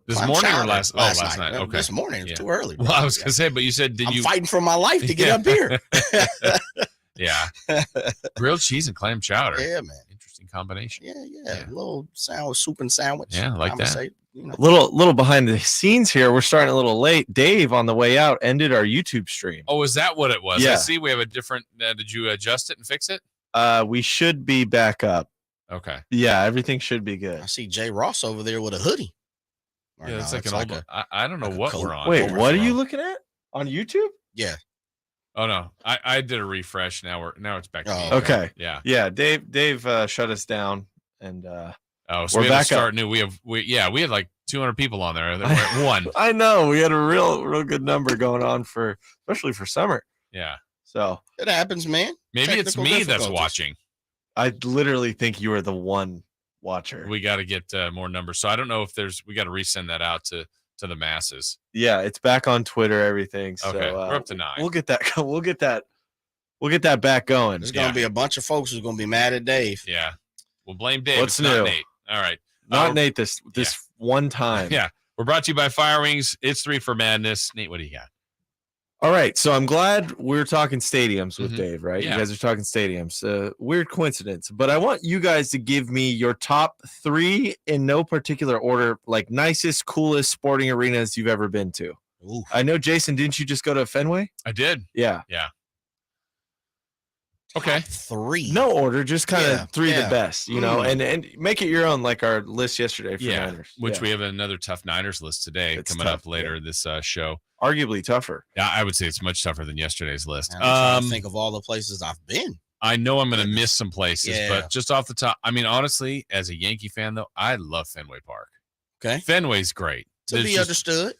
This morning or last night? Okay. This morning. It's too early. Bro. Well, I was going to say, but you said, I'm fighting for my life to get up here. Yeah. Grilled cheese and clam chowder. Yeah, man. Interesting combination. Yeah. A little soup and sandwich. Yeah, I like that. Little behind the scenes here. We're starting a little late. Dave, on the way out, ended our YouTube stream. Oh, is that what it was? Yeah. I see we have a different did you adjust it and fix it? We should be back up. Okay. Yeah, everything should be good. I see Jay Ross over there with a hoodie. Yeah, it's like an old. I don't know what we're on. Wait, what are you looking at on YouTube? Yeah. Oh no, I did a refresh. Now it's back. To okay. Yeah. Dave shut us down, and so we're back up. New. We had like 200 people on there. We're at one. I know we had a real good number going on especially for summer. Yeah. So it happens, man. Maybe it's me that's watching. I literally think you are the one watcher. We got to get more numbers. So I don't know if we got to resend that out to the masses. Yeah, it's back on Twitter, everything. So okay, we're up to 9. We'll get that back going. There's gonna be a bunch of folks who's gonna be mad at Dave. Yeah. We'll blame Dave. What's it's new? Not Nate. All right. Not Nate this one time. Yeah. We're brought to you by Fire Wings. It's 3 for Madness. Nate, what do you got? All right, so I'm glad we're talking stadiums with Dave, right? Yeah. You guys are talking stadiums. Weird coincidence, but I want you guys to give me your top 3 in no particular order, like nicest, coolest sporting arenas you've ever been to. Ooh. I know, Jason, didn't you just go to Fenway? I did. Yeah. Okay. Top 3. No order, just kind of 3 the best, you know, Mm. and make it your own, like our list yesterday for Niners. Which we have another tough Niners list today coming up later this show. Arguably tougher. Yeah, I would say it's much tougher than yesterday's list. I'm trying to think of all the places I've been. I know I'm going to miss some places, but just off the top, I mean, honestly, as a Yankee fan, though, I love Fenway Park. Okay. Fenway's great. To be understood.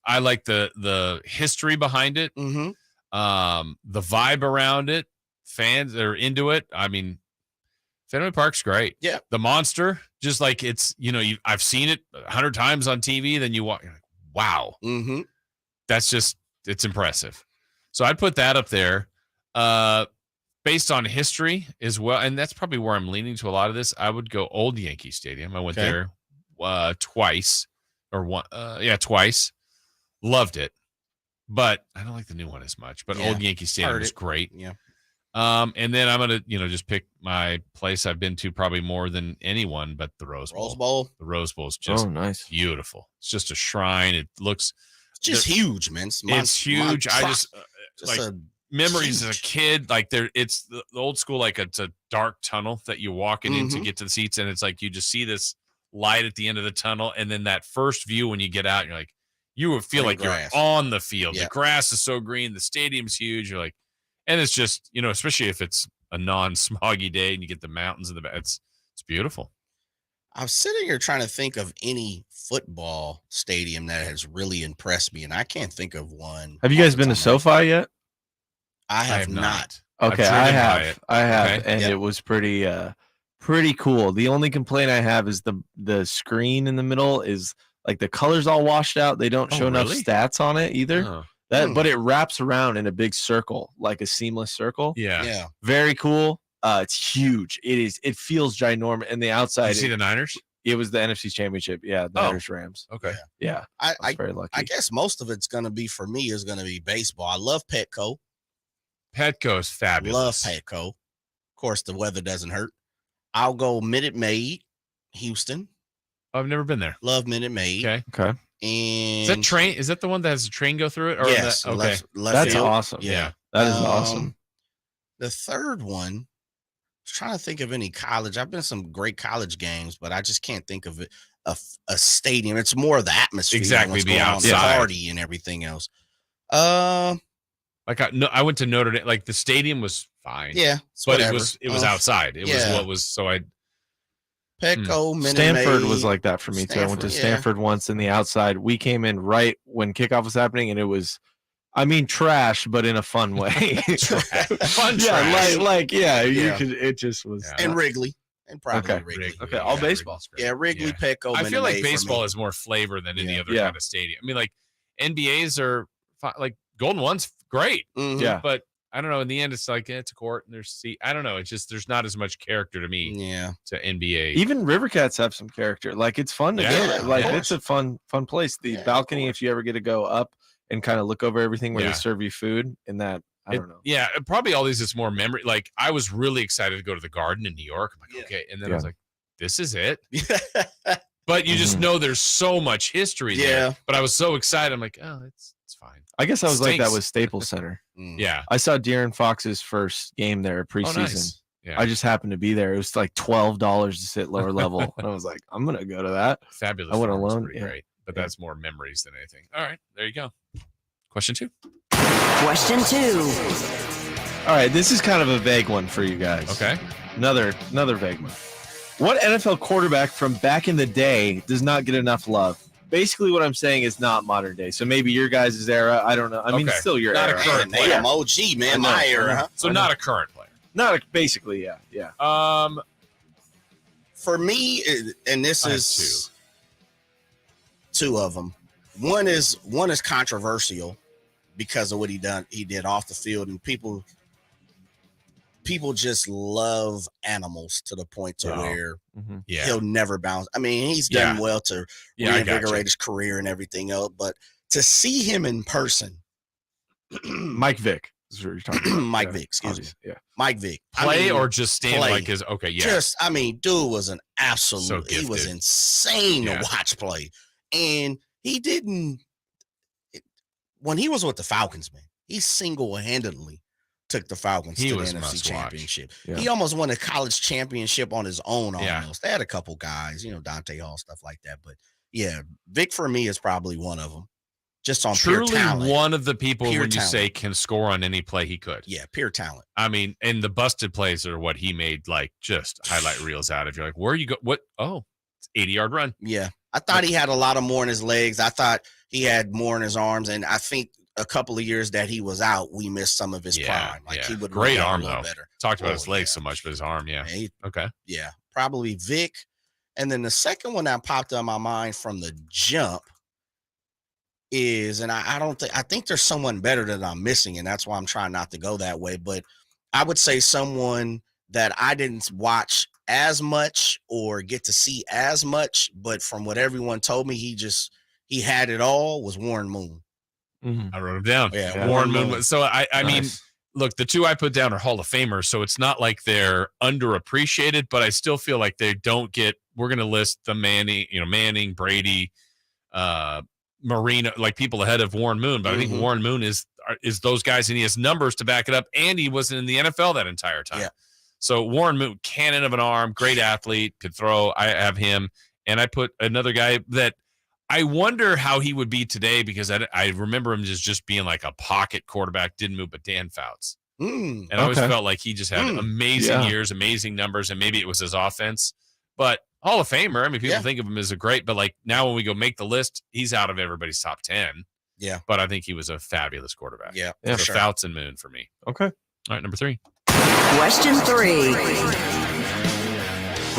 I like the history behind it, Mm-hmm. the vibe around it, fans that are into it. I mean, Fenway Park's great. Yeah. The Monster, just like it's, I've seen it 100 times on TV, then you walk, you're like, wow. Mm-hmm. It's impressive. So I'd put that up there. Based on history as well, and that's probably where I'm leaning to a lot of this. I would go Old Yankee Stadium. I went there twice. Loved it, but I don't like the new one as much. But Old Yankee Stadium is great. Yeah. And then I'm gonna, just pick my place I've been to probably more than anyone, but the Rose Bowl. The Rose Bowl is just nice, beautiful. It's just a shrine. It looks just huge, man. It's huge. I just like memories as a kid. Like it's the old school. Like it's a dark tunnel that you're walking in to get to the seats, and it's like you just see this light at the end of the tunnel, and then that first view when you get out, you're like, you would feel like you're on the field. The grass is so green. The stadium's huge. You're like, and it's just, especially if it's a non-smoggy day and you get the mountains in the back. It's beautiful. I'm sitting here trying to think of any football stadium that has really impressed me, and I can't think of one. Have you guys been to SoFi yet? I have not. Okay, I have, and it was pretty cool. The only complaint I have is the screen in the middle is like the colors all washed out. They don't show enough stats on it either. Oh. But it wraps around in a big circle, like a seamless circle. Yeah. Very cool. It's huge. It feels ginormous. And the outside. Did you see the Niners? It was the NFC Championship. Yeah, the Niners Rams. Okay. Yeah. I was very lucky. I guess most of it's gonna be for me is gonna be baseball. I love Petco. Petco is fabulous. Love Petco. Of course, the weather doesn't hurt. I'll go Minute Maid, Houston. I've never been there. Love Minute Maid. Okay. And is that the one that has a train go through it? Or yes. Okay. Left That's field. awesome. Yeah. That is awesome. The third one, I was trying to think of any college. I've been to some great college games, but I just can't think of it. A stadium. It's more of the atmosphere. Exactly. Be outside. The party and everything else. Like I went to Notre Dame. Like the stadium was fine. Yeah. But whatever. it was outside. It was what was so I. Petco, Minute Stanford Maid. was like that for me too. I went to Stanford once in the outside. We came in right when kickoff was happening, and it was, trash, but in a fun way. Fun trash. You could. It just was. Yeah. And Wrigley, and probably Wrigley. Okay, all baseball. Yeah, Wrigley, Petco. I feel like Minute Maid baseball has more flavor than any other kind of stadium. I mean, like NBAs are like Golden One's great. Mm-hmm. Yeah, but I don't know. In the end, it's like it's a court and there's I don't know. It's just there's not as much character to me. Yeah. To NBA. Even River Cats have some character. Like it's fun to go there. Like it's a fun place. The balcony, if you ever get to go up and kind of look over everything where they serve you food, and that I don't know. Yeah, probably all these is more memory. Like I was really excited to go to the Garden in New York. I'm like, okay, and then I was like, this is it. But you just know there's so much history there. But I was so excited. I'm like, oh, it's fine. I guess I was like that with Staples Center. Yeah. I saw De'Aaron Fox's first game there preseason. Oh, nice. Yeah. I just happened to be there. It was like $12 to sit lower level. And I was like, I'm gonna go to that. Fabulous. I went alone. Pretty great. But that's more memories than anything. All right, there you go. Question 2. Question 2. All right, this is kind of a vague one for you guys. Okay. Another vague one. What NFL quarterback from back in the day does not get enough love? Basically, what I'm saying is not modern day. So maybe your guys' era. I don't know. I mean, it's still your not era. A current player. I'm OG, man. My era. Huh? So not a current player. Basically, yeah. For me, and this is two of them. One is controversial because of what he did off the field, and people just love animals to the point to where he'll never bounce. I mean, he's done well to reinvigorate his career and everything else, but to see him in person, Mike Vick is what you're talking about. Mike Vick, excuse me. Yeah, Mike Vick. Play or just stand like his dude was an absolute. He was insane to watch play, and he didn't. When he was with the Falcons, man, he single-handedly took the Falcons to the NFC Championship. Yeah. He almost won a college championship on his own almost. They had a couple guys, Dante Hall, stuff like that. But, Vic for me is probably one of them. Just on pure talent. Truly one of the people when you say can score on any play he could. Yeah, pure talent. I mean, and the busted plays are what he made, like, just highlight reels out of. You're like, where you go? What? Oh, it's 80-yard run. Yeah. I thought he had a lot more in his legs. I thought he had more in his arms. And I think a couple of years that he was out, we missed some of his prime. Like he would great arm though. Better. Talked about his legs so much, but his arm, okay. Yeah, probably Vic. And then the second one that popped up in my mind from the jump is, and I think there's someone better that I'm missing, and that's why I'm trying not to go that way. But I would say someone that I didn't watch as much or get to see as much, but from what everyone told me, he had it all, was Warren Moon. Mm-hmm. I wrote him down. Yeah, Warren Moon. So I mean, look, the two I put down are Hall of Famers, so it's not like they're underappreciated, but I still feel like they don't get. We're going to list the Manning, Brady, Marino, like people ahead of Warren Moon, but I think Warren Moon is those guys, and he has numbers to back it up, and he wasn't in the NFL that entire time. Yeah. So Warren Moon, cannon of an arm, great athlete, could throw. I have him, and I put another guy that. I wonder how he would be today because I remember him just being like a pocket quarterback, didn't move, but Dan Fouts. And I always felt like he just had amazing years, amazing numbers, and maybe it was his offense. But Hall of Famer, I mean, people think of him as a great, but like now when we go make the list, he's out of everybody's top 10. Yeah. But I think he was a fabulous quarterback. Yeah. So Fouts and Moon for me. Okay. All right, number 3. Question 3.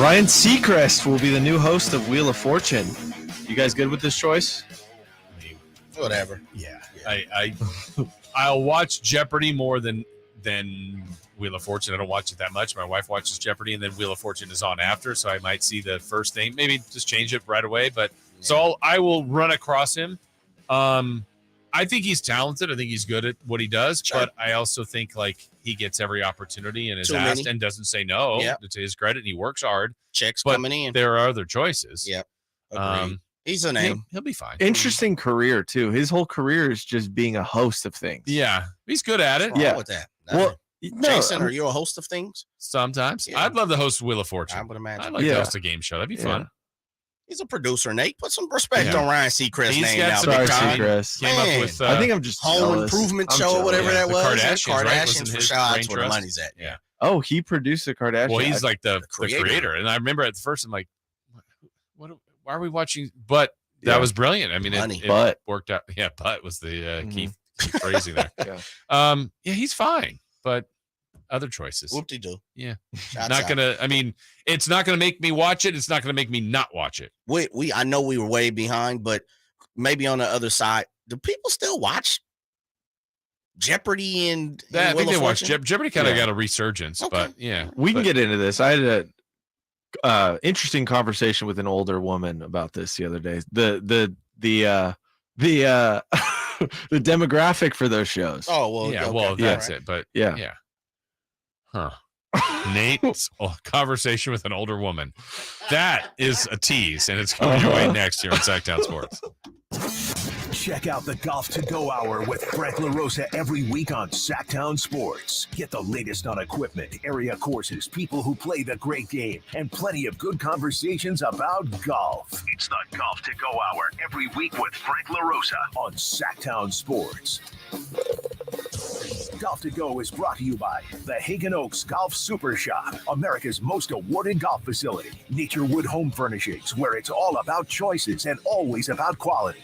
Ryan Seacrest will be the new host of Wheel of Fortune. You guys good with this choice? Whatever. Yeah. I'll watch Jeopardy more than Wheel of Fortune. I don't watch it that much. My wife watches Jeopardy, and then Wheel of Fortune is on after, so I might see the first thing. Maybe just change it right away. But so I will run across him. I think he's talented. I think he's good at what he does, but I also think like he gets every opportunity and is asked and doesn't say no. To his credit, and he works hard. Checks coming in. There are other choices. Yep. He's a name. He'll be fine. Interesting career too. His whole career is just being a host of things. Yeah, he's good at it. What's wrong with that? Well, Jason, are you a host of things? Sometimes. I'd love to host Wheel of Fortune. I would imagine. I'd like to host a game show. That'd be fun. He's a producer, Nate. Put some respect on Ryan Seacrest's name out. Sorry, Seacrest. Came up with, I think I'm just Home Improvement Show, whatever that was. Kardashians for shout out to where the money's at. Yeah. Oh, he produced the Kardashians. Well, he's like the creator. And I remember at first, I'm like, why are we watching? But that was brilliant. I mean, it worked out. Yeah, but was the key phrasing there. He's fine, but other choices. Whoop-de-doo. Yeah. It's not gonna make me watch it. It's not gonna make me not watch it. I know we were way behind, but maybe on the other side, do people still watch Jeopardy and I think they watched Jeopardy. Kind of got a resurgence, but we can get into this. I had a interesting conversation with an older woman about this the other day. The the demographic for those shows. Oh well, that's it. But yeah. Huh. Nate's conversation with an older woman. That is a tease, and it's coming your way next here on Sactown Sports. Check out the Golf to Go Hour with Frank LaRosa every week on Sactown Sports. Get the latest on equipment, area courses, people who play the great game, and plenty of good conversations about golf. It's the Golf to Go Hour every week with Frank LaRosa on Sactown Sports. Golf to Go is brought to you by the Hagen Oaks Golf Super Shop, America's most awarded golf facility. Nature Wood Home Furnishings, where it's all about choices and always about quality.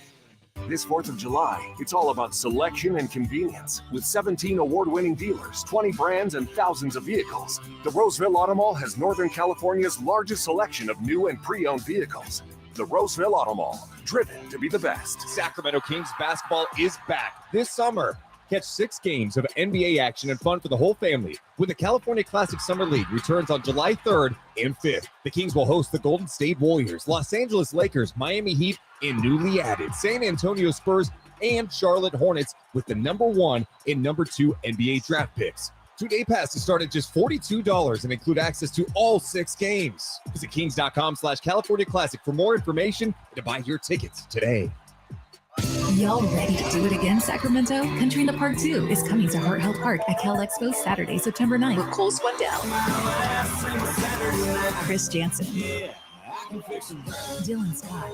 This 4th of July, it's all about selection and convenience. With 17 award-winning dealers, 20 brands, and thousands of vehicles, the Roseville Auto Mall has Northern California's largest selection of new and pre-owned vehicles. The Roseville Auto Mall, driven to be the best. Sacramento Kings basketball is back this summer. Catch 6 games of NBA action and fun for the whole family when the California Classic Summer League returns on July 3rd and 5th. The Kings will host the Golden State Warriors, Los Angeles Lakers, Miami Heat, and newly added San Antonio Spurs and Charlotte Hornets with the number 1 and number 2 NBA draft picks. 2-day passes start at just $42 and include access to all 6 games. Visit kings.com/California Classic for more information and to buy your tickets today. Y'all ready to do it again, Sacramento? Country in the Park 2 is coming to Heart Health Park at Cal Expo Saturday, September 9th with Cole Swindell, Chris Jansen, Dylan Scott,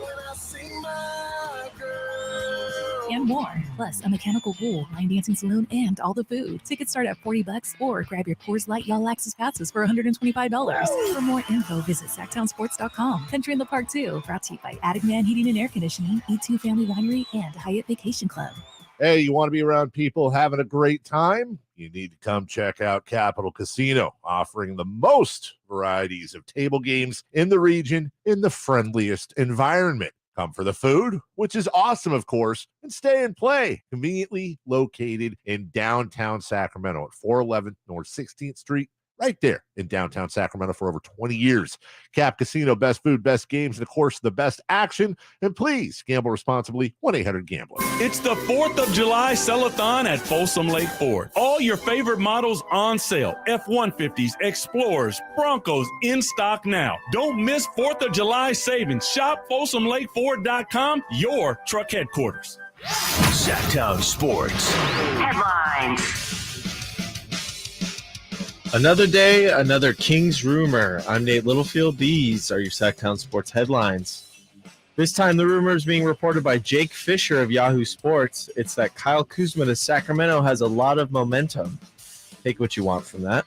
and more. Plus, a mechanical pool, line dancing saloon, and all the food. Tickets start at $40 or grab your Coors Light Y'all Access passes for $125. For more info, visit SactownSports.com. Country in the Park 2, brought to you by Attic Man Heating and Air Conditioning, E2 Family Winery, and Hyatt Vacation Club. Hey, you want to be around people having a great time? You need to come check out Capital Casino, offering the most varieties of table games in the region in the friendliest environment. Come for the food, which is awesome, of course, and stay and play. Conveniently located in downtown Sacramento at 411 North 16th Street, right there in downtown Sacramento for over 20 years. Cap Casino, best food, best games, and of course, the best action. And please gamble responsibly. 1-800-GAMBLER. It's the 4th of July Sell-a-thon at Folsom Lake Ford. All your favorite models on sale. F-150s, Explorers, Broncos in stock now. Don't miss 4th of July savings. Shop FolsomLakeFord.com, your truck headquarters. Sactown Sports. Headlines. Another day, another Kings rumor. I'm Nate Littlefield. These are your Sactown Sports headlines. This time, the rumor is being reported by Jake Fisher of Yahoo Sports. It's that Kyle Kuzma to Sacramento has a lot of momentum. Take what you want from that.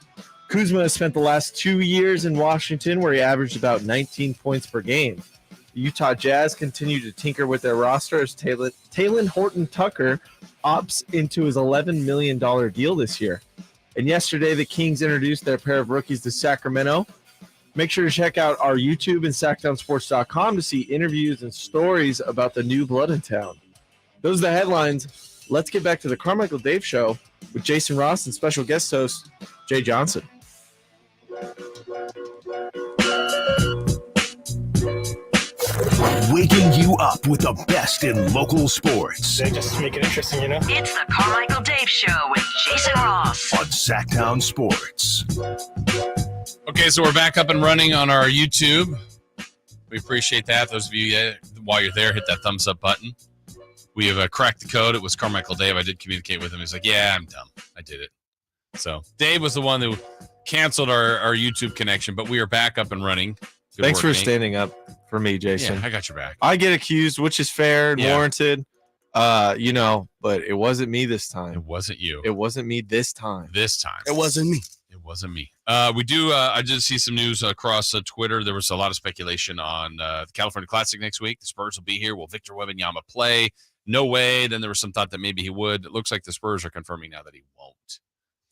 Kuzma has spent the last 2 years in Washington, where he averaged about 19 points per game. The Utah Jazz continue to tinker with their roster as Talen Horton-Tucker opts into his $11 million deal this year. And yesterday, the Kings introduced their pair of rookies to Sacramento. Make sure to check out our YouTube and SactownSports.com to see interviews and stories about the new blood in town. Those are the headlines. Let's get back to the Carmichael Dave Show with Jason Ross and special guest host, Jay Johnson. Waking you up with the best in local sports. They just make it interesting, you know? It's the Carmichael Dave Show with Jason Ross on Sactown Sports. Okay, so we're back up and running on our YouTube. We appreciate that. Those of you, while you're there, hit that thumbs up button. We have cracked the code. It was Carmichael Dave. I did communicate with him. He's like, yeah, I'm dumb. I did it. So Dave was the one who canceled our YouTube connection, but we are back up and running. Good Thanks work, for standing up for me, Jason. Yeah, I got your back. I get accused, which is fair and warranted, but it wasn't me this time. It wasn't you. It wasn't me this time. It wasn't me. It wasn't me. We do. I did see some news across Twitter. There was a lot of speculation on the California Classic next week. The Spurs will be here. Will Victor Wembanyama play? No way. Then there was some thought that maybe he would. It looks like the Spurs are confirming now that he won't.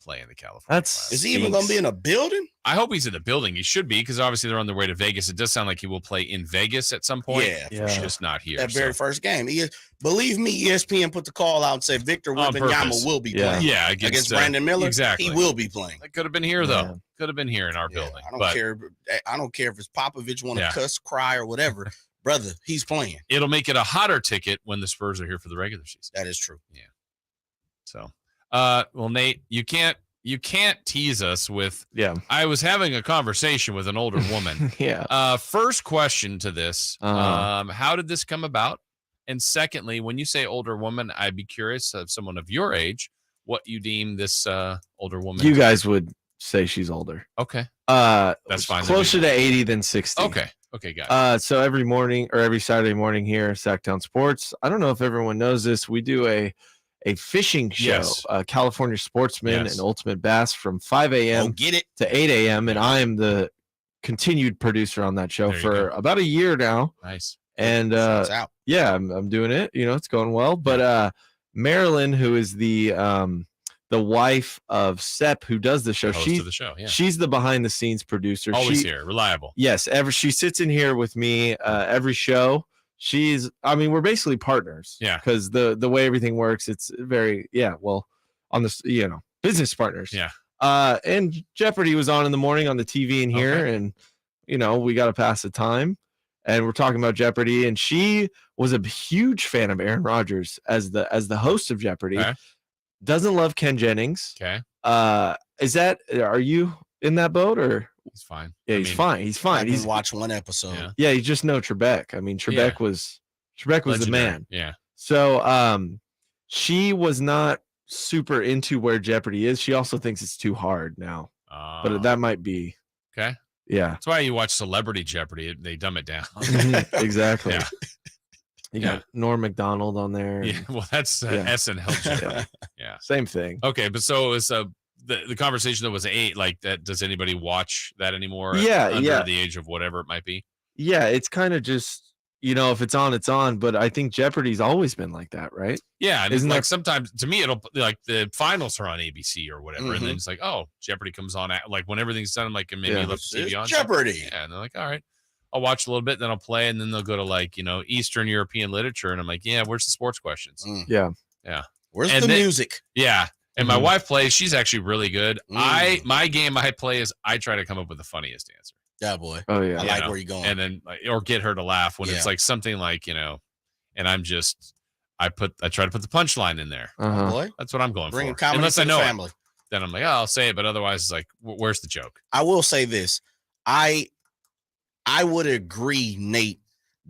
play in the California Classic. Is he even going to be in a building? I hope he's in the building. He should be, because obviously they're on their way to Vegas. It does sound like he will play in Vegas at some point. Yeah. He's just not here. That very first game. Believe me, ESPN put the call out and said Victor Wembanyama will be playing. Yeah, against Brandon Miller. Exactly. He will be playing. It could have been here, though. Could have been here in our building. I don't care if it's Popovich want to cuss, cry, or whatever. Brother, he's playing. It'll make it a hotter ticket when the Spurs are here for the regular season. That is true. Yeah. So, well, Nate, you can't tease us with. Yeah. I was having a conversation with an older woman. First question to this: how did this come about? And secondly, when you say older woman, I'd be curious of someone of your age, what you deem this older woman. You guys would say she's older. Okay. That's fine. Closer to 80 than 60. Okay, got it. So every morning or every Saturday morning here at Sactown Sports, I don't know if everyone knows this, we do a fishing show, California Sportsman and Ultimate Bass from 5 a.m. to 8 a.m. And I am the continued producer on that show for about a year now. Nice. And I'm doing it. It's going well. But Marilyn, who is the wife of Sepp, who does the show, she's the behind the scenes producer. Always here, reliable. Yes, she sits in here with me every show. We're basically partners. Yeah, because the way everything works, it's very on this business partners. Yeah. And Jeopardy was on in the morning on the TV in here, and we got to pass the time. And we're talking about Jeopardy, and she was a huge fan of Aaron Rodgers as the host of Jeopardy. Okay. Doesn't love Ken Jennings. Okay. Are you in that boat or? He's fine. Yeah, he's fine. He's fine. He's watched one episode. Yeah, you just know Trebek. I mean, Trebek was the man. Yeah. So she was not super into where Jeopardy is. She also thinks it's too hard now. But that might be. Okay. Yeah. That's why you watch Celebrity Jeopardy. They dumb it down. Exactly. Yeah. You got Norm Macdonald on there. Yeah, well, that's SNL Jeopardy. Yeah, same thing. Okay, but so it was the conversation that was 8. Like that, does anybody watch that anymore? Under the age of whatever it might be. Yeah, it's kind of just if it's on, it's on. But I think Jeopardy's always been like that, right? Yeah, and isn't like sometimes to me it'll like the finals are on ABC or whatever, and then it's like Jeopardy comes on at like when everything's done. Like and maybe you look the TV on Jeopardy. Yeah, and they're like, all right. I'll watch a little bit, then I'll play, and then they'll go to like Eastern European literature, and I'm like, yeah, where's the sports questions? Yeah. Where's the music? Yeah, and my wife plays. She's actually really good. My game I play is I try to come up with the funniest answer. Yeah, boy. Oh yeah, I like where you're going, and then or get her to laugh when it's like something like and I'm just I try to put the punchline in there. Boy, that's what I'm going for. Unless I know family. Then I'm like, I'll say it, but otherwise it's like, where's the joke? I will say this, I would agree, Nate,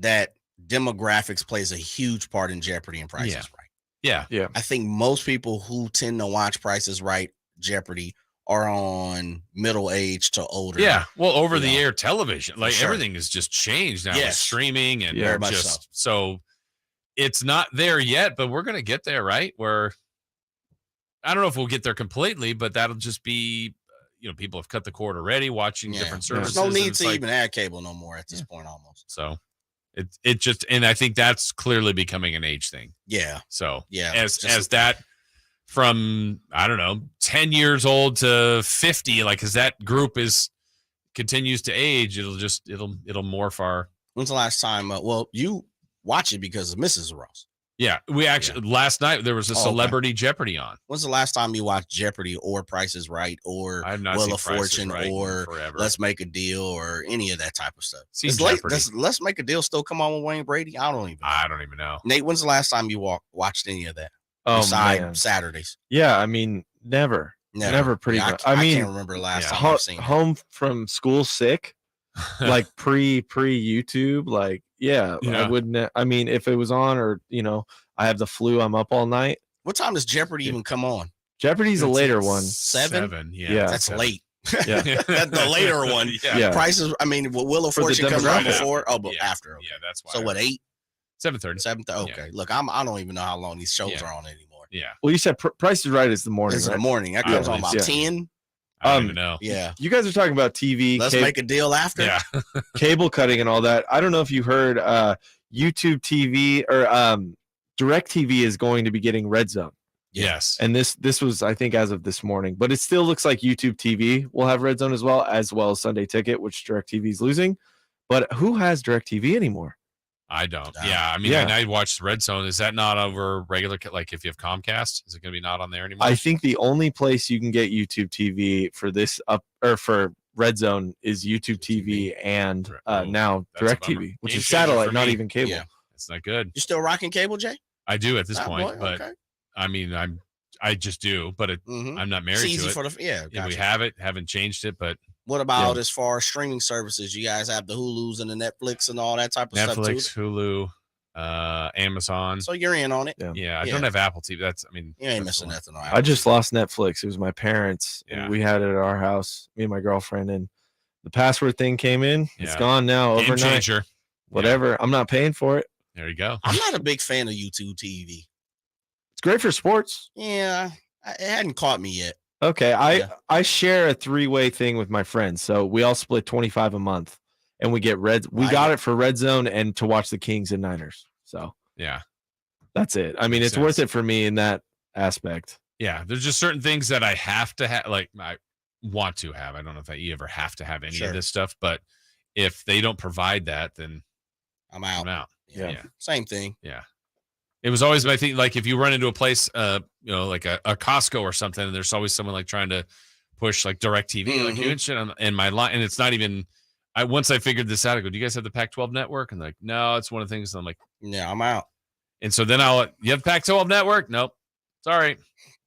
that demographics plays a huge part in Jeopardy and Price is Right. Yeah. I think most people who tend to watch Price is Right, Jeopardy, are on middle age to older. Yeah. Well, over the air television, like everything has just changed now. With streaming and so it's not there yet, but we're going to get there, right? Where I don't know if we'll get there completely, but that'll just be people have cut the cord already watching different services. There's no need to even add cable no more at this point almost. So it just, and I think that's clearly becoming an age thing. Yeah. So as that from, I don't know, 10 years old to 50, like as that group continues to age, it'll morph our. When's the last time? You watch it because of Mrs. Ross. Yeah, we actually last night there was a Celebrity Jeopardy on. When's the last time you watched Jeopardy or Price is Right or Wheel of Fortune or Let's Make a Deal or any of that type of stuff? Does Let's Make a Deal still come on with Wayne Brady? I don't even know. Nate, when's the last time you watched any of that? Besides Saturdays. Yeah, I mean, never pretty much. I mean, I can't remember the last time I've seen home from school sick, like pre YouTube, like. Yeah, I wouldn't. I mean, if it was on or, I have the flu, I'm up all night. What time does Jeopardy even come on? Jeopardy's a later one. 7? Yeah. That's late. Yeah. That's the later one. Yeah. Prices, Wheel of Fortune comes on before? Oh, but after. Okay. Yeah, that's why. So what, 8? 7:30. 7:30. Okay. Look, I don't even know how long these shows are on anymore. Yeah. Well, you said Price is Right is the morning. It's the morning. That comes on about 10. I don't even know. Yeah. You guys are talking about TV. Let's make a deal after. Yeah. Cable cutting and all that. I don't know if you heard YouTube TV or DirecTV is going to be getting Red Zone. Yes. And this was, I think, as of this morning, but it still looks like YouTube TV will have Red Zone as well as Sunday Ticket, which DirecTV is losing. But who has DirecTV anymore? I don't. Yeah. I mean, I watched Red Zone. Is that not over regular? Like if you have Comcast, is it going to be not on there anymore? I think the only place you can get YouTube TV for this for Red Zone is YouTube TV and now DirecTV, which is satellite, not even cable. Yeah. It's not good. You still rocking cable, Jay? I do at this point, but I mean, I just do, but I'm not married it's easy to it. Gotcha. We have it, haven't changed it, but what about as far as streaming services? You guys have the Hulus and the Netflix and all that type of stuff too? Netflix, Hulu, Amazon. So you're in on it. Yeah, I don't have Apple TV. You ain't missing nothing. I just lost Netflix. It was my parents. Yeah. We had it at our house, me and my girlfriend, and the password thing came in. It's gone now overnight. Game changer. Whatever. I'm not paying for it. There you go. I'm not a big fan of YouTube TV. It's great for sports. Yeah, it hadn't caught me yet. Okay, I share a 3-way thing with my friends, so we all split $25 a month, and we get We got it for Red Zone and to watch the Kings and Niners. So that's it. I mean, it's worth it for me in that aspect. Yeah, there's just certain things that I have to have. Like I want to have. I don't know if you ever have to have any of this stuff, but if they don't provide that, then I'm out. Yeah. Same thing. Yeah. It was always my thing. Like if you run into a place, like a Costco or something, and there's always someone like trying to push like DirecTV, like you and shit in my line. And it's not even, once I figured this out, I go, do you guys have the Pac-12 network? And they're like, no, it's one of the things. And I'm like, yeah, I'm out. And so then you have Pac-12 network? Nope. Sorry.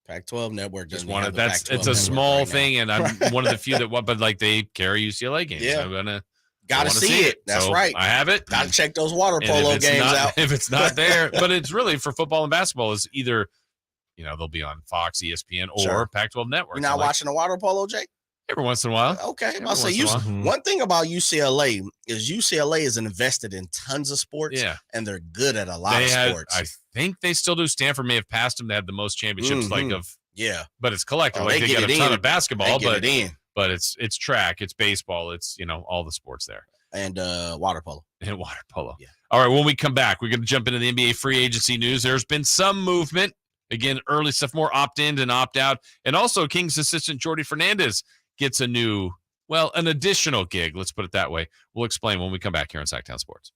Pac-12 network. Just one of it's a small thing. And I'm one of the few that but like they carry UCLA games. Yeah. So I'm going to. Gotta see it. That's so right. I have it. Gotta check those water polo games out. If it's not there, but it's really for football and basketball is either, they'll be on Fox, ESPN, or Pac-12 network. You're not watching the water polo, Jay? Every once in a while. Okay. I'll say one thing about UCLA is invested in tons of sports. Yeah. And they're good at a lot of sports. I think they still do. Stanford may have passed them. They had the most championships but it's collective. Like they get a ton of basketball, but it's track, it's baseball, it's all the sports there. And water polo. And water polo. Yeah. All right, when we come back, we're going to jump into the NBA free agency news. There's been some movement. Again, early stuff, more opt-in than opt-out. And also Kings assistant Jordy Fernandez gets an additional gig. Let's put it that way. We'll explain when we come back here on Sactown Sports.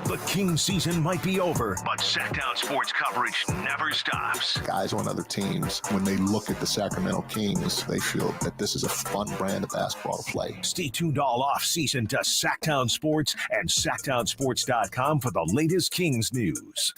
The King season might be over, but Sactown Sports coverage never stops. Guys on other teams, when they look at the Sacramento Kings, they feel that this is a fun brand of basketball to play. Stay tuned all off-season to Sactown Sports and SactownSports.com for the latest Kings news.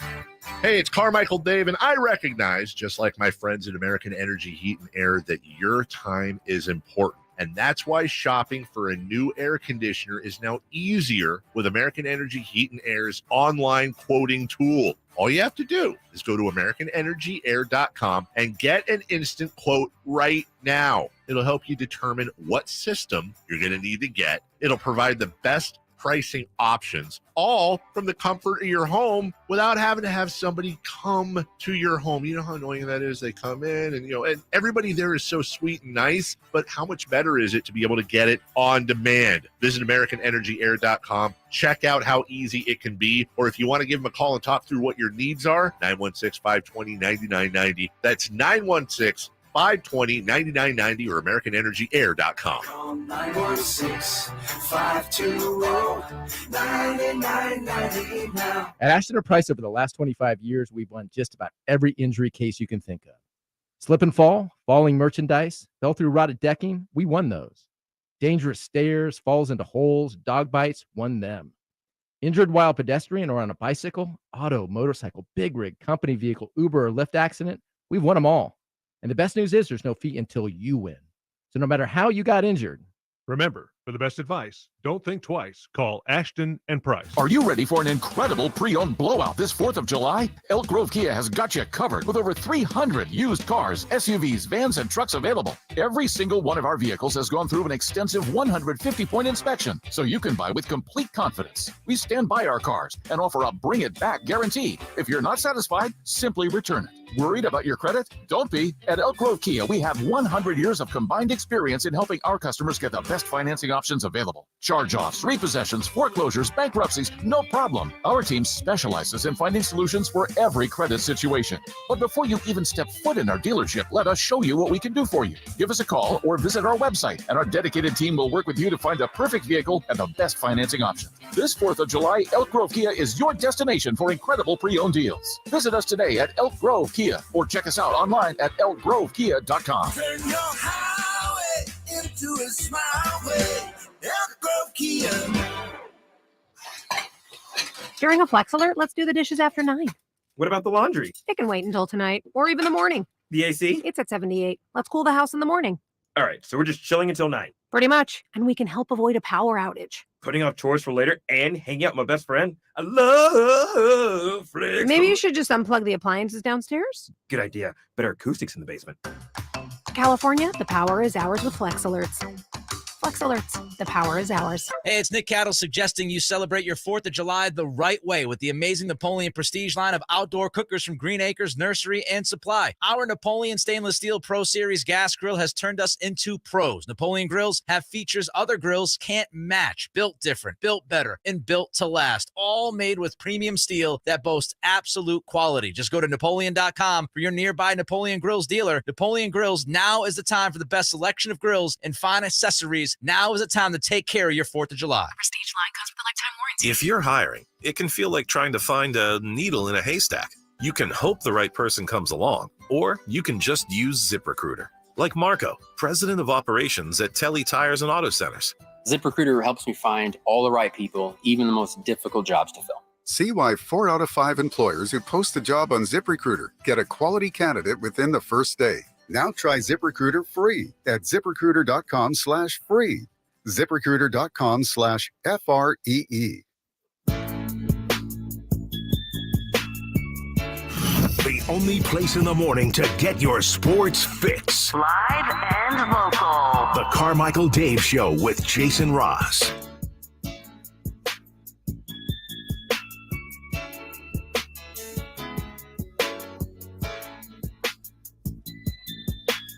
Hey, it's Carmichael Dave, and I recognize, just like my friends at American Energy Heat and Air, that your time is important. And that's why shopping for a new air conditioner is now easier with American Energy Heat and Air's online quoting tool. All you have to do is go to AmericanEnergyAir.com and get an instant quote right now. It'll help you determine what system you're going to need to get. It'll provide the best pricing options, all from the comfort of your home without having to have somebody come to your home. You know how annoying that is? They come in and everybody there is so sweet and nice, but how much better is it to be able to get it on demand? Visit AmericanEnergyAir.com. Check out how easy it can be. Or if you want to give them a call and talk through what your needs are, 916-520-9990. That's 916-520-9990 or AmericanEnergyAir.com. Call 916-520-9990 now. At Ashton Price, over the last 25 years, we've won just about every injury case you can think of. Slip and fall, falling merchandise, fell through rotted decking, we won those. Dangerous stairs, falls into holes, dog bites, won them. Injured while pedestrian or on a bicycle, auto, motorcycle, big rig, company vehicle, Uber, or Lyft accident, we've won them all. And the best news is there's no fee until you win. So no matter how you got injured. Remember, for the best advice, don't think twice. Call Ashton and Price. Are you ready for an incredible pre-owned blowout this 4th of July? Elk Grove Kia has got you covered with over 300 used cars, SUVs, vans, and trucks available. Every single one of our vehicles has gone through an extensive 150-point inspection, so you can buy with complete confidence. We stand by our cars and offer a bring-it-back guarantee. If you're not satisfied, simply return it. Worried about your credit? Don't be. At Elk Grove Kia, we have 100 years of combined experience in helping our customers get the best financing options available. Charge-offs, repossessions, foreclosures, bankruptcies, no problem. Our team specializes in finding solutions for every credit situation. But before you even step foot in our dealership, let us show you what we can do for you. Give us a call or visit our website, and our dedicated team will work with you to find the perfect vehicle and the best financing option. This 4th of July, Elk Grove Kia is your destination for incredible pre-owned deals. Visit us today at Elk Grove Kia or check us out online at elkgrovekia.com. Turn your highway into a smile way. Elk Grove Kia. During a Flex Alert, let's do the dishes after 9. What about the laundry? It can wait until tonight or even the morning. The AC? It's at 78. Let's cool the house in the morning. All right, so we're just chilling until 9. Pretty much. And we can help avoid a power outage. Putting off chores for later and hanging out with my best friend? I love Flex. Maybe you should just unplug the appliances downstairs. Good idea. Better acoustics in the basement. California, the power is ours with Flex Alerts. Flex Alerts, the power is ours. Hey, it's Nick Cattle suggesting you celebrate your 4th of July the right way with the amazing Napoleon Prestige line of outdoor cookers from Green Acres Nursery and Supply. Our Napoleon Stainless Steel Pro Series gas grill has turned us into pros. Napoleon grills have features other grills can't match. Built different, built better, and built to last. All made with premium steel that boasts absolute quality. Just go to Napoleon.com for your nearby Napoleon Grills dealer. Napoleon Grills, now is the time for the best selection of grills and fine accessories. Now is the time to take care of your 4th of July. Prestige line comes with a lifetime warranty. If you're hiring, it can feel like trying to find a needle in a haystack. You can hope the right person comes along, or you can just use ZipRecruiter. Like Marco, president of operations at Telly Tires and Auto Centers. ZipRecruiter helps me find all the right people, even the most difficult jobs to fill. See why 4 out of 5 employers who post a job on ZipRecruiter get a quality candidate within the first day. Now try ZipRecruiter free at ZipRecruiter.com/free. ZipRecruiter.com/FREE. The only place in the morning to get your sports fix. Live and local. The Carmichael Dave Show with Jason Ross.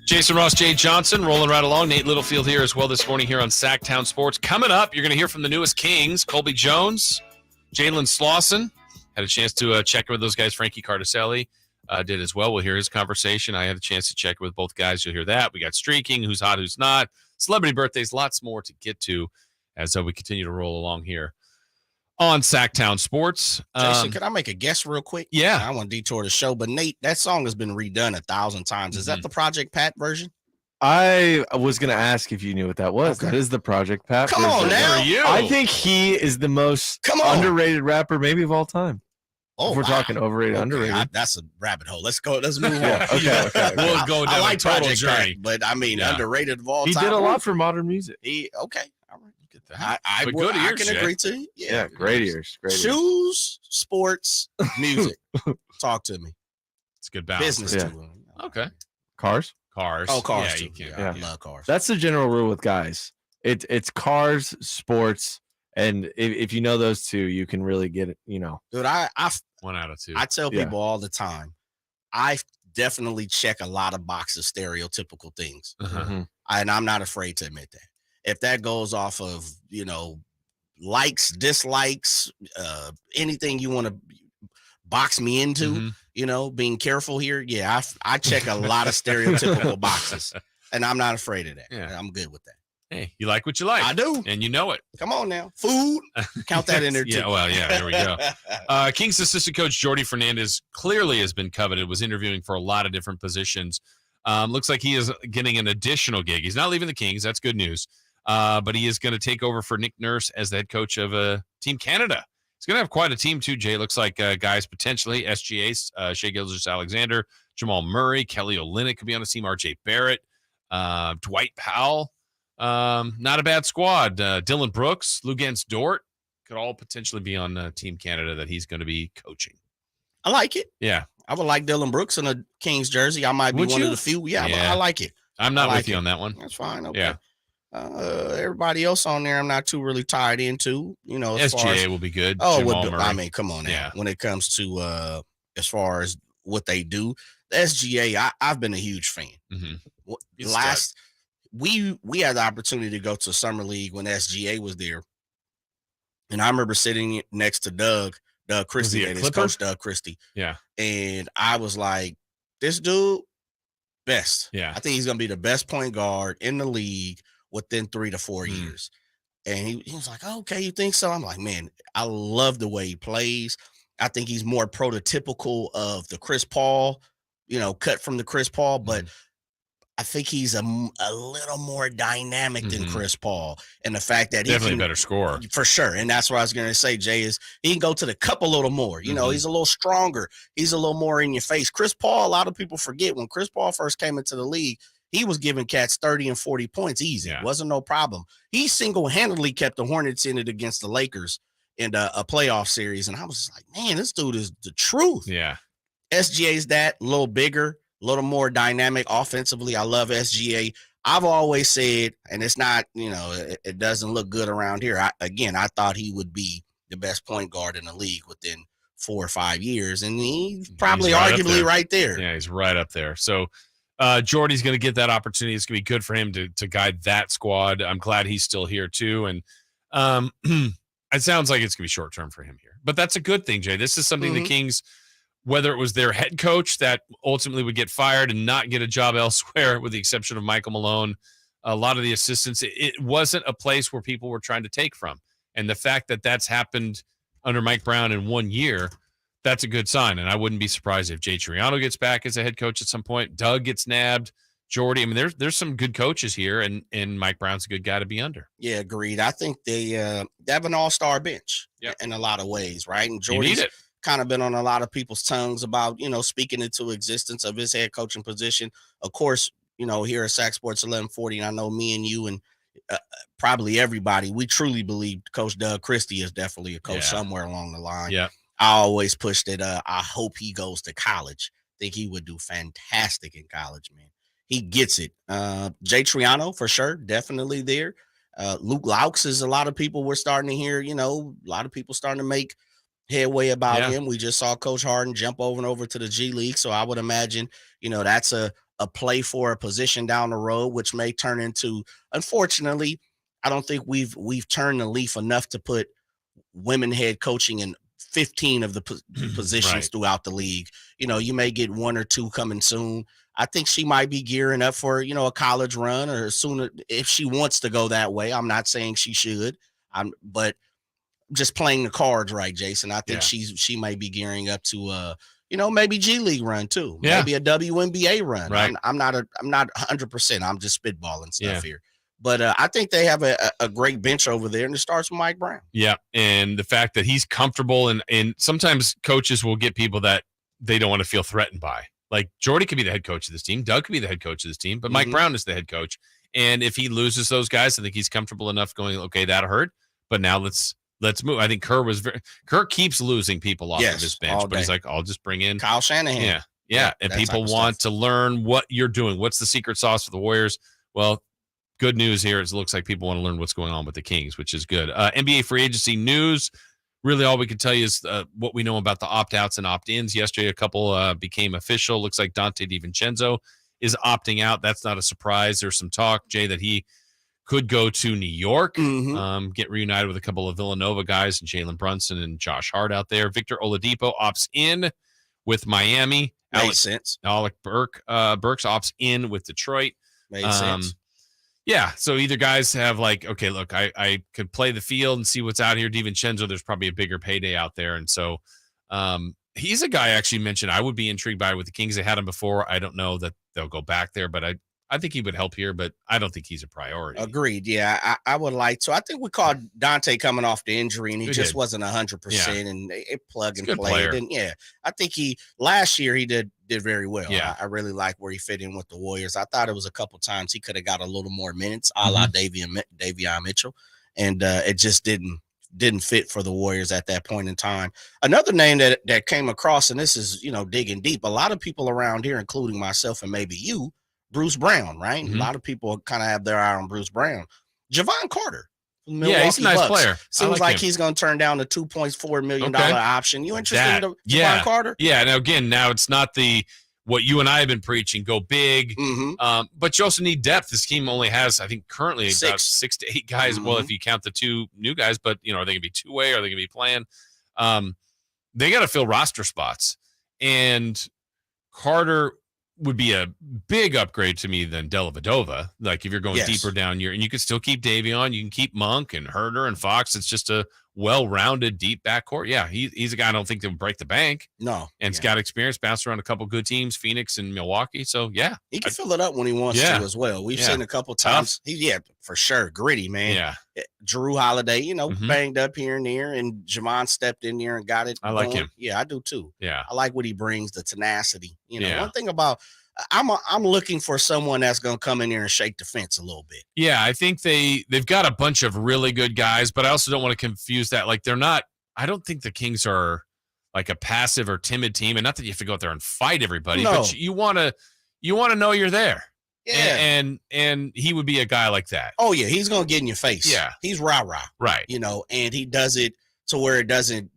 Jason Ross, Jay Johnson, rolling right along. Nate Littlefield here as well this morning here on Sactown Sports. Coming up, you're going to hear from the newest Kings, Colby Jones, Jalen Slawson. Had a chance to check in with those guys. Frankie Cardicelli did as well. We'll hear his conversation. I had a chance to check with both guys. You'll hear that. We got streaking, who's hot, who's not, celebrity birthdays, lots more to get to as we continue to roll along here on Sactown Sports. Jason, can I make a guess real quick? Yeah. I want to detour the show, but Nate, that song has been redone 1,000 times. Is that the Project Pat version? I was going to ask if you knew what that was. Okay. That is the Project Pat version. Come on now. I think he is the most underrated rapper maybe of all time. Oh, if we're talking overrated, underrated. That's a rabbit hole. Let's go. Let's move on. Okay. We'll go down like total journey, but I mean, underrated of all time. He did a lot for modern music. All right. I can agree to you. Yeah, great ears. Shoes, sports, music. Talk to me. It's good balance. Business too. Okay. Cars. Oh, cars. Yeah, too. I love cars. That's the general rule with guys. It's cars, sports, and if you know those two, you can really get it. You know, dude. I 1 out of 2. I tell people all the time. I definitely check a lot of boxes, stereotypical things, and I'm not afraid to admit that. If that goes off of, likes, dislikes, anything you want to box me into, being careful here. Yeah, I check a lot of stereotypical boxes, and I'm not afraid of that. Yeah. I'm good with that. Hey, you like what you like. I do. And you know it. Come on now. Food. Count that in there, too. Yeah, well, yeah, there we go. Kings assistant coach Jordy Fernandez clearly has been coveted, was interviewing for a lot of different positions. Looks like he is getting an additional gig. He's not leaving the Kings. That's good news. But he is going to take over for Nick Nurse as the head coach of Team Canada. He's going to have quite a team, too, Jay. Looks like guys potentially, SGA, Shea Gilgeous-Alexander, Jamal Murray, Kelly Olynyk could be on the team, RJ Barrett, Dwight Powell. Not a bad squad. Dylan Brooks, Luguentz Dort could all potentially be on Team Canada that he's going to be coaching. I like it. Yeah. I would like Dylan Brooks in a Kings jersey. I might be one of the few. Yeah. I like it. I'm not with you on that one. That's fine. Okay. Yeah. Everybody else on there, I'm not too really tied into. As SGA will be good. Oh, I mean, come on now. Yeah. When it comes to as far as what they do, the SGA, I've been a huge fan. We had the opportunity to go to Summer League when SGA was there. And I remember sitting next to Doug Christie, and his coach Doug Christie. Yeah. And I was like, this dude, best. Yeah. I think he's going to be the best point guard in the league within 3 to 4 years. And he was like, oh, okay, you think so? I'm like, man, I love the way he plays. I think he's more prototypical of the Chris Paul, cut from the Chris Paul, but I think he's a little more dynamic than Chris Paul. And the fact that definitely a better scorer. For sure. And that's what I was going to say, Jay, is he can go to the cup a little more. He's a little stronger. He's a little more in your face. Chris Paul, a lot of people forget when Chris Paul first came into the league, he was giving cats 30 and 40 points easy. Yeah. Wasn't no problem. He single-handedly kept the Hornets in it against the Lakers in a playoff series. And I was like, man, this dude is the truth. Yeah. SGA's that, a little bigger, a little more dynamic offensively. I love SGA. I've always said, and it's not, it doesn't look good around here. I thought he would be the best point guard in the league within 4 or 5 years. And he's probably arguably right there. Yeah, he's right up there. So Jordy's going to get that opportunity. It's going to be good for him to guide that squad. I'm glad he's still here too. And it sounds like it's going to be short-term for him here, but that's a good thing, Jay. This is something the Kings, whether it was their head coach that ultimately would get fired and not get a job elsewhere, with the exception of Michael Malone, a lot of the assistants, it wasn't a place where people were trying to take from. And the fact that that's happened under Mike Brown in 1 year, that's a good sign. And I wouldn't be surprised if Jay Triano gets back as a head coach at some point. Doug gets nabbed. Jordy, I mean, there's some good coaches here, and Mike Brown's a good guy to be under. Yeah, agreed. I think they have an all-star bench in a lot of ways, right? And Jordy's kind of been on a lot of people's tongues about, speaking into existence of his head coaching position. Of course, here at Sac Sports 1140, and I know me and you and probably everybody, we truly believe Coach Doug Christie is definitely a coach somewhere along the line. Yeah. I always push that I hope he goes to college. I think he would do fantastic in college, man. He gets it. Jay Triano, for sure, definitely there. Luke Laux is a lot of people we're starting to hear, a lot of people starting to make headway about him. We just saw Coach Harden jump over to the G League. So I would imagine, that's a play for a position down the road, which may turn into, unfortunately, I don't think we've turned the leaf enough to put women head coaching in 15 of the positions throughout the league. You may get 1 or 2 coming soon. I think she might be gearing up for, a college run, or sooner if she wants to go that way. I'm not saying she should, but just playing the cards right, Jason. I think she might be gearing up to maybe G League run too. Yeah. Maybe a WNBA run. Right. I'm not 100%. I'm just spitballing stuff here. But I think they have a great bench over there, and it starts with Mike Brown. Yeah, and the fact that he's comfortable, and sometimes coaches will get people that they don't want to feel threatened by. Like Jordy could be the head coach of this team. Doug could be the head coach of this team, but Mike Brown is the head coach. And if he loses those guys, I think he's comfortable enough going, okay, that hurt, but now let's move. I think Kerr keeps losing people off of his bench, but he's like, I'll just bring in Kyle Shanahan. Yeah. And people want to learn what you're doing. What's the secret sauce for the Warriors? Well, good news here is it looks like people want to learn what's going on with the Kings, which is good. NBA free agency news. Really, all we can tell you is what we know about the opt-outs and opt-ins. Yesterday, a couple became official. Looks like Dante DiVincenzo is opting out. That's not a surprise. There's some talk, Jay, that he could go to New York, get reunited with a couple of Villanova guys, and Jalen Brunson and Josh Hart out there. Victor Oladipo opts in with Miami. Makes sense. Alec Burks opts in with Detroit. Makes sense. Yeah, so either guys have like, okay, look, I could play the field and see what's out here. DiVincenzo, there's probably a bigger payday out there. And so he's a guy I actually mentioned I would be intrigued by with the Kings. They had him before. I don't know that they'll go back there, but I think he would help here, but I don't think he's a priority. Agreed. Yeah, I would like to. I think we called Dante coming off the injury, and he just wasn't 100%, and it plug and played. And I think last year he did very well. Yeah. I really like where he fit in with the Warriors. I thought it was a couple times he could have got a little more minutes, a la Davion Mitchell, and it just didn't fit for the Warriors at that point in time. Another name that came across, and this is digging deep. A lot of people around here, including myself and maybe you, Bruce Brown, right? A lot of people kind of have their eye on Bruce Brown. Javon Carter. Yeah, he's a nice player. Seems like he's going to turn down the $2.4 million option. You interested in Javon Carter? Yeah. Now, again, it's not the what you and I have been preaching, go big. But you also need depth. This team only has, I think, currently about 6 to 8 guys. Well, if you count the 2 new guys, but, are they going to be two-way? Are they going to be playing? They got to fill roster spots. And Carter would be a big upgrade to me than Dellavedova. Like, if you're going deeper down and you can still keep Davion, you can keep Monk and Herter and Fox. It's just a well-rounded, deep backcourt. Yeah, he's a guy I don't think that would break the bank. No. And he's got experience, bounced around a couple good teams, Phoenix and Milwaukee. So, yeah. He can fill it up when he wants to as well. We've seen a couple times. For sure. Gritty, man. Yeah. Drew Holiday, banged up here and there, and Jamon stepped in there and got it. I like him. Yeah, I do too. Yeah. I like what he brings, the tenacity. One thing about I'm looking for someone that's going to come in there and shake the fence a little bit. Yeah, I think they've got a bunch of really good guys, but I also don't want to confuse that. Like, they're not – I don't think the Kings are like a passive or timid team, and not that you have to go out there and fight everybody, but you want to know you're there. Yeah. And he would be a guy like that. Oh, yeah, he's going to get in your face. Yeah. He's rah-rah. Right. And he does it to where it doesn't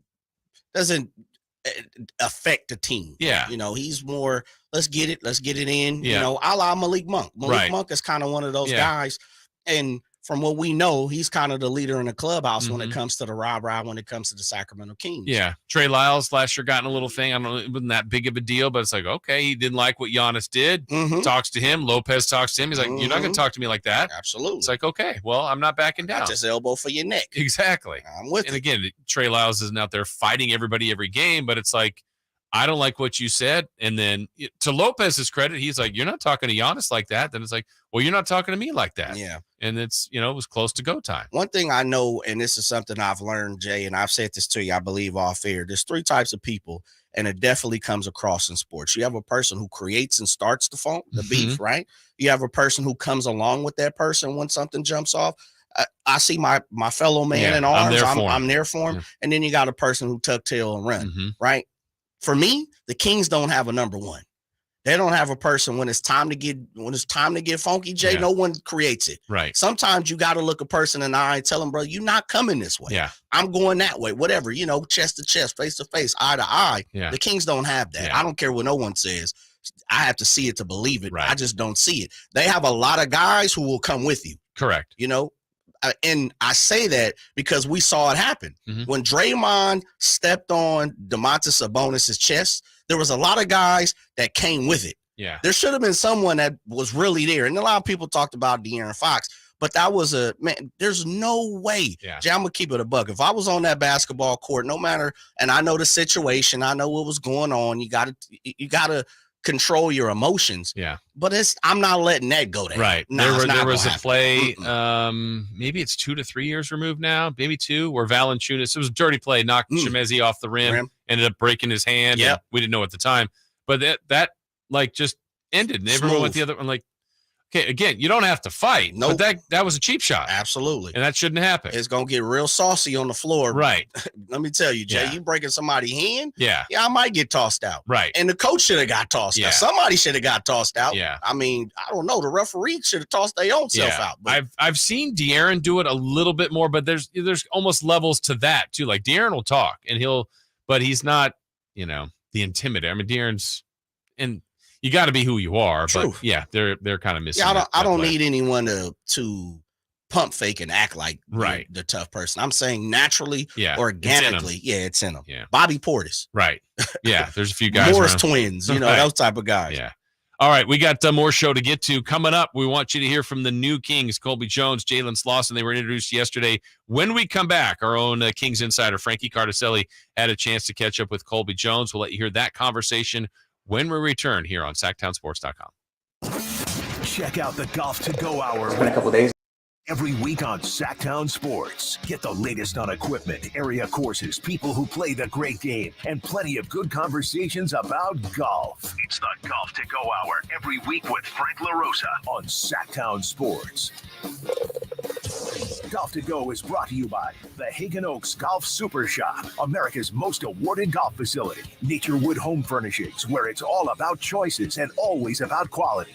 affect the team. Yeah. He's more – let's get it in, yeah. A la Malik Monk. Monk is kind of one of those guys. And from what we know, he's kind of the leader in the clubhouse when it comes to the rah-rah, when it comes to the Sacramento Kings. Yeah. Trey Lyles last year got in a little thing. I don't know, it wasn't that big of a deal, but it's like, okay, he didn't like what Giannis did. Talks to him. Lopez talks to him. He's like, you're not going to talk to me like that. Absolutely. It's like, okay, well, I'm not backing down. Not just elbow for your neck. Exactly. I'm with you. And again, Trey Lyles isn't out there fighting everybody every game, but it's like, I don't like what you said. And then to Lopez's credit, he's like, you're not talking to Giannis like that. Then it's like, well, you're not talking to me like that. Yeah. And it's, it was close to go time. One thing I know, and this is something I've learned, Jay, and I've said this to you, I believe off air, there's 3 types of people, and it definitely comes across in sports. You have a person who creates and starts the beef, right? You have a person who comes along with that person when something jumps off. I see my fellow man in arms. I'm there for him. Yeah. And then you got a person who tuck tail and run, right? For me, the Kings don't have a number one. They don't have a person when it's time to get funky, Jay. No one creates it. Right. Sometimes you got to look a person in the eye and tell them, bro, you're not coming this way. Yeah. I'm going that way. Whatever, chest to chest, face to face, eye to eye. Yeah. The Kings don't have that. I don't care what no one says. I have to see it to believe it. Right. I just don't see it. They have a lot of guys who will come with you. Correct. And I say that because we saw it happen. When Draymond stepped on Domantas Sabonis's chest, there was a lot of guys that came with it. Yeah. There should have been someone that was really there. And a lot of people talked about De'Aaron Fox, but that was there's no way. Yeah. Jay, I'm going to keep it a buck. If I was on that basketball court, no matter, and I know the situation, I know what was going on, you got to control your emotions. Yeah. But I'm not letting that go there. Right. No, there was a play, maybe it's 2 to 3 years removed now, maybe 2, where Valanciunas, it was a dirty play, knocked Chimezie off the rim, ended up breaking his hand. Yeah. We didn't know at the time. But that like just ended. And everyone went the other one, like, okay, again, you don't have to fight. Nope. But that was a cheap shot. Absolutely. And that shouldn't happen. It's going to get real saucy on the floor. Right. Let me tell you, Jay, you breaking somebody's hand. Yeah. Yeah, I might get tossed out. Right. And the coach should have got tossed out. Somebody should have got tossed out. Yeah. I mean, I don't know. The referee should have tossed their own self out. But I've seen De'Aaron do it a little bit more, but there's almost levels to that too. Like De'Aaron will talk but he's not, the intimidator. I mean, De'Aaron's, and you got to be who you are. True. But yeah, they're kind of missing. Yeah, I don't need anyone to pump fake and act like the tough person. I'm saying naturally, organically. It's in them. Yeah. Bobby Portis. Right. Yeah. There's a few guys. Morris around. twins, those type of guys. Yeah. All right. We got more show to get to. Coming up, we want you to hear from the new Kings, Colby Jones, Jalen Slawson. They were introduced yesterday. When we come back, our own Kings insider, Frankie Cardicelli, had a chance to catch up with Colby Jones. We'll let you hear that conversation when we return here on SactownSports.com. Check out the Golf to Go Hour. In a couple days. Every week on Sactown Sports. Get the latest on equipment, area courses, people who play the great game, and plenty of good conversations about golf. It's the Golf to Go Hour every week with Frank LaRosa on Sactown Sports. Golf to Go is brought to you by the Hagen Oaks Golf Super Shop, America's most awarded golf facility. Nature Wood Home Furnishings, where it's all about choices and always about quality.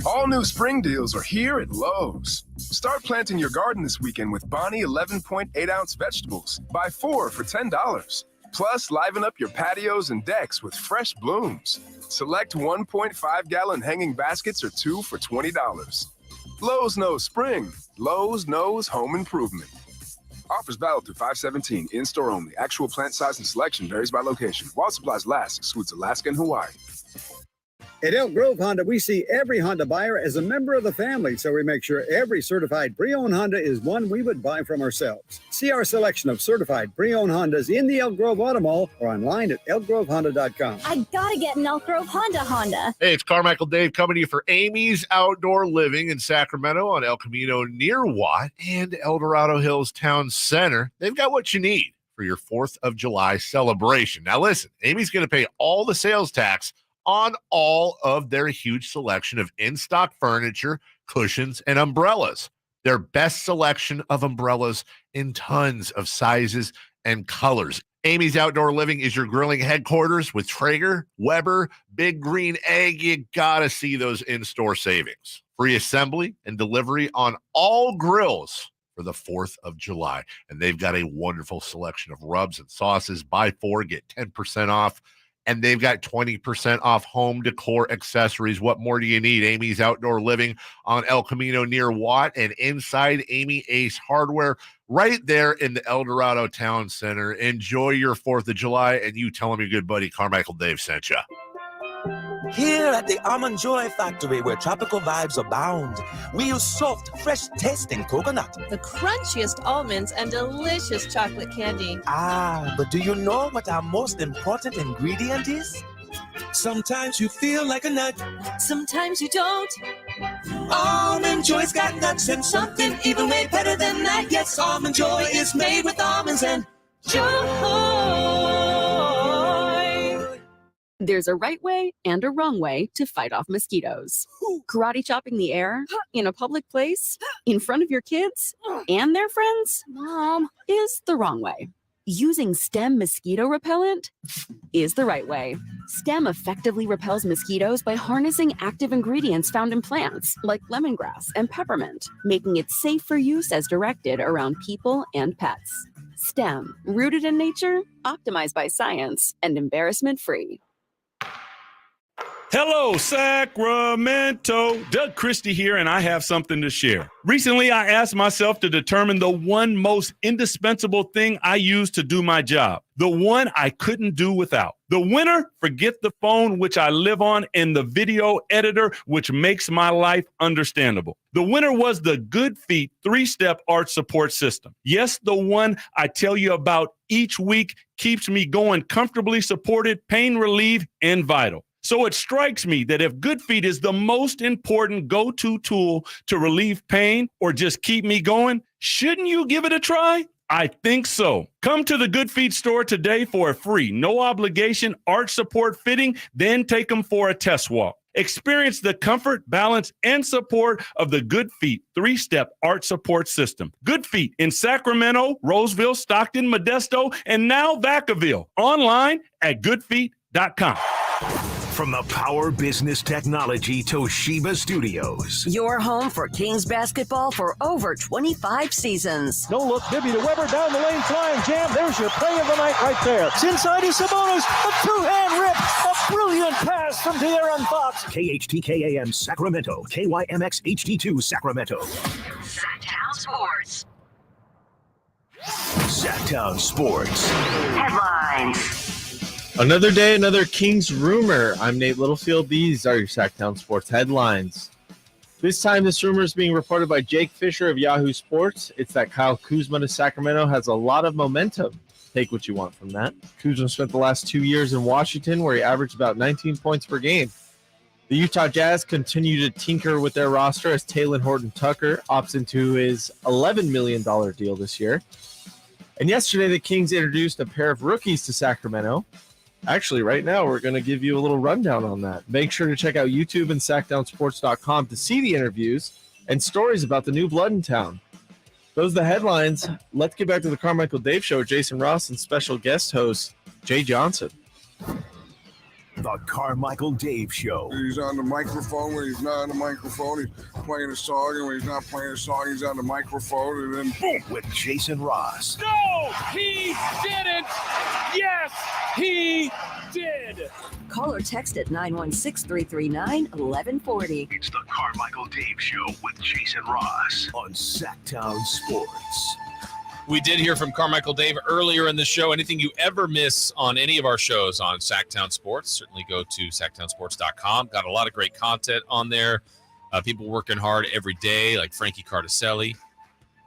All new spring deals are here at Lowe's. Start planting your garden this weekend with Bonnie 11.8-ounce vegetables. Buy 4 for $10. Plus, liven up your patios and decks with fresh blooms. Select 1.5-gallon hanging baskets or 2 for $20. Lowe's knows spring. Lowe's knows home improvement. Offers valid through 5/17. In-store only. Actual plant size and selection varies by location. While supplies last, excludes Alaska and Hawaii. At Elk Grove Honda, we see every Honda buyer as a member of the family, so we make sure every certified pre-owned Honda is one we would buy from ourselves. See our selection of certified pre-owned Hondas in the Elk Grove Auto Mall or online at elkgrovehonda.com. I gotta get an Elk Grove Honda. Hey, it's Carmichael Dave coming to you for Amy's Outdoor Living in Sacramento on El Camino near Watt and El Dorado Hills Town Center. They've got what you need for your 4th of July celebration. Now listen, Amy's going to pay all the sales tax on all of their huge selection of in-stock furniture, cushions, and umbrellas. Their best selection of umbrellas in tons of sizes and colors. Amy's Outdoor Living is your grilling headquarters with Traeger, Weber, Big Green Egg. You gotta see those in-store savings. Free assembly and delivery on all grills for the 4th of July. And they've got a wonderful selection of rubs and sauces. Buy 4, get 10% off. And they've got 20% off home decor accessories. What more do you need? Amy's Outdoor Living on El Camino near Watt and inside Amy Ace Hardware right there in the El Dorado Town Center. Enjoy your 4th of July, and you tell them your good buddy Carmichael Dave sent you. Here at the Almond Joy Factory, where tropical vibes abound, we use soft, fresh-tasting coconut. The crunchiest almonds and delicious chocolate candy. But do you know what our most important ingredient is? Sometimes you feel like a nut. Sometimes you don't. Almond Joy's got nuts and something even way better than that. Yes, Almond Joy is made with almonds and joy. There's a right way and a wrong way to fight off mosquitoes. Karate chopping the air in a public place in front of your kids and their friends, Mom, is the wrong way. Using Stem mosquito repellent is the right way. Stem effectively repels mosquitoes by harnessing active ingredients found in plants like lemongrass and peppermint, making it safe for use as directed around people and pets. Stem, rooted in nature, optimized by science, and embarrassment-free. Hello, Sacramento. Doug Christie here, and I have something to share. Recently, I asked myself to determine the one most indispensable thing I use to do my job, the one I couldn't do without. The winner, forget the phone, which I live on, and the video editor, which makes my life understandable. The winner was the Good Feet 3-step arch support system. Yes, the one I tell you about each week keeps me going comfortably supported, pain relief, and vital. So it strikes me that if Good Feet is the most important go-to tool to relieve pain or just keep me going, shouldn't you give it a try? I think so. Come to the Good Feet store today for a free, no obligation arch support fitting, then take them for a test walk. Experience the comfort, balance, and support of the Good Feet 3-step arch support system. Good Feet in Sacramento, Roseville, Stockton, Modesto, and now Vacaville. Online at goodfeet.com. From the Power Business Technology Toshiba Studios. Your home for Kings basketball for over 25 seasons. No look, Bibby to Weber, down the lane, flying jam. There's your play of the night right there. It's inside is Sabonis, a two-hand rip, a brilliant pass from De'Aaron Fox. KHTKAM Sacramento, KYMX HD2 Sacramento. Sactown Sports. Sactown Sports. Headlines. Another day, another Kings rumor. I'm Nate Littlefield. These are your Sactown Sports headlines. This time, this rumor is being reported by Jake Fisher of Yahoo Sports. It's that Kyle Kuzma to Sacramento has a lot of momentum. Take what you want from that. Kuzma spent the last 2 years in Washington, where he averaged about 19 points per game. The Utah Jazz continue to tinker with their roster as Talen Horton-Tucker opts into his $11 million deal this year. And yesterday, the Kings introduced a pair of rookies to Sacramento. Actually, right now, we're going to give you a little rundown on that. Make sure to check out YouTube and SactownSports.com to see the interviews and stories about the new blood in town. Those are the headlines. Let's get back to the Carmichael Dave Show. Jason Ross and special guest host, Jay Johnson. The Carmichael Dave Show. He's on the microphone when he's not on the microphone. He's playing a song, and when he's not playing a song, he's on the microphone, and then boom. With Jason Ross. No, he didn't. Yes, he did. Call or text at 916-339-1140. It's the Carmichael Dave Show with Jason Ross on Sactown Sports. We did hear from Carmichael Dave earlier in the show. Anything you ever miss on any of our shows on Sactown Sports, certainly go to sactownsports.com. Got a lot of great content on there. People working hard every day, like Frankie Cardicelli,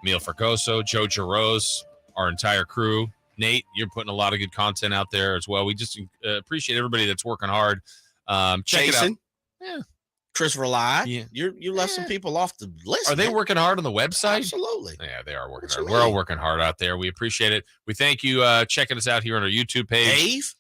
Emil Fergoso, Joe Giroz, our entire crew. Nate, you're putting a lot of good content out there as well. We just appreciate everybody that's working hard. Check Jason, it out. Yeah. Chris Rely, you left some people off the list. Are they working hard on the website? Absolutely. Yeah, they are working hard. We're all working hard out there. We appreciate it. We thank you checking us out here on our YouTube page. Dave?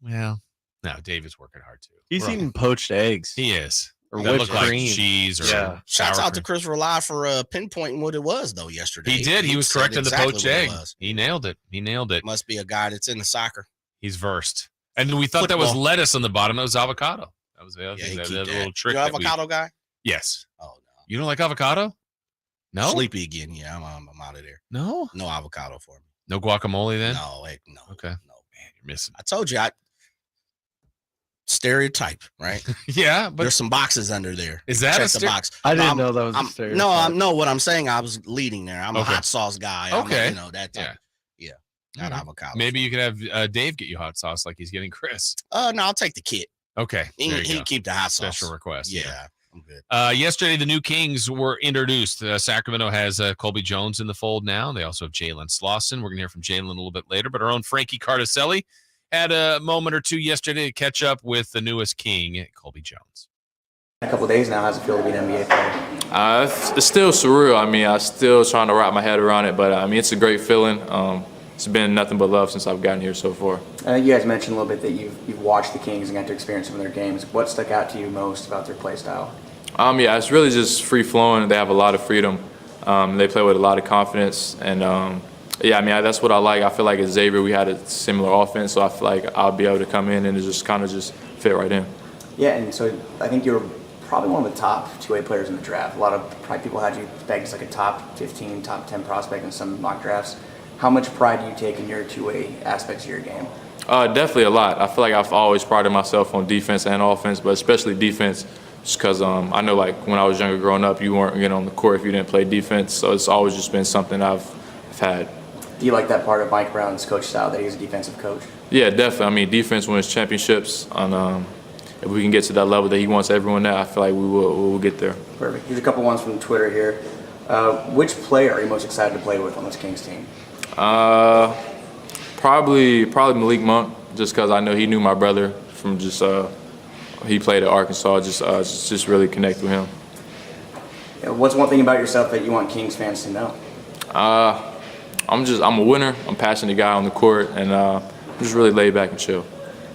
Well, no, Dave is working hard too. He's eating poached eggs. He is. Or that whipped look like cream. cheese or Shouts sour out to cream. Chris Rely for pinpointing what it was, though, yesterday. He did. He was said correct in exactly the poached what it egg. was. He nailed it. He nailed it. Must be a guy that's in the soccer. He's versed. And we thought that was Football. lettuce on the the was avocado. That was the other thing. he That keep little that. trick. You that avocado guy? Yes. Oh, no. You don't like avocado? No? Sleepy again. Yeah, I'm out of there. No? No avocado for me. No guacamole then? No, no. Okay. No, man, you're missing. I told you, stereotype, right? Yeah, but there's some boxes under there. Is that Check the box? I didn't know that was a stereotype. No, what I'm saying, I was leading there. I'm a Okay. hot sauce guy. Okay. I'm that type. Yeah. Not avocado. Maybe you could have Dave get you hot sauce like he's getting Chris. No, I'll take the kit. Okay. He there you can go. keep the hot sauce. Special request. Yeah, I'm good. Yesterday, the new Kings were introduced. Sacramento has Colby Jones in the fold now. They also have Jalen Slawson. We're going to hear from Jalen a little bit later. But our own Frankie Cardicelli had a moment or two yesterday to catch up with the newest King, Colby Jones. A couple of days now, how's it feel to be an NBA player? It's still surreal. I mean, I'm still trying to wrap my head around it, but I mean, it's a great feeling. It's been nothing but love since I've gotten here so far. You guys mentioned a little bit that you've watched the Kings and got to experience some of their games. What stuck out to you most about their play style? Yeah, it's really just free flowing. They have a lot of freedom. They play with a lot of confidence, and yeah, I mean, that's what I like. I feel like at Xavier we had a similar offense, so I feel like I'll be able to come in and just kind of fit right in. Yeah, and so I think you're probably one of the top two-way players in the draft. A lot of probably people had you pegged as like a top 15, top 10 prospect in some mock drafts. How much pride do you take in your two-way aspects of your game? Definitely a lot. I feel like I've always prided myself on defense and offense, but especially defense, just because I know like when I was younger growing up, you weren't getting on the court if you didn't play defense. So it's always just been something I've had. Do you like that part of Mike Brown's coach style, that he's a defensive coach? Yeah, definitely. I mean, defense wins championships. And if we can get to that level that he wants everyone at, I feel like we will get there. Perfect. Here's a couple ones from Twitter here. Which player are you most excited to play with on this Kings team? Probably Malik Monk, just because I know he knew my brother from just he played at Arkansas. Just really connect with him. Yeah, what's one thing about yourself that you want Kings fans to know? I'm a winner. I'm a passionate guy on the court, and I'm just really laid back and chill.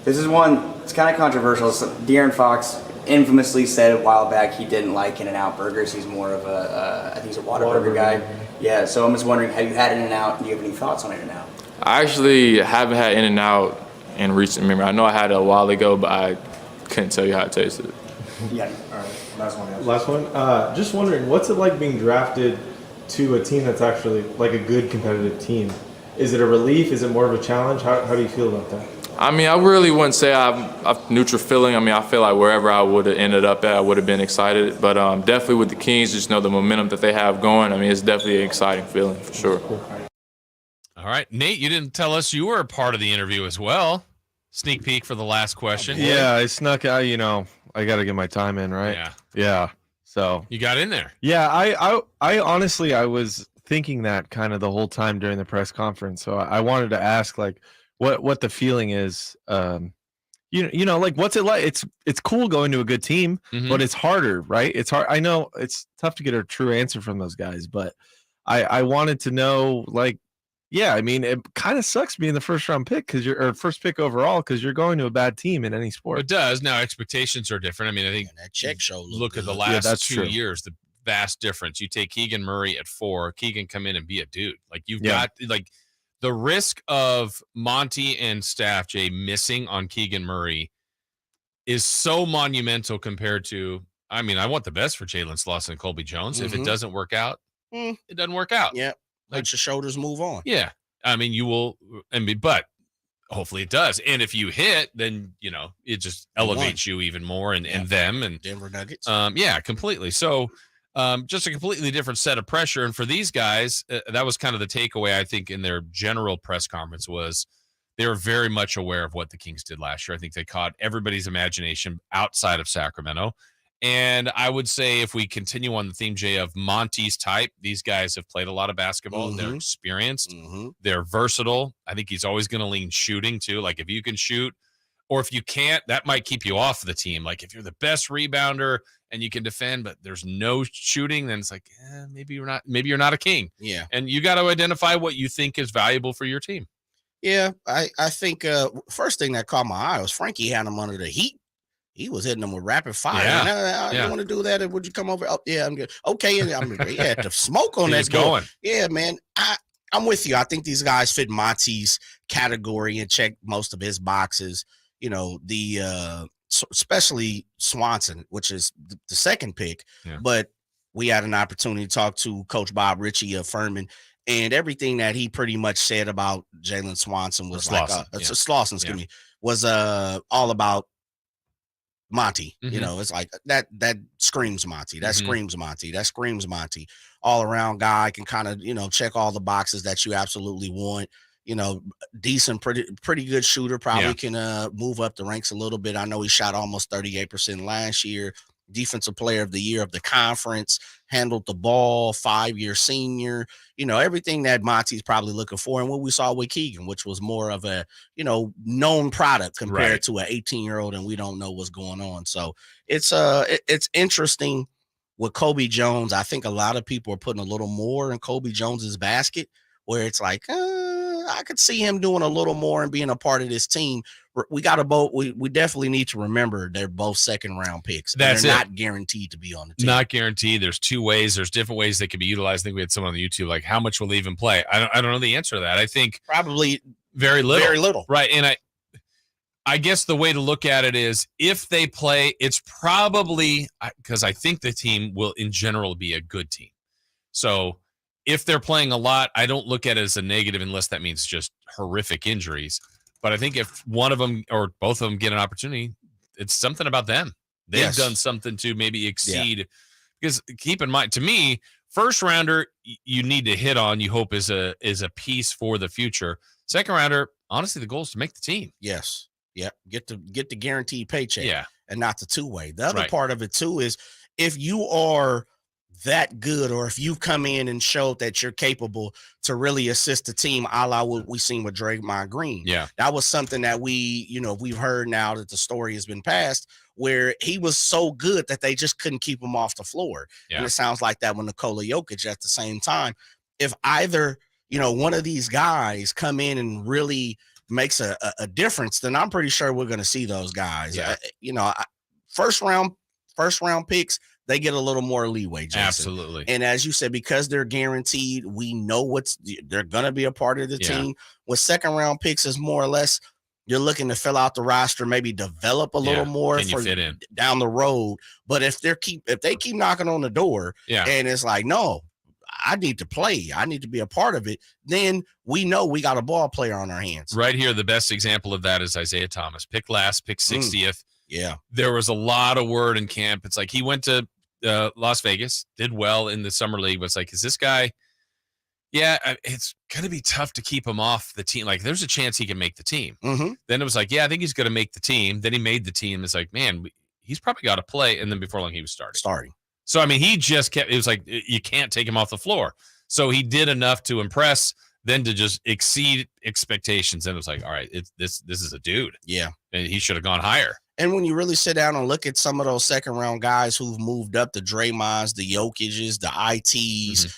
This is one. It's kind of controversial. So De'Aaron Fox infamously said a while back he didn't like In-N-Out burgers. He's more of I think he's a Whataburger guy. Yeah, so I'm just wondering, have you had In-N-Out? Do you have any thoughts on In-N-Out? I actually haven't had In-N-Out in recent memory. I know I had it a while ago, but I couldn't tell you how it tasted. Yeah, all right. Last one. Just wondering, what's it like being drafted to a team that's actually like a good competitive team? Is it a relief? Is it more of a challenge? How do you feel about that? I mean, I really wouldn't say I'm a neutral feeling. I mean, I feel like wherever I would have ended up at, I would have been excited. But definitely with the Kings, just know the momentum that they have going. I mean, it's definitely an exciting feeling for sure. All right, Nate, you didn't tell us you were a part of the interview as well. Sneak peek for the last question. Yeah, I snuck out. I got to get my time in, right? Yeah. So you got in there. Yeah, I honestly I was thinking that kind of the whole time during the press conference. So I wanted to ask like what the feeling is. Like what's it like? It's cool going to a good team, but it's harder, right? It's hard. I know it's tough to get a true answer from those guys, but I wanted to know like. Yeah, I mean, it kind of sucks being the first round pick first pick overall because you're going to a bad team in any sport. It does. Now expectations are different. I mean, I think that check show. Look at the last 2 years, the vast difference. You take Keegan Murray at 4, Keegan come in and be a dude. Like you've got like the risk of Monty and staff Jay missing on Keegan Murray is so monumental compared to, I mean, I want the best for Jalen Slawson and Colby Jones. If it doesn't work out, it doesn't work out. Yeah. Let your shoulders move on. Yeah. I mean, you will, but hopefully it does. And if you hit, then, it just elevates you even more and them and Denver Nuggets. Yeah, completely. So just a completely different set of pressure. And for these guys, that was kind of the takeaway, I think, in their general press conference was they were very much aware of what the Kings did last year. I think they caught everybody's imagination outside of Sacramento. And I would say if we continue on the theme, Jay, of Monty's type, these guys have played a lot of basketball. They're experienced. They're versatile. I think he's always going to lean shooting, too. Like, if you can shoot, or if you can't, that might keep you off the team. Like, if you're the best rebounder and you can defend, but there's no shooting, then it's like, maybe you're not a King. Yeah. And you got to identify what you think is valuable for your team. Yeah, I think first thing that caught my eye was Frankie had him under the heat. He was hitting them with rapid fire. Yeah. You want to do that? Would you come over? Oh, yeah, I'm good. Okay, and the smoke on that going. Yeah, man, I'm with you. I think these guys fit Monty's category and check most of his boxes. Especially Slawson, which is the second pick. Yeah. But we had an opportunity to talk to Coach Bob Ritchie of Furman. And everything that he pretty much said about Jalen Slawson was Slawson, excuse me, was all about Monty. It's like that screams Monty. That screams Monty. That screams Monty. All around guy, can kind of, check all the boxes that you absolutely want. Decent, pretty good shooter. Probably can move up the ranks a little bit. I know he shot almost 38% last year. Defensive player of the year of the conference, handled the ball, 5-year senior, everything that Monty's probably looking for. And what we saw with Keegan, which was more of a, known product compared to an 18-year-old, and we don't know what's going on. So it's interesting with Colby Jones. I think a lot of people are putting a little more in Colby Jones's basket, where it's like, I could see him doing a little more and being a part of this team. We definitely need to remember they're both second-round picks. They're not guaranteed to be on the team. Not guaranteed. There's two ways. There's different ways they can be utilized. I think we had someone on the YouTube, like, how much will they even play? I don't know the answer to that. I think probably very little. Very little. Right. And I guess the way to look at it is if they play, it's probably because I think the team will in general be a good team. So if they're playing a lot, I don't look at it as a negative unless that means just horrific injuries. But I think if one of them or both of them get an opportunity, it's something about them. They've done something to maybe exceed. Because keep in mind, to me, first rounder you need to hit on. You hope is a piece for the future. Second rounder, honestly, the goal is to make the team. Yes. Yeah. Get the guaranteed paycheck. Yeah. And not the two-way. The other part of it too is if you are that good, or if you've come in and showed that you're capable to really assist the team, a la what we seen with Draymond Green. Yeah. That was something that we've heard now that the story has been passed, where he was so good that they just couldn't keep him off the floor. Yeah. And it sounds like that with Nikola Jokic at the same time. If either, one of these guys come in and really makes a difference, then I'm pretty sure we're going to see those guys. Yeah. First round picks, they get a little more leeway, Jason. Absolutely. And as you said, because they're guaranteed, we know they're going to be a part of the team. With second round picks, is more or less you're looking to fill out the roster, maybe develop a little more for fit in down the road. But if they keep knocking on the door, and it's like, no, I need to play, I need to be a part of it, then we know we got a ball player on our hands. Right here, the best example of that is Isaiah Thomas. Pick last, pick 60th. Yeah. There was a lot of word in camp. It's like he went to Las Vegas, did well in the summer league, but it's like, is this guy? Yeah, it's going to be tough to keep him off the team. Like, there's a chance he can make the team. Then it was like, yeah, I think he's going to make the team. Then he made the team. It's like, man, he's probably got to play. And then before long, he was starting. So, I mean, he just kept, it was like, you can't take him off the floor. So he did enough to impress, then to just exceed expectations. And it was like, all right, this is a dude. Yeah. And he should have gone higher. And when you really sit down and look at some of those second round guys who've moved up, the Draymonds, the Jokic's, the ITs,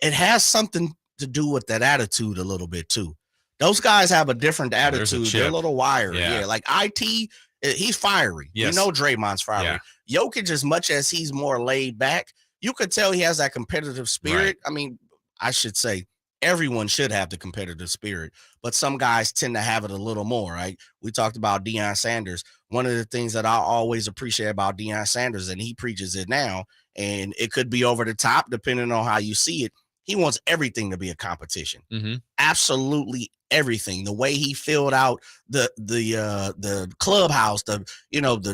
it has something to do with that attitude a little bit too. Those guys have a different attitude. They're a little wiry. Yeah. Like IT, he's fiery. Yes. Draymond's fiery. Yeah. Jokic, as much as he's more laid back, you could tell he has that competitive spirit. Right. I mean, I should say everyone should have the competitive spirit, but some guys tend to have it a little more, right? We talked about Deion Sanders. One of the things that I always appreciate about Deion Sanders, and he preaches it now, and it could be over the top depending on how you see it. He wants everything to be a competition. Absolutely everything. The way he filled out the clubhouse, the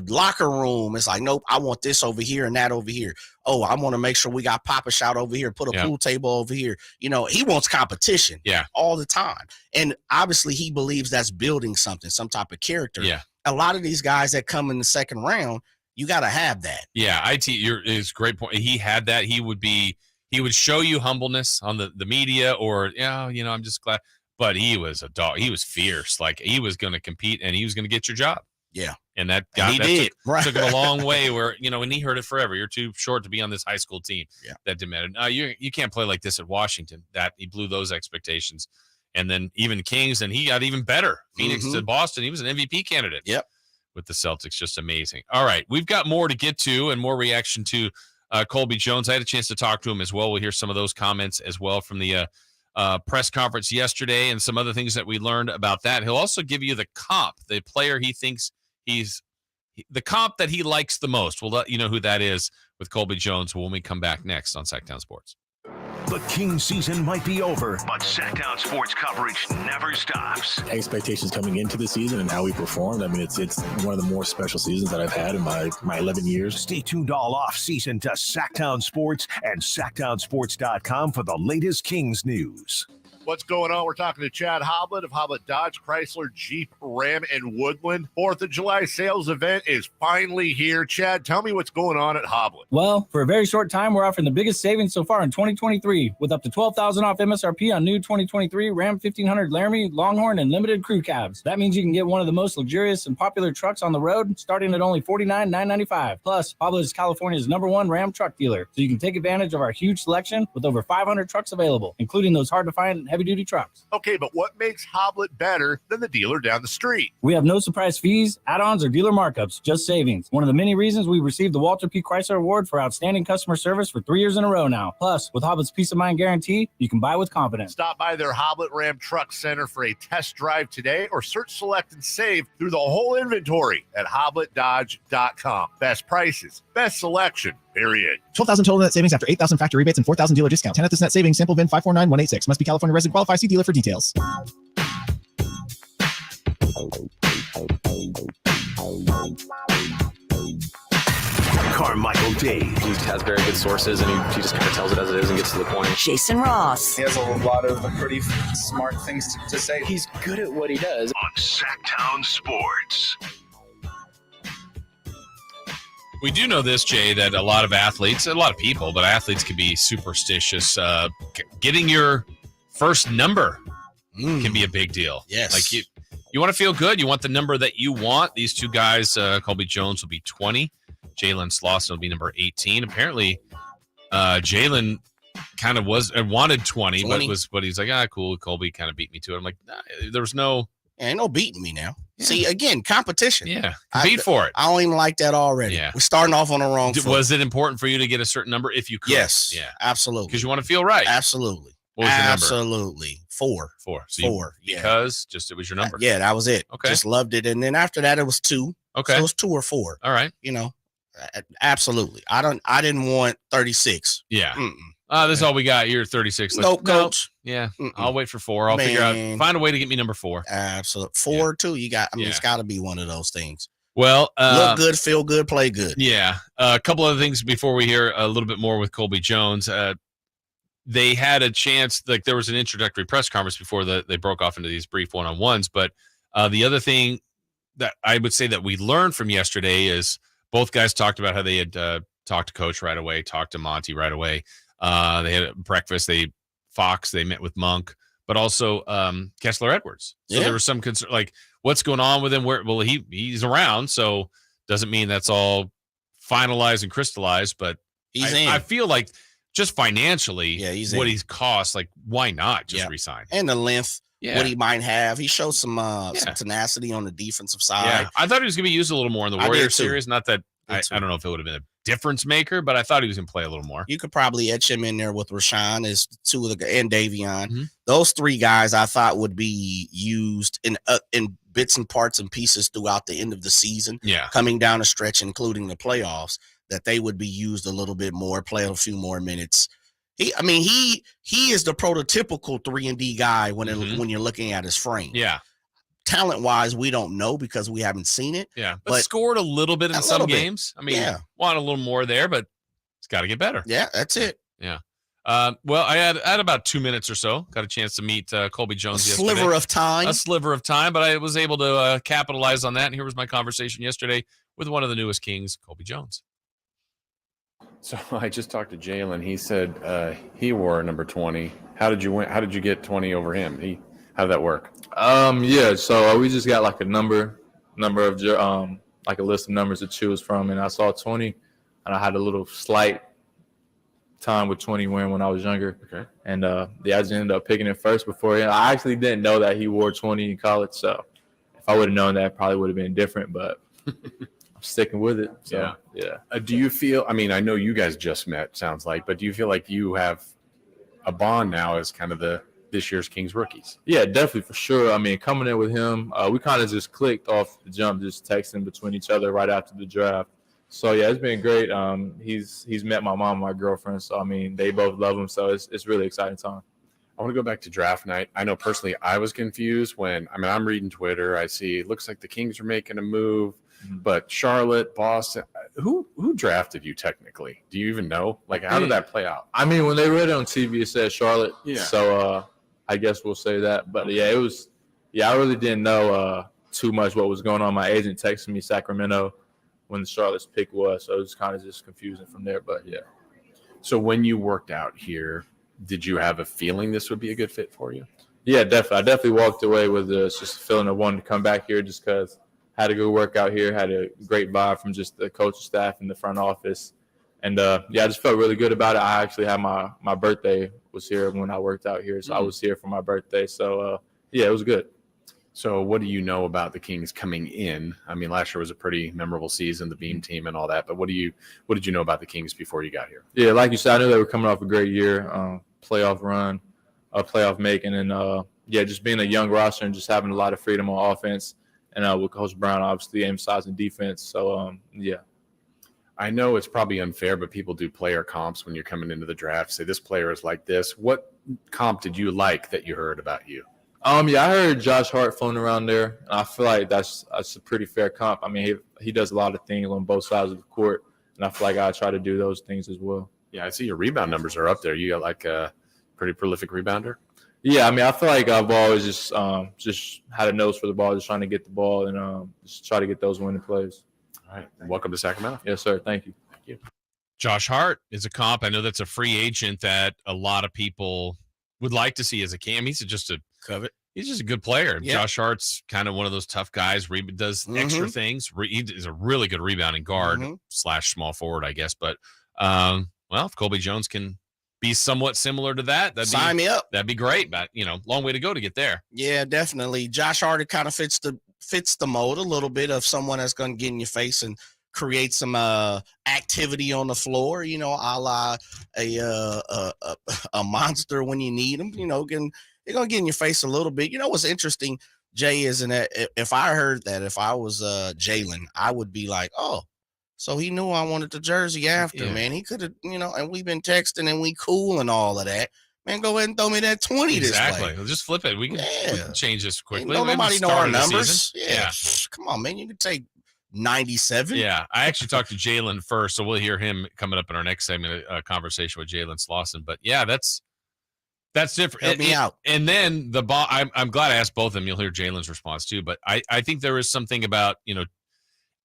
locker room. It's like, nope, I want this over here and that over here. Oh, I want to make sure we got Pop-A-Shot over here, put a pool table over here. He wants competition all the time. And obviously he believes that's building something, some type of character. Yeah. A lot of these guys that come in the second round, you got to have that. Yeah. Is a great point. He had that. He would show you humbleness on the media or, I'm just glad. But he was a dog. He was fierce. Like, he was going to compete and he was going to get your job. Yeah. And that took it a long way where, and he heard it forever. You're too short to be on this high school team. Yeah. That demanded, you can't play like this at Washington. That he blew those expectations. And then even Kings, and he got even better. Phoenix to Boston. He was an MVP candidate. Yep. With the Celtics. Just amazing. All right. We've got more to get to and more reaction to Colby Jones. I had a chance to talk to him as well. We'll hear some of those comments as well from the press conference yesterday and some other things that we learned about that. He'll also give you the comp, the player he thinks the comp that he likes the most. We'll let you know who that is with Colby Jones when we come back next on Sactown Sports. The Kings season might be over, but Sactown Sports coverage never stops. Expectations coming into the season and how we performed. I mean, it's one of the more special seasons that I've had in my 11 years. Stay tuned all off season to Sactown Sports and SactownSports.com for the latest Kings news. What's going on? We're talking to Chad Hoblet of Hoblet Dodge, Chrysler, Jeep, Ram, and Woodland. 4th of July sales event is finally here. Chad, tell me what's going on at Hoblet. Well, for a very short time, we're offering the biggest savings so far in 2023 with up to $12,000 off MSRP on new 2023 Ram 1500 Laramie, Longhorn, and limited crew cabs. That means you can get one of the most luxurious and popular trucks on the road starting at only $49,995. Plus, Hoblet is California's #1 Ram truck dealer, so you can take advantage of our huge selection with over 500 trucks available, including those hard-to-find heavy-duty trucks. Okay, but what makes Hoblet better than the dealer down the street? We have no surprise fees, add-ons, or dealer markups, just savings. One of the many reasons we received the Walter P. Chrysler Award for outstanding customer service for 3 years in a row now. Plus, with Hoblet's peace of mind guarantee, you can buy with confidence. Stop by their Hoblet Ram Truck Center for a test drive today or search, select, and save through the whole inventory at HobletDodge.com. Best prices, best selection, period. 12,000 total net savings after 8,000 factory rebates and 4,000 dealer discount. 10 at this net savings. Sample VIN 549186. Must be California resident. Qualify. See dealer for details. Carmichael Dave. He has very good sources, and he just kind of tells it as it is and gets to the point. Jason Ross. He has a lot of pretty smart things to say. He's good at what he does. On Sactown Sports. We do know this, Jay, that a lot of people, but athletes can be superstitious. Getting your first number can be a big deal. Yes. Like you want to feel good. You want the number that you want. These two guys, Colby Jones will be 20. Jalen Slawson will be number 18. Apparently, Jalen kind of wanted 20, but he's like, cool. Colby kind of beat me to it. I'm like, there was no. Ain't no beating me now. Yeah. See, again, competition. Yeah, compete for it. I don't even like that already. Yeah. We're starting off on the wrong foot. Was it important for you to get a certain number if you could? Yes. Yeah. Absolutely. Because you want to feel right. Absolutely. What was the number? Absolutely. 4. So 4. Because it was your number. Yeah, that was it. Okay. Just loved it. And then after that, it was 2. Okay. So it was 2 or 4. All right. Absolutely. I didn't want 36. Yeah. This is all we got. You're 36. No, coach. Yeah. I'll wait for 4. I'll figure out. Find a way to get me number 4. Absolutely. 4 too. It's got to be one of those things. Well, look good, feel good, play good. Yeah. A couple other things before we hear a little bit more with Colby Jones. They had a chance, like there was an introductory press conference before they broke off into these brief one-on-ones. But the other thing that I would say that we learned from yesterday is both guys talked about how they had talked to Coach right away, talked to Monty right away. They had breakfast. They met with Monk, but also Kessler Edwards. So there was some concern, like what's going on with him. He's around, so doesn't mean that's all finalized and crystallized. But I feel like just financially, what he's cost, like why not just resign? And the length, what he might have. He showed some tenacity on the defensive side. Yeah, I thought he was going to be used a little more in the Warriors series. Not that I don't know if it would have been a difference maker, but I thought he was going to play a little more. You could probably etch him in there with Rashawn as two of the and Davion. Those three guys I thought would be used in bits and parts and pieces throughout the end of the season. Yeah, coming down a stretch, including the playoffs, that they would be used a little bit more, play a few more minutes. He is the prototypical 3-and-D guy when you're looking at his frame. Yeah. Talent-wise, we don't know because we haven't seen it. Yeah, but scored a little bit in some games. I mean, want a little more there, but it's got to get better. Yeah, that's it. Yeah. Well, I had about 2 minutes or so. Got a chance to meet Colby Jones yesterday. A sliver of time, but I was able to capitalize on that. And here was my conversation yesterday with one of the newest Kings, Colby Jones. So I just talked to Jalen. He said he wore number 20. How did you win? How did you get 20 over him? How did that work? Yeah, so we just got like a number of like a list of numbers to choose from, and I saw 20, and I had a little slight time with 20 wearing when I was younger. Okay. And I just ended up picking it first before him. I actually didn't know that he wore 20 in college, so if I would have known that, it probably would have been different, but I'm sticking with it. So, yeah. Do you feel, I mean, I know you guys just met, sounds like, but do you feel like you have a bond now as kind of this year's Kings rookies? Yeah, definitely, for sure. I mean, coming in with him, we kind of just clicked off the jump, just texting between each other right after the draft. So, yeah, it's been great. He's met my mom and my girlfriend, so, I mean, they both love him, so it's really exciting time. I want to go back to draft night. I know personally I was confused when, I mean, I'm reading Twitter. I see it looks like the Kings are making a move, but Charlotte, Boston, who drafted you technically? Do you even know? Like, how did that play out? I mean, when they read it on TV, it said Charlotte. Yeah. So, I guess we'll say that. But, yeah, I really didn't know too much what was going on. My agent texted me Sacramento when the Charlotte's pick was, so it was kind of just confusing from there. But, yeah. So when you worked out here, did you have a feeling this would be a good fit for you? Yeah, definitely. I definitely walked away with just a feeling of wanting to come back here just because I had a good workout here, had a great vibe from just the coaching staff and the front office. And, I just felt really good about it. I actually had my birthday was here when I worked out here, so I was here for my birthday. So, it was good. So what do you know about the Kings coming in? I mean, last year was a pretty memorable season, the Beam team and all that. But what did you know about the Kings before you got here? Yeah, like you said, I knew they were coming off a great year, playoff run, playoff making, and, just being a young roster and just having a lot of freedom on offense. And with Coach Brown, obviously, emphasizing defense. So, I know it's probably unfair, but people do player comps when you're coming into the draft. Say this player is like this. What comp did you like that you heard about you? I heard Josh Hart floating around there. And I feel like that's a pretty fair comp. I mean, he does a lot of things on both sides of the court, and I feel like I try to do those things as well. Yeah, I see your rebound numbers are up there. You got like a pretty prolific rebounder. Yeah, I mean, I feel like I've always just had a nose for the ball, just trying to get the ball and just try to get those winning plays. All right. Welcome to Sacramento. Yes, sir. Thank you. Thank you. Josh Hart is a comp. I know that's a free agent that a lot of people would like to see as a Cam. He's just a good player. Yeah. Josh Hart's kind of one of those tough guys. Does extra things. He is a really good rebounding guard / small forward, I guess. But if Colby Jones can be somewhat similar to that, sign me up. That'd be great. But long way to go to get there. Yeah, definitely. Josh Hart kind of fits the mold a little bit of someone that's going to get in your face and create some activity on the floor, a la a monster when you need them. They're going to get in your face a little bit. What's interesting, Jay, is that if I heard that, if I was Jalen, I would be like, oh, so he knew I wanted the jersey after, man. He could have, and we've been texting and we cool and all of that. Man, go ahead and throw me that 20 this way. Exactly. We'll just flip it. We can change this quickly. Nobody know our numbers. Yeah. Come on, man. You can take 97. Yeah. I actually talked to Jalen first, so we'll hear him coming up in our next segment, a conversation with Jalen Slawson. But, yeah, that's different. Help me out. And then I'm glad I asked both of them. You'll hear Jalen's response, too. But I think there is something about,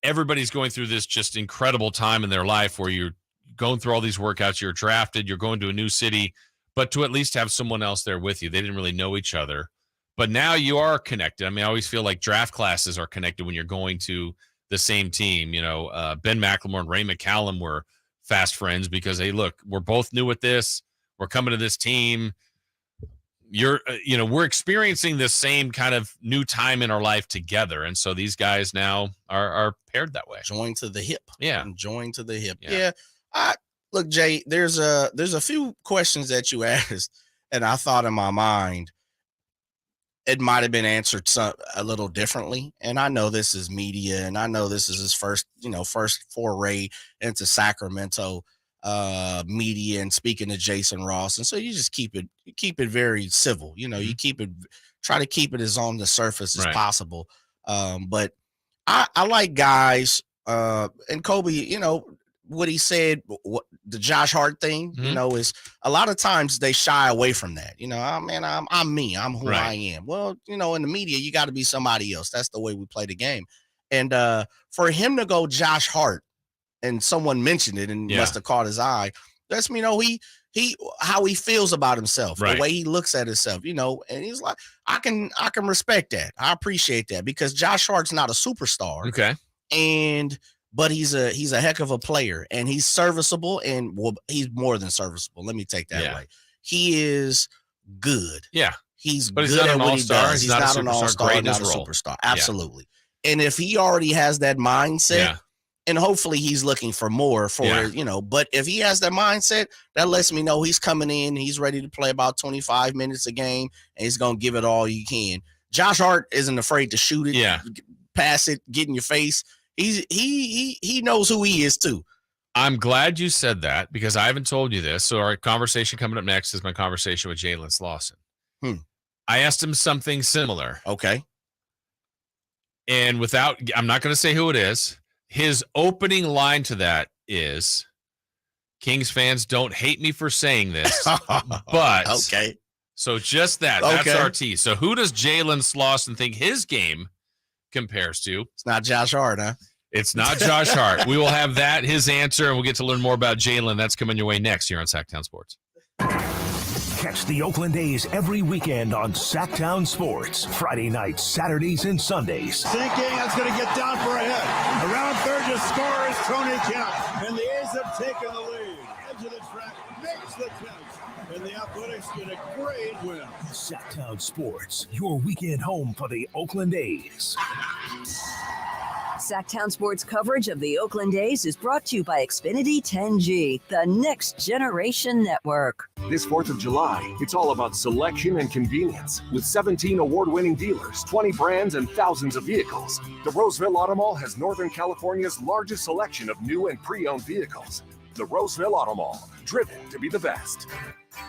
everybody's going through this just incredible time in their life where you're going through all these workouts, you're drafted, you're going to a new city, but to at least have someone else there with you. They didn't really know each other, but now you are connected. I mean, I always feel like draft classes are connected when you're going to the same team. Ben McLemore and Ray McCallum were fast friends because, hey, look, we're both new at this. We're coming to this team. we're experiencing this same kind of new time in our life together. And so these guys now are paired that way. Joined to the hip. Yeah. Joined to the hip. Yeah. Look, Jay, there's a few questions that you asked, and I thought in my mind it might have been answered a little differently. And I know this is media, and I know this is his first foray into Sacramento media and speaking to Jason Ross. And so you just keep it very civil. You try to keep it as on the surface as possible. But I like guys, and Colby, what he said, the Josh Hart thing, is a lot of times they shy away from that. I'm me, I'm who I am. Well, in the media, you got to be somebody else. That's the way we play the game. And for him to go Josh Hart, and someone mentioned it and must have caught his eye, lets me know how he feels about himself, the way he looks at himself, and he's like, I can respect that. I appreciate that, because Josh Hart's not a superstar. Okay. But he's a heck of a player, and he's serviceable, and he's more than serviceable. Let me take that away. He is good. Yeah. He's good at what he does. He's not an all-star, not a role. superstar. Absolutely. Yeah. And if he already has that mindset, and hopefully he's looking for more but if he has that mindset, that lets me know he's coming in, he's ready to play about 25 minutes a game, and he's going to give it all he can. Josh Hart isn't afraid to shoot it, pass it, get in your face. He knows who he is too. I'm glad you said that, because I haven't told you this. So our conversation coming up next is my conversation with Jalen Slawson. I asked him something similar. Okay. And I'm not going to say who it is. His opening line to that is, Kings fans, don't hate me for saying this, but okay. So just that. Okay. That's our tease. So who does Jalen Slawson think his game compares to? It's not Josh Hart, huh? It's not Josh Hart. We will have his answer, and we'll get to learn more about Jalen. That's coming your way next here on Sactown Sports. Catch the Oakland A's every weekend on Sactown Sports. Friday nights, Saturdays, and Sundays. Sinking, that's going to get down for a hit. Around third to score is Tony Kemp. And the A's have taken the lead. Edge of the track makes the catch. And the Athletics get a great win. Sactown Sports, your weekend home for the Oakland A's. Sactown Sports coverage of the Oakland A's is brought to you by Xfinity 10G, the next generation network. This 4th of July, it's all about selection and convenience. With 17 award-winning dealers, 20 brands, and thousands of vehicles, the Roseville Auto Mall has Northern California's largest selection of new and pre-owned vehicles. The Roseville Auto Mall, driven to be the best.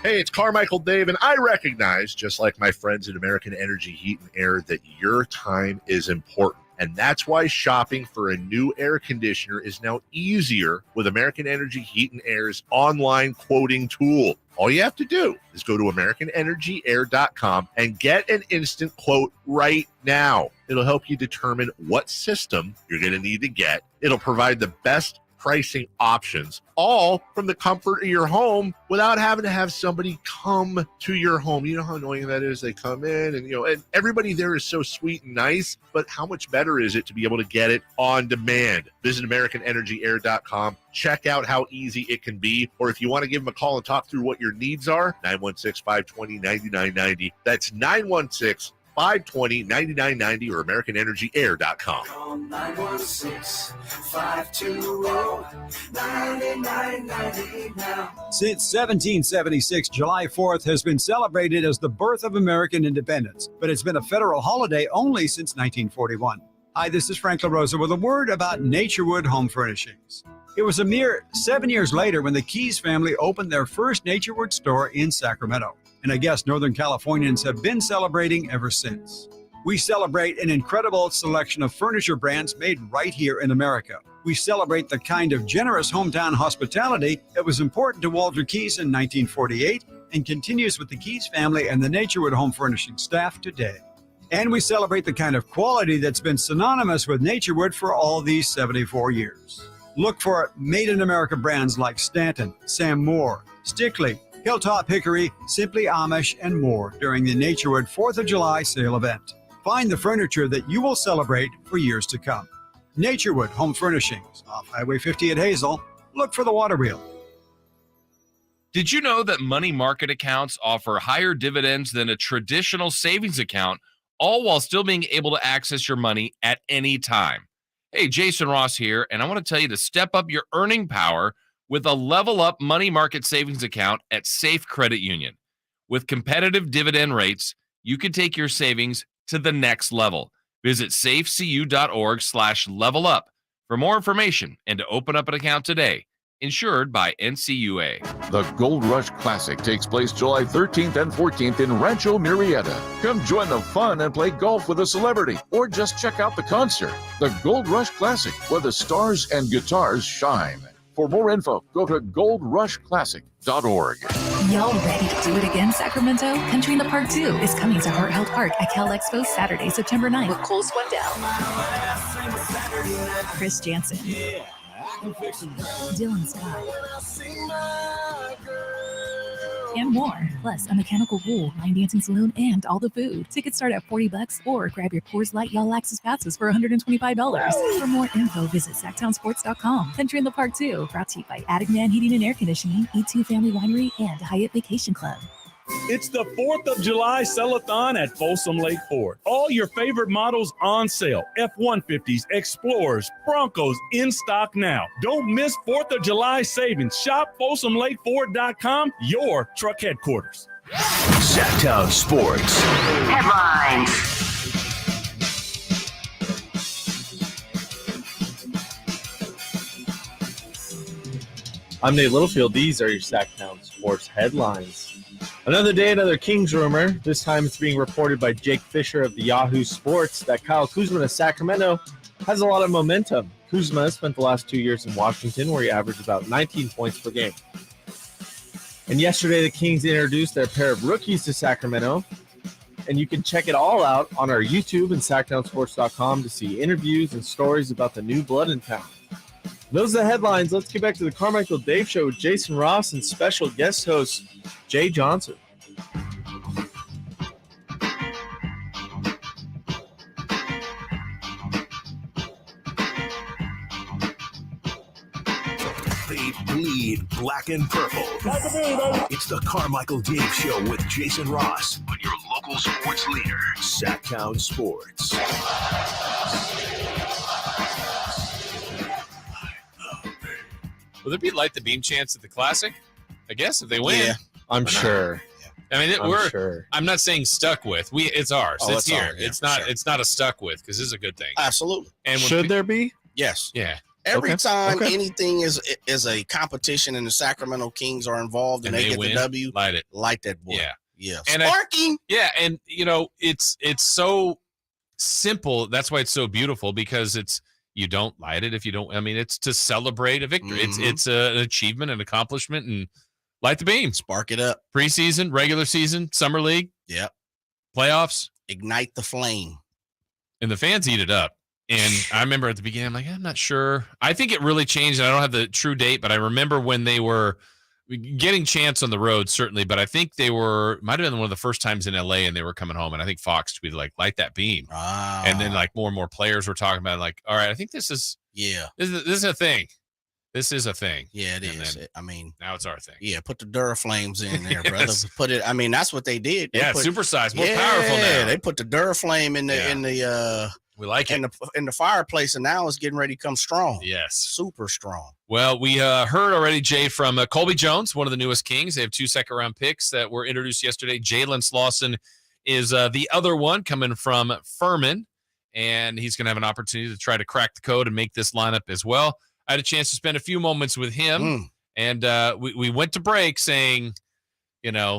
Hey, it's Carmichael Dave, and I recognize, just like my friends at American Energy Heat and Air, that your time is important. And that's why shopping for a new air conditioner is now easier with American Energy Heat and Air's online quoting tool. All you have to do is go to AmericanEnergyAir.com and get an instant quote right now. It'll help you determine what system you're going to need to get. It'll provide the best pricing options, all from the comfort of your home without having to have somebody come to your home. You know how annoying that is? They come in and everybody there is so sweet and nice, but how much better is it to be able to get it on demand? Visit AmericanEnergyAir.com. Check out how easy it can be. Or if you want to give them a call and talk through what your needs are, 916-520-9990. That's 916-520-9990 or AmericanEnergyAir.com. Call 916-520-9990 now. Since 1776, July 4th has been celebrated as the birth of American independence, but it's been a federal holiday only since 1941. Hi, this is Frank LaRosa with a word about Naturewood Home Furnishings. It was a mere 7 years later when the Keys family opened their first Naturewood store in Sacramento. And I guess Northern Californians have been celebrating ever since. We celebrate an incredible selection of furniture brands made right here in America. We celebrate the kind of generous hometown hospitality that was important to Walter Keys in 1948 and continues with the Keys family and the Naturewood Home Furnishing staff today. And we celebrate the kind of quality that's been synonymous with Naturewood for all these 74 years. Look for made in America brands like Stanton, Sam Moore, Stickley, Hilltop Hickory, Simply Amish, and more during the Naturewood 4th of July sale event. Find the furniture that you will celebrate for years to come. Naturewood Home Furnishings, off Highway 50 at Hazel. Look for the water wheel. Did you know that money market accounts offer higher dividends than a traditional savings account, all while still being able to access your money at any time? Hey, Jason Ross here, and I want to tell you to step up your earning power with a Level Up money market savings account at Safe Credit Union. With competitive dividend rates, you can take your savings to the next level. Visit safecu.org/levelup for more information and to open up an account today. Insured by NCUA. The Gold Rush Classic takes place July 13th and 14th in Rancho Murrieta. Come join the fun and play golf with a celebrity, or just check out the concert. The Gold Rush Classic, where the stars and guitars shine. For more info, go to goldrushclassic.org. Y'all ready to do it again, Sacramento? Country in the Park 2 is coming to Heart Health Park at Cal Expo Saturday, September 9th with Cole Swindell, Chris Jansen, Dylan Scott, and more. Plus, a mechanical pool, line dancing saloon, and all the food. Tickets start at $40 or grab your Coors Light Y'all Access passes for $125. For more info, visit SactownSports.com. Country in the Park 2, brought to you by Attic Man Heating and Air Conditioning, E2 Family Winery, and Hyatt Vacation Club. It's the 4th of July Sell-a-thon at Folsom Lake Ford. All your favorite models on sale. F-150s, Explorers, Broncos in stock now. Don't miss 4th of July savings. Shop FolsomLakeFord.com, your truck headquarters. Sactown Sports. Headlines. I'm Nate Littlefield. These are your Sactown Sports headlines. Another day, another Kings rumor. This time it's being reported by Jake Fisher of the Yahoo Sports that Kyle Kuzma of Sacramento has a lot of momentum. Kuzma spent the last 2 years in Washington, where he averaged about 19 points per game. And yesterday, the Kings introduced their pair of rookies to Sacramento. And you can check it all out on our YouTube and SactownSports.com to see interviews and stories about the new blood in town. Those are the headlines. Let's get back to the Carmichael Dave Show with Jason Ross and special guest host Jay Johnson. They bleed black and purple. It's the Carmichael Dave Show with Jason Ross on your local sports leader, Sactown Sports. Will there be light the beam chance at the Classic? I guess if they win. Yeah, I'm sure. I mean, sure. I'm not saying stuck with. It's ours. Oh, it's here. ours, yeah, it's not. sure. It's not a stuck with, because this is a good thing. Absolutely. And when Should there be? Yes. Yeah. Every time Okay. anything is a competition and the Sacramento Kings are involved and they get win, the W, light it. light that boy. Yeah. Yeah. And Sparking. and it's so simple. That's why it's so beautiful, because you don't light it if you don't. I mean, it's to celebrate a victory. Mm-hmm. It's an achievement, an accomplishment, and light the beam. Spark it up. Preseason, regular season, summer league, Yep. playoffs, Ignite the flame. and the fans eat it up. And I remember at the beginning, I'm like, I'm not sure. I think it really changed. And I don't have the true date, but I remember when they were getting chants on the road, certainly. But I think might have been one of the first times in LA, and they were coming home. And I think Fox tweeted, like, light that beam. And then, like, more and more players were talking about it, like, all right, I think this is a thing. This is a thing. Yeah, it And is. then I mean, now it's our thing. yeah, put the Duraflames in there, brother. Yes. Put it. I mean, that's what they did. They put, supersized, more powerful now. Yeah, they put the Duraflame in the we like it in the fireplace, and now it's getting ready to come strong. Yes, super strong. Well, we heard already, Jay, from Colby Jones, one of the newest Kings. They have 2 second-round picks that were introduced yesterday. Jalen Slawson is the other one coming from Furman, and he's going to have an opportunity to try to crack the code and make this lineup as well. I had a chance to spend a few moments with him, and we went to break saying,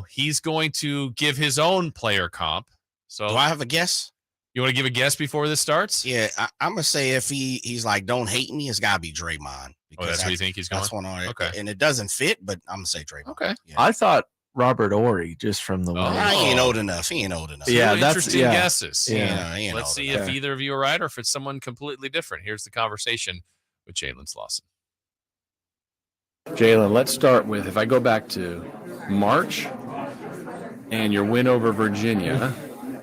he's going to give his own player comp. So do I have a guess? You want to give a guess before this starts? Yeah, I'm gonna say if he's like, don't hate me, it's gotta be Draymond. That's what you think he's going? That's one on it. Okay. And it doesn't fit, but I'm gonna say Draymond. Okay. Yeah. I thought Robert Ory, just from the way. He ain't old enough. He ain't old enough. Yeah, that's interesting guesses. Yeah. Let's see if either of you are right or if it's someone completely different. Here's the conversation with Jalen Slawson. Jalen, let's start with, if I go back to March and your win over Virginia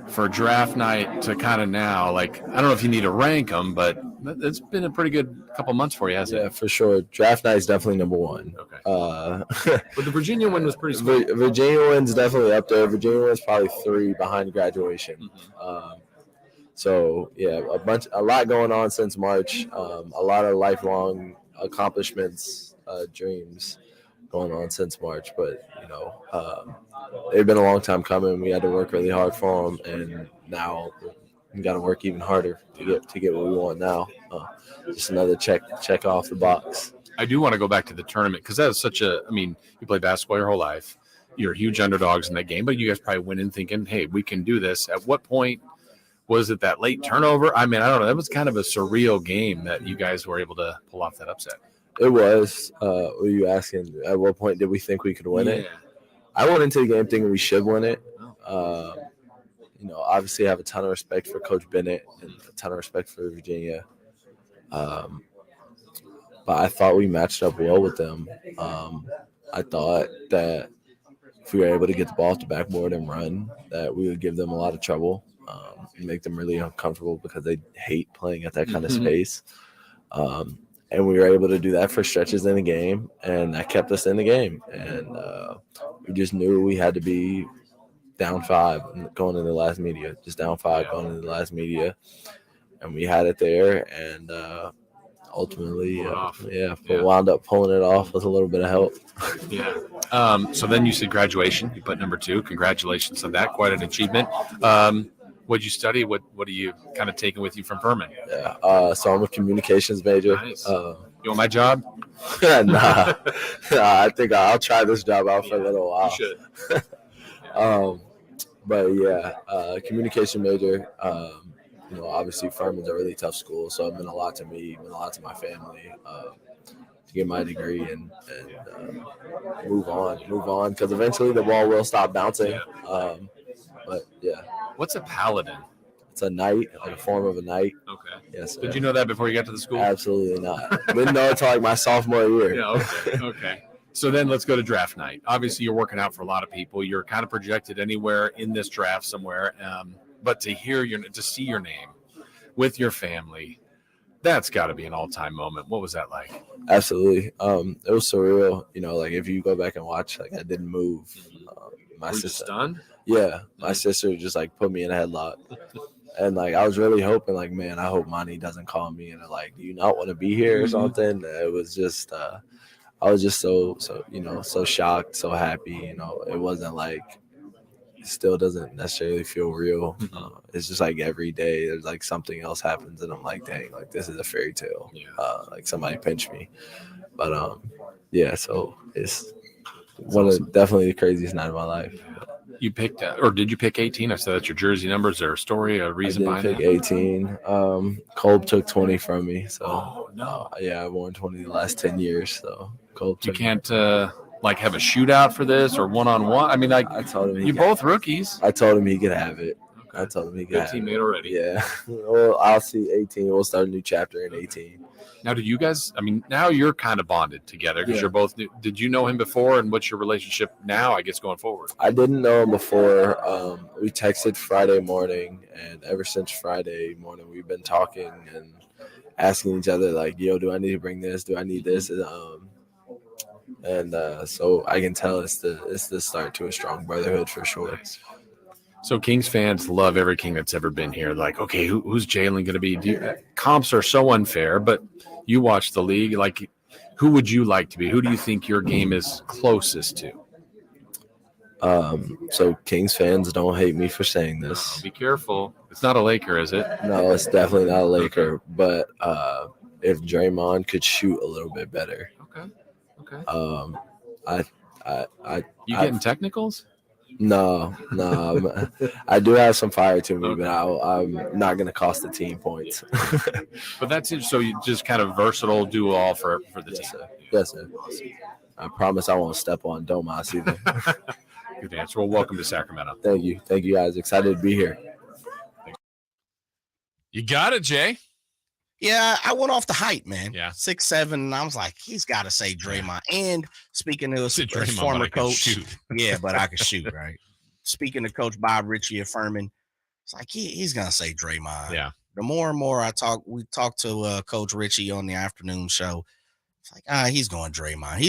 for draft night to kind of now, like, I don't know if you need to rank them, but It's been a pretty good couple months for you, hasn't it? Yeah, for sure. Draft night is definitely number one. Okay. But the Virginia win was pretty smooth. Virginia win's definitely up there. Virginia win's probably 3 behind graduation. So yeah, a lot going on since March. A lot of lifelong accomplishments, dreams going on since March. But they've been a long time coming. We had to work really hard for them, and now we got to work even harder to get what we want now. Just another check off the box. I do want to go back to the tournament because that is such a. I mean, you play basketball your whole life. You're huge underdogs in that game, but you guys probably went in thinking, "Hey, we can do this." At what point was it that late turnover? I mean, I don't know. That was kind of a surreal game that you guys were able to pull off that upset. It was. Were you asking at what point did we think we could win it? I went into the game thinking we should win it. Obviously I have a ton of respect for Coach Bennett and a ton of respect for Virginia. But I thought we matched up well with them. I thought that if we were able to get the ball off the backboard and run, that we would give them a lot of trouble and make them really uncomfortable because they hate playing at that kind of space. And we were able to do that for stretches in the game, and that kept us in the game. And we just knew we had to be down 5 going into the last media, just down 5 going into the last media. And we had it there, and ultimately, wound up pulling it off with a little bit of help. Yeah. So then you said graduation. You put number 2. Congratulations on that. Quite an achievement. What'd you study? What are you kind of taking with you from Furman? Yeah. So I'm a communications major. Nice. You want my job? Nah. I think I'll try this job out for a little while. You should. But yeah, communication major. Obviously Furman's a really tough school, so it meant a lot to me, it meant a lot to my family to get my degree and move on, because eventually the ball will stop bouncing. But yeah. What's a paladin? It's a knight, like a form of a knight. Okay. Yes. Sir. Did you know that before you got to the school? Absolutely not. Didn't know until like my sophomore year. Yeah. Okay. So then let's go to draft night. Obviously, you're working out for a lot of people. You're kind of projected anywhere in this draft somewhere. But to see your name with your family, that's got to be an all-time moment. What was that like? Absolutely. It was surreal. Like if you go back and watch, like I didn't move. My Were you sister, stunned? Yeah, my sister just like put me in a headlock, and like I was really hoping, like, man, I hope Monty doesn't call me and like, do you not want to be here or something? It was just, I was just so shocked, so happy. It wasn't like, it still doesn't necessarily feel real. It's just like every day there's like something else happens, and I'm like, dang, like this is a fairy tale. Like somebody pinched me, but yeah. So it's one of definitely the craziest night of my life. You picked, or did you pick 18? I said that's your jersey number. Is there a story, a reason behind it? I did pick 18. Colb took 20 from me. So, I've worn 20 the last 10 years. So, Colb you can't like have a shootout for this or one-on-one? I mean, like, I told him you're both rookies. I told him he could have it. Okay. I told him he could have it. Good teammate already. Yeah. Well, I'll see 18. We'll start a new chapter in 18. Now, do you guys, I mean, now you're kind of bonded together because you're both new. Did you know him before, and what's your relationship now, I guess, going forward? I didn't know him before. We texted Friday morning, and ever since Friday morning, we've been talking and asking each other, like, yo, do I need to bring this? Do I need this? So I can tell it's the start to a strong brotherhood for sure. Nice. So Kings fans love every King that's ever been here. Like, okay, who's Jalen going to be? Comps are so unfair, but you watch the league. Like, who would you like to be? Who do you think your game is closest to? So Kings fans, don't hate me for saying this. Be careful. It's not a Laker, is it? No, it's definitely not a Laker. Okay. But if Draymond could shoot a little bit better. Okay. You getting technicals? No. I do have some fire to me, but I'm not going to cost the team points. But that's it. So you just kind of versatile, do all for the team. Sir. Yes, sir. I promise I won't step on Domas either. Good answer. Well, welcome to Sacramento. Thank you, guys. Excited to be here. You got it, Jay. Yeah, I went off the height, man. Yeah. 6'7", and I was like, he's got to say Draymond. And speaking of his former coach, yeah, but I could shoot, right? Speaking of Coach Bob Ritchie of Furman, it's like he's gonna say Draymond. Yeah. The more and more we talked to Coach Richie on the afternoon show. It's like, he's going Draymond.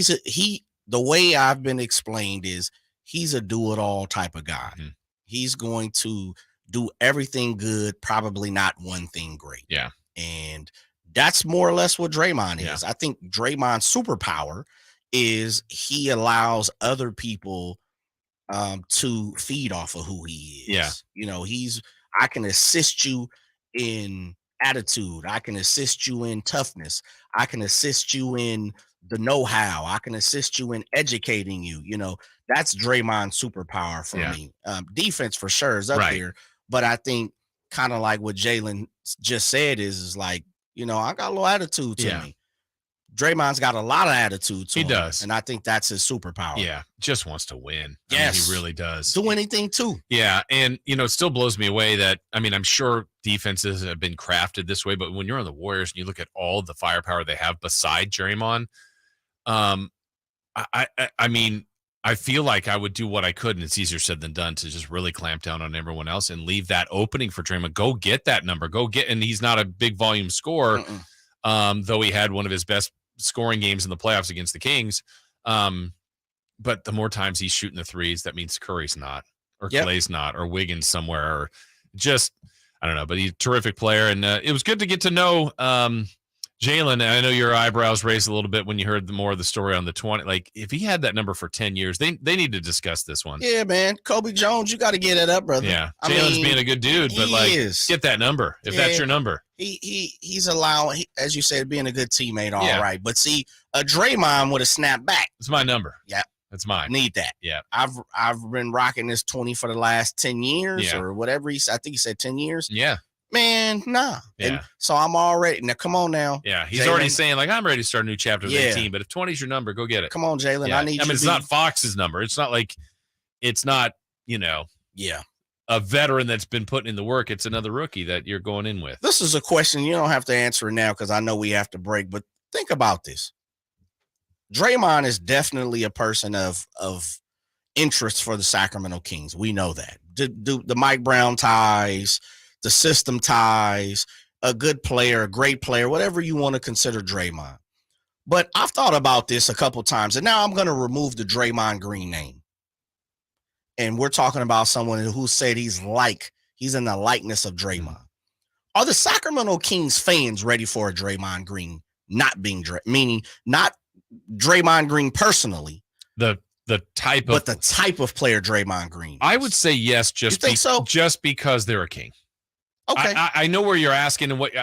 The way I've been explained is he's a do-it-all type of guy. Mm-hmm. He's going to do everything good, probably not one thing great. Yeah. And that's more or less what Draymond is. I think Draymond's superpower is he allows other people to feed off of who he is. Yeah. You know, I can assist you in attitude. I can assist you in toughness. I can assist you in the know-how. I can assist you in educating you. You know, that's Draymond's superpower for me. Defense for sure is up there. But I think kind of like what Jalen just said is like, you know, I got a little attitude to me. Draymond's got a lot of attitude to him. He does. And I think that's his superpower. Yeah. Just wants to win. Yes. I mean, he really does. Do anything too. Yeah. And, you know, it still blows me away that, I mean, I'm sure defenses have been crafted this way, but when you're on the Warriors and you look at all the firepower they have beside Draymond, I mean, I feel like I would do what I could, and it's easier said than done to just really clamp down on everyone else and leave that opening for Draymond. Go get that number. And he's not a big volume scorer, though he had one of his best scoring games in the playoffs against the Kings. But the more times he's shooting the threes, that means Curry's not, or Clay's not, or Wiggins somewhere, or just, I don't know, but he's a terrific player. And it was good to get to know Jalen. I know your eyebrows raised a little bit when you heard more of the story on the 20. Like, if he had that number for 10 years, they need to discuss this one. Yeah, man. Colby Jones, you got to get it up, brother. Yeah. Jalen's being a good dude, but like, get that number if that's your number. He's allowing, as you said, being a good teammate, all right. But see, a Draymond would have snapped back. It's my number. Yeah. That's mine. Need that. Yeah. I've been rocking this 20 for the last 10 years or whatever I think he said 10 years. Yeah. Man, nah. Yeah. And so I'm already, now come on now. Yeah. He's already saying, like, I'm ready to start a new chapter of 18, but if 20 is your number, go get it. Come on, Jalen. Yeah. I need you it's not Fox's number. It's not like, it's not, you know, a veteran that's been putting in the work. It's another rookie that you're going in with. This is a question you don't have to answer now because I know we have to break, but think about this. Draymond is definitely a person of interest for the Sacramento Kings. We know that. The Mike Brown ties, the system ties, a good player, a great player, whatever you want to consider Draymond. But I've thought about this a couple times, and now I'm going to remove the Draymond Green name. And we're talking about someone who said he's in the likeness of Draymond. Are the Sacramento Kings fans ready for a Draymond Green not being meaning not Draymond Green personally, the type of player Draymond Green is? I would say yes, just because they're a King. Okay, I know where you're asking, and what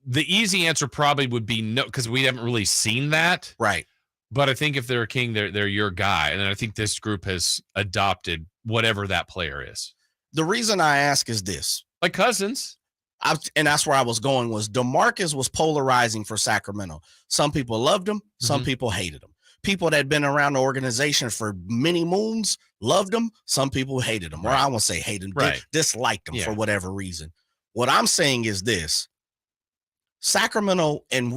the easy answer probably would be no, because we haven't really seen that, right? But I think if they're a King, they're your guy, and I think this group has adopted whatever that player is. The reason I ask is this: like Cousins. And that's where I was going, was DeMarcus was polarizing for Sacramento. Some people loved him. Some people hated him. People that had been around the organization for many moons loved him. Some people hated him. Or I won't say hated him, disliked him for whatever reason. What I'm saying is this. Sacramento, and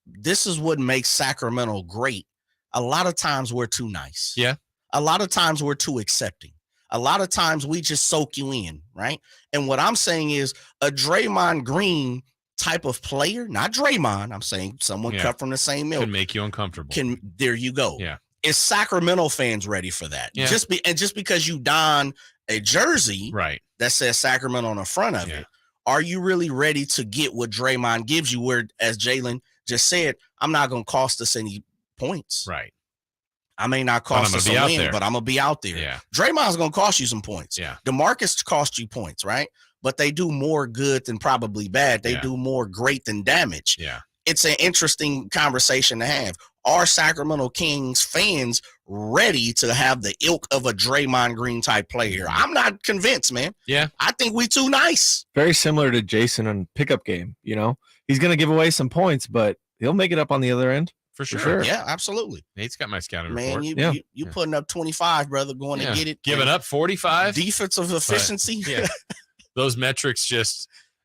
this is what makes Sacramento great. A lot of times we're too nice. Yeah. A lot of times we're too accepting. A lot of times we just soak you in, right? And what I'm saying is a Draymond Green type of player, not Draymond, I'm saying someone cut from the same milk. Can make you uncomfortable. There you go. Yeah. Is Sacramento fans ready for that? Yeah. Just because you don a jersey that says Sacramento on the front of it, are you really ready to get what Draymond gives you? Where, as Jalen just said, I'm not going to cost us any points. Right. I may not cost us a win, but I'm going to be out there. Yeah. Draymond's going to cost you some points. Yeah. DeMarcus cost you points, right? But they do more good than probably bad. They do more great than damage. Yeah. It's an interesting conversation to have. Are Sacramento Kings fans ready to have the ilk of a Draymond Green type player? I'm not convinced, man. Yeah. I think we too nice. Very similar to Jason on pickup game. You know, he's going to give away some points, but he'll make it up on the other end. For sure. Yeah, absolutely. Nate's got my scouting report. Man, you putting up 25, brother, going to get it. Giving up 45? Defensive efficiency. Yeah. Those metrics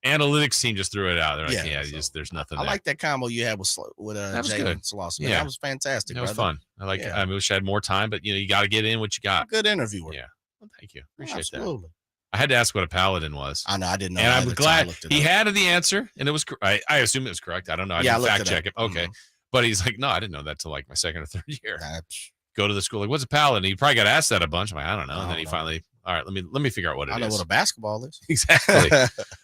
analytics team just threw it out. They're like, there's nothing I there. like that combo you had with Jalen Slawson. That was fantastic. That was fun. I like it. I wish I had more time, but you got to get in what you got. Good interviewer. Yeah. Well, thank you. Appreciate that. I had to ask what a paladin was. I know. I didn't know. And I'm glad he had the answer, and it was. I assume it was correct. I don't know. I didn't fact check it. Okay, but he's like, no, I didn't know that till like my second or third year. Go to the school. Like, what's a paladin? He probably got asked that a bunch. I'm like, I don't know. And then he finally, all right, let me figure out what it is. I know what a basketball is. Exactly.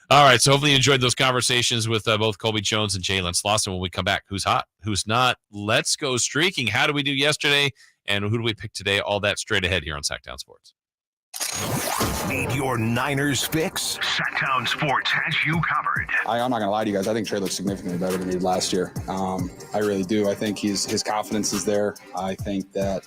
All right. So hopefully you enjoyed those conversations with both Colby Jones and Jalen Slawson. When we come back, who's hot, who's not? Let's go streaking. How did we do yesterday? And who do we pick today? All that straight ahead here on Sactown Sports. Need your Niners fix? Sactown Sports has you covered. I'm not going to lie to you guys. I think Trey looks significantly better than he did last year. I really do. I think his confidence is there. I think that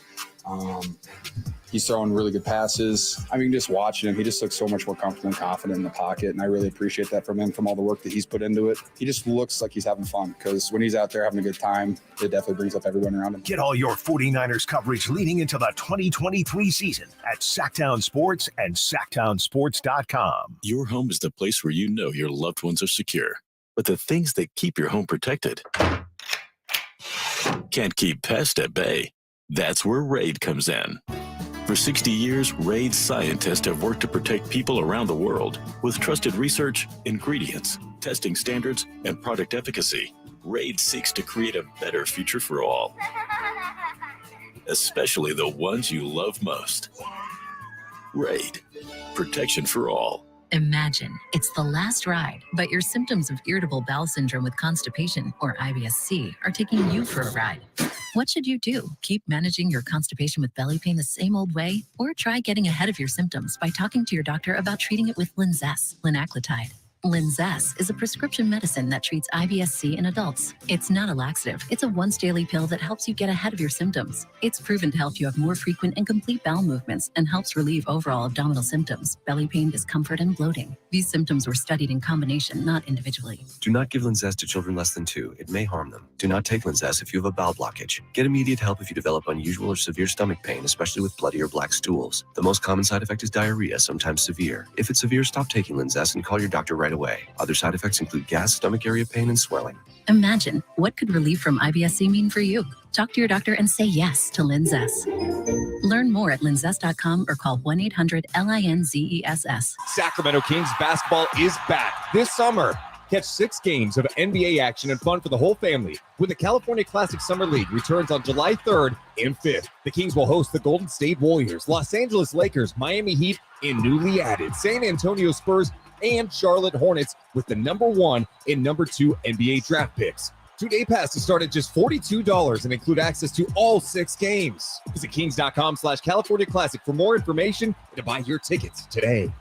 he's throwing really good passes. I mean, just watching him, he just looks so much more comfortable and confident in the pocket, and I really appreciate that from him, from all the work that he's put into it. He just looks like he's having fun, because when he's out there having a good time, it definitely brings up everyone around him. Get all your 49ers coverage leading into the 2023 season at Sactown Sports and SactownSports.com. Your home is the place where you know your loved ones are secure, but the things that keep your home protected can't keep pests at bay. That's where Raid comes in. For 60 years, Raid scientists have worked to protect people around the world. With trusted research, ingredients, testing standards, and product efficacy, Raid seeks to create a better future for all, especially the ones you love most. Raid, protection for all. Imagine it's the last ride, but your symptoms of irritable bowel syndrome with constipation, or IBS-C, are taking you for a ride. What should you do? Keep managing your constipation with belly pain the same old way? Or try getting ahead of your symptoms by talking to your doctor about treating it with Linzess, linaclotide. Linzess is a prescription medicine that treats IBS-C in adults. It's not a laxative. It's a once-daily pill that helps you get ahead of your symptoms. It's proven to help you have more frequent and complete bowel movements and helps relieve overall abdominal symptoms, belly pain, discomfort, and bloating. These symptoms were studied in combination, not individually. Do not give Linzess to children less than 2. It may harm them. Do not take Linzess if you have a bowel blockage. Get immediate help if you develop unusual or severe stomach pain, especially with bloody or black stools. The most common side effect is diarrhea, sometimes severe. If it's severe, stop taking Linzess and call your doctor right away. Other side effects include gas, stomach area pain, and swelling. Imagine, what could relief from IBS-C mean for you? Talk to your doctor and say yes to Linzess. Learn more at linzess.com or call 1-800-LINZESS. Sacramento Kings basketball is back this summer. Catch 6 games of NBA action and fun for the whole family when the California Classic Summer League returns on July 3rd and 5th. The Kings will host the Golden State Warriors, Los Angeles Lakers, Miami Heat, and newly added San Antonio Spurs and Charlotte Hornets with the #1 and #2 NBA draft picks. 2-day passes start at just $42 and include access to all 6 games. Visit kings.com/California Classic for more information and to buy your tickets today.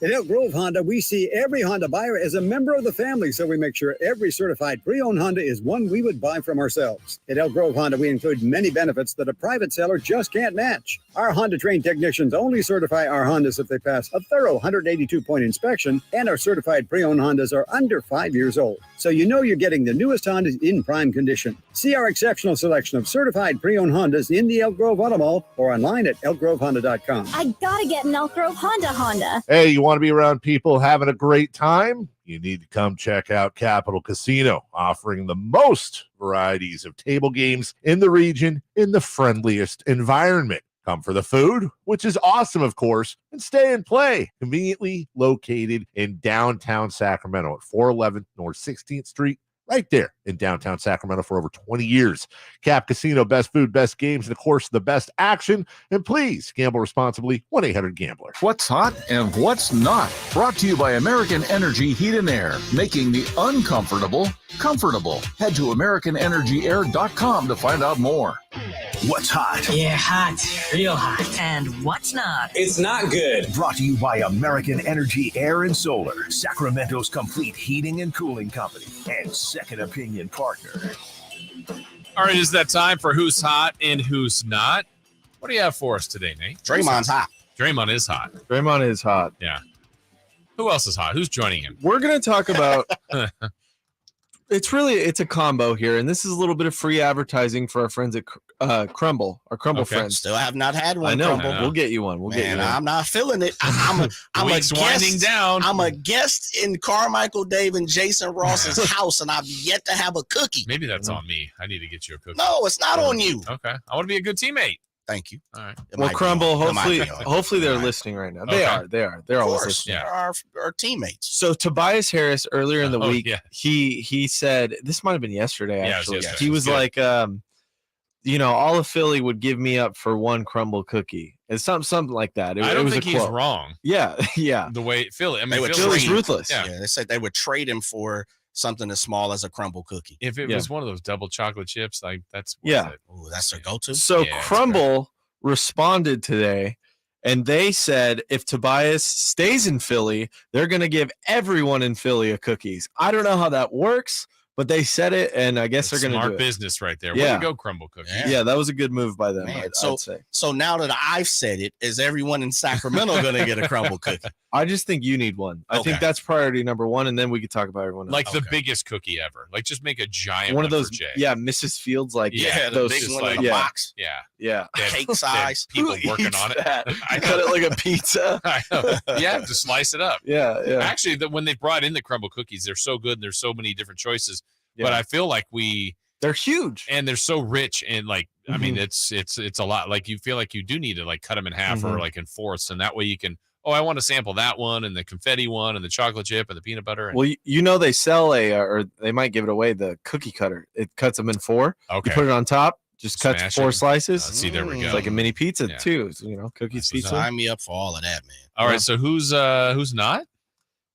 At Elk Grove Honda, we see every Honda buyer as a member of the family, so we make sure every certified pre-owned Honda is one we would buy from ourselves. At Elk Grove Honda, we include many benefits that a private seller just can't match. Our Honda-trained technicians only certify our Hondas if they pass a thorough 182-point inspection, and our certified pre-owned Hondas are under 5 years old. So you know you're getting the newest Hondas in prime condition. See our exceptional selection of certified pre-owned Hondas in the Elk Grove Auto Mall or online at elkgrovehonda.com. I gotta get an Elk Grove Honda. Hey, you want to be around people having a great time? You need to come check out Capital Casino, offering the most varieties of table games in the region in the friendliest environment. Come for the food, which is awesome, of course, and stay and play. Conveniently located in downtown Sacramento at 411 North 16th Street, right there in downtown Sacramento for over 20 years. Cap Casino, best food, best games, and of course, the best action. And please gamble responsibly. 1-800-GAMBLER. What's hot and what's not? Brought to you by American Energy Heat and Air, making the uncomfortable comfortable. Head to AmericanEnergyAir.com to find out more. What's hot? Yeah, hot. Real hot. And what's not? It's not good. Brought to you by American Energy Air and Solar, Sacramento's complete heating and cooling company, and second opinion partner. All right, is that time for who's hot and who's not? What do you have for us today, Nate? Draymond's hot. Draymond is hot. Draymond is hot. Yeah. Who else is hot? Who's joining him? We're going to talk about it's a combo here, and this is a little bit of free advertising for our friends at Crumble, our Crumble friends. Still have not had one. I know. Crumble. We'll get you one. We'll get you one. I'm not feeling it. I'm a guest, winding down. I'm a guest in Carmichael Dave and Jason Ross's house, and I've yet to have a cookie. Maybe that's on me. I need to get you a cookie. No, it's not on you. Okay. I want to be a good teammate. Thank you. All right. Well, Crumble, hopefully they're listening right now. They are. They're always listening. Yeah. Our teammates. So Tobias Harris earlier in the week, yeah. he said, this might have been yesterday, actually. Yes, he was like, all of Philly would give me up for one crumble cookie. It's something like that. I don't think he's wrong. Yeah, yeah. The way Philly, Philly's ruthless. Yeah, they said they would trade him for something as small as a crumble cookie. If it was one of those double chocolate chips, like that's Ooh, that's their go-to. So Crumble responded today, and they said if Tobias stays in Philly, they're going to give everyone in Philly a cookies. I don't know how that works, but they said it, and I guess they're going to do it. Smart business right there. Yeah. Way to go, Crumble Cookie. Yeah, that was a good move by them. Man, I'd say. So now that I've said it, is everyone in Sacramento going to get a crumble cookie? I just think you need one. I think that's priority number one, and then we could talk about everyone else. Like the biggest cookie ever. Like just make a giant one of those. for Jay. Yeah, Mrs. Fields. Like those big one in the box. Yeah. Cake size. People working on it. I cut it like a pizza. I know. Yeah, to slice it up. Yeah. Actually, when they brought in the crumble cookies, they're so good. And there's so many different choices. Yeah. But I feel like they're huge and they're so rich and like I mean it's a lot. Like you feel like you do need to like cut them in half or like in fourths, and that way you can I want to sample that one and the confetti one and the chocolate chip and the peanut butter. And, well, they sell or they might give it away, the cookie cutter. It cuts them in four. Okay, you put it on top, just cuts 4 slices. See, there we go. It's like a mini pizza too. So, cookies, pizza. Sign me up for all of that, man. All right, so who's not?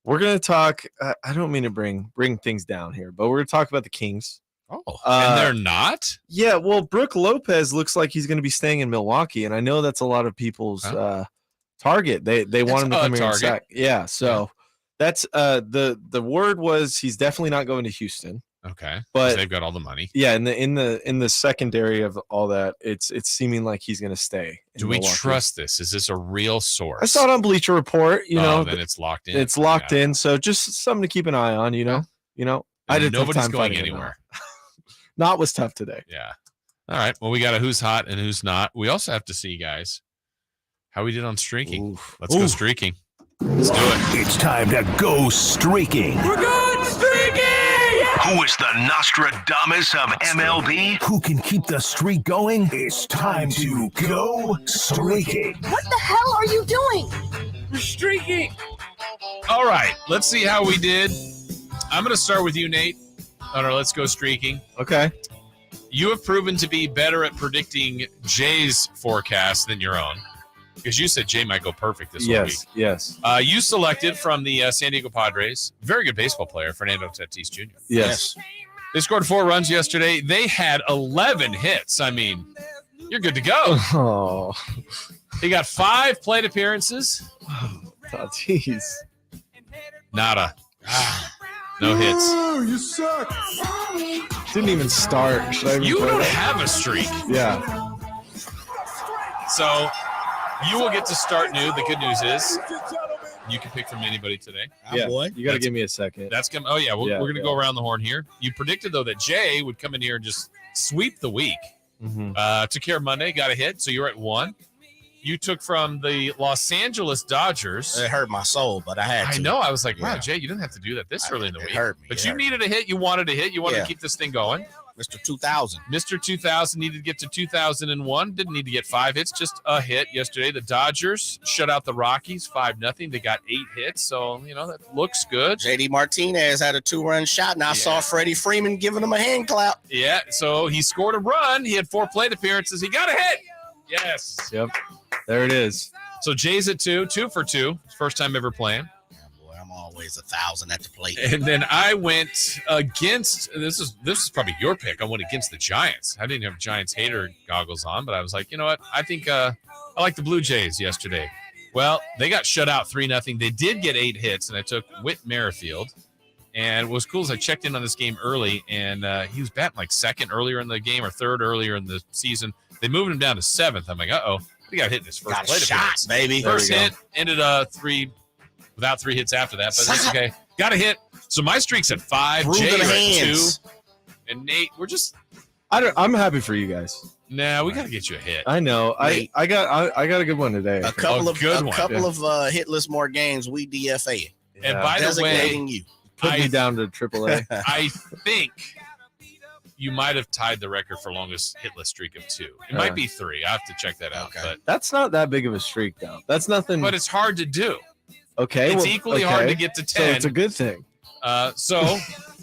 We're gonna talk. I don't mean to bring things down here, but we're gonna talk about the Kings. And they're not? Yeah, well, Brook Lopez looks like he's going to be staying in Milwaukee, and I know that's a lot of people's target. They want him to come here and sack. Yeah, so that's the word was he's definitely not going to Houston. Okay, but they've got all the money. Yeah, in the secondary of all that, it's seeming like he's going to stay. Do we trust this? Is this a real source? I saw it on Bleacher Report. Then it's locked in. It's locked in. So just something to keep an eye on. I did. Nobody's going anywhere. Not was tough today. Yeah. All right. Well, we got a who's hot and who's not. We also have to see, guys, how we did on streaking. Let's go streaking. Let's do it. It's time to go streaking. We're going streaking! Who is the Nostradamus of MLB? Who can keep the streak going? It's time to go streaking. What the hell are you doing? We're streaking. All right. Let's see how we did. I'm going to start with you, Nate. On our Let's Go Streaking. Okay. You have proven to be better at predicting Jay's forecast than your own, because you said Jay might go perfect this whole week. Yes. You selected from the San Diego Padres, very good baseball player, Fernando Tatis Jr. Yes. They scored 4 runs yesterday. They had 11 hits. I mean, you're good to go. Oh. He got 5 plate appearances. Tatis. Nada. No hits. Oh, you suck. Didn't even start. You don't have a streak. Yeah. So you will get to start new. The good news is you can pick from anybody today. Yeah, boy. You got to give me a second. That's coming. Oh, yeah. We're going to go around the horn here. You predicted, though, that Jay would come in here and just sweep the week. Took care of Monday, got a hit. So you're at 1. You took from the Los Angeles Dodgers. It hurt my soul, but I had to. I know. I was like, wow, Jay, you didn't have to do that this early in the week. It hurt me. But you needed a hit. You wanted a hit. You wanted to keep this thing going. Mr. 2000. Mr. 2000 needed to get to 2001. Didn't need to get 5 hits, just a hit yesterday. The Dodgers shut out the Rockies 5-0. They got 8 hits, so, that looks good. JD Martinez had a 2-run shot, and I saw Freddie Freeman giving him a hand clap. Yeah, so he scored a run. He had 4 plate appearances. He got a hit. Yes. Yep. There it is. So Jay's at 2 for 2. First time ever playing. Yeah, boy, I'm always 1,000 at the plate. And then I went against, this is probably your pick. I went against the Giants. I didn't have Giants hater goggles on, but I was like, you know what? I think I like the Blue Jays yesterday. Well, they got shut out 3-0. They did get 8 hits, and I took Whit Merrifield. And what was cool is I checked in on this game early, and he was batting like 2nd earlier in the game or 3rd earlier in the season. They moved him down to 7th. I'm like, he got hit in his first plate appearance. Baby. First hit, ended 3 without 3 hits after that, but that's okay. Got a hit. So my streak's at 5. Jay at 2. And Nate, we're just. I'm happy for you guys. Nah, we got to get you a hit. I know. I got a good one today. A couple of hitless more games. We DFA. And by the way, you. Put me down to AAA. I think you might have tied the record for longest hitless streak of 2. It might be 3. I have to check that out. Okay. But that's not that big of a streak, though. That's nothing. But it's hard to do. Okay. It's equally hard to get to 10. So it's a good thing. So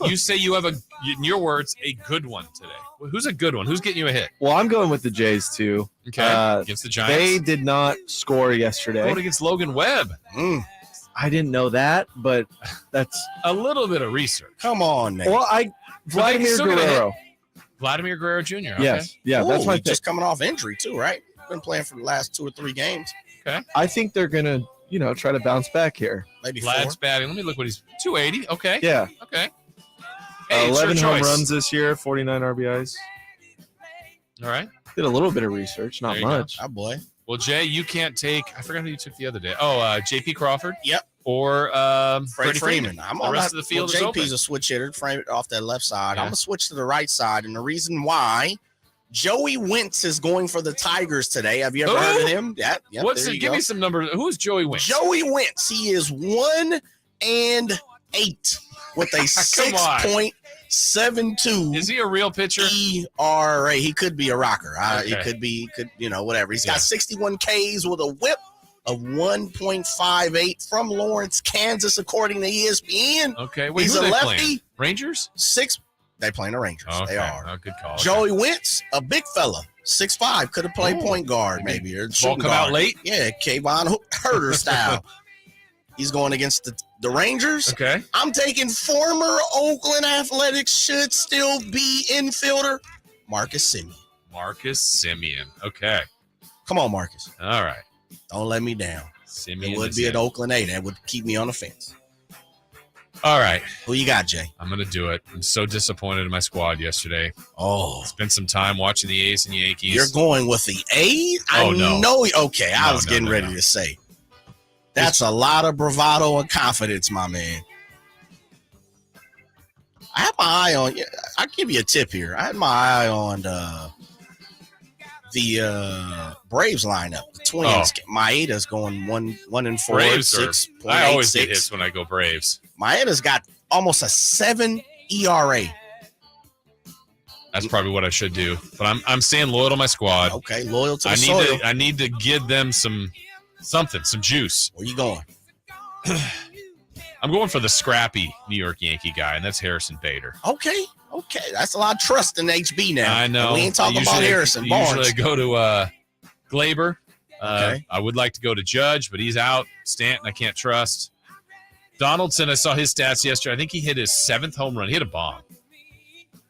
you say you have in your words, a good one today. Well, who's a good one? Who's getting you a hit? Well, I'm going with the Jays too. Okay. Against the Giants. They did not score yesterday. Going against Logan Webb. I didn't know that, but that's a little bit of research. Come on, Nate. Well, Vladimir Guerrero. Vladimir Guerrero Jr. Okay. Yes. Yeah, that's my pick. Just coming off injury too, right? Been playing for the last 2 or 3 games. Okay. I think they're gonna, try to bounce back here. Maybe Vlad's 4. batting. Let me look what he's 280. Okay. Yeah. Okay. Hey, 11 home runs this year, 49 RBIs. All right. Did a little bit of research, not much. Oh boy. Well, Jay, you can't take. I forgot who you took the other day. Oh, J.P. Crawford. Yep. Or Freddie Freeman. I'm the rest of the field is open. JP's a switch hitter, frame it off that left side. Yeah. I'm gonna switch to the right side, and the reason why, Joey Wentz is going for the Tigers today. Have you ever heard of him? Yeah. Yep, What's it? Give me some numbers. Who's Joey Wentz? Joey Wentz. He is 1-8 with a 6.72. Is he a real pitcher? ERA. He could be a rocker. Okay. He could, whatever. He's got 61 Ks with a whip of 1.58 from Lawrence, Kansas, according to ESPN. Okay. Wait, he's who a are they lefty. Playing? Rangers? They playing the Rangers. Okay. They are. Oh, good call. Joey Wentz, a big fella, 6'5", could have played point guard maybe. Or Ball come out late? Yeah, Kayvon Herter style. He's going against the Rangers. Okay. I'm taking former Oakland Athletics should still be infielder, Marcus Semien. Marcus Semien. Okay. Come on, Marcus. All right. Don't let me down. Semien it would be at Oakland A. That would keep me on the fence. All right. Who you got, Jay? I'm going to do it. I'm so disappointed in my squad yesterday. Oh. Spent some time watching the A's and Yankees. You're going with the A's? Oh, no. know. Okay, I was getting ready to say. That's a lot of bravado and confidence, my man. I have my eye on. I'll give you a tip here. I had my eye on the Braves lineup. The Twins. Maeda's going 1-4. Braves I always get hits when I go Braves. Maeda's got almost a 7 ERA. That's probably what I should do. But I'm staying loyal to my squad. Okay, loyal to the soil. I need to give them some juice. Where you going? I'm going for the scrappy New York Yankee guy, and that's Harrison Bader. Okay. That's a lot of trust in HB now. I know. We ain't talking about Harrison Barnes. Usually I go to Glaber. Okay. I would like to go to Judge, but he's out. Stanton, I can't trust. Donaldson, I saw his stats yesterday. I think he hit his 7th home run. He hit a bomb.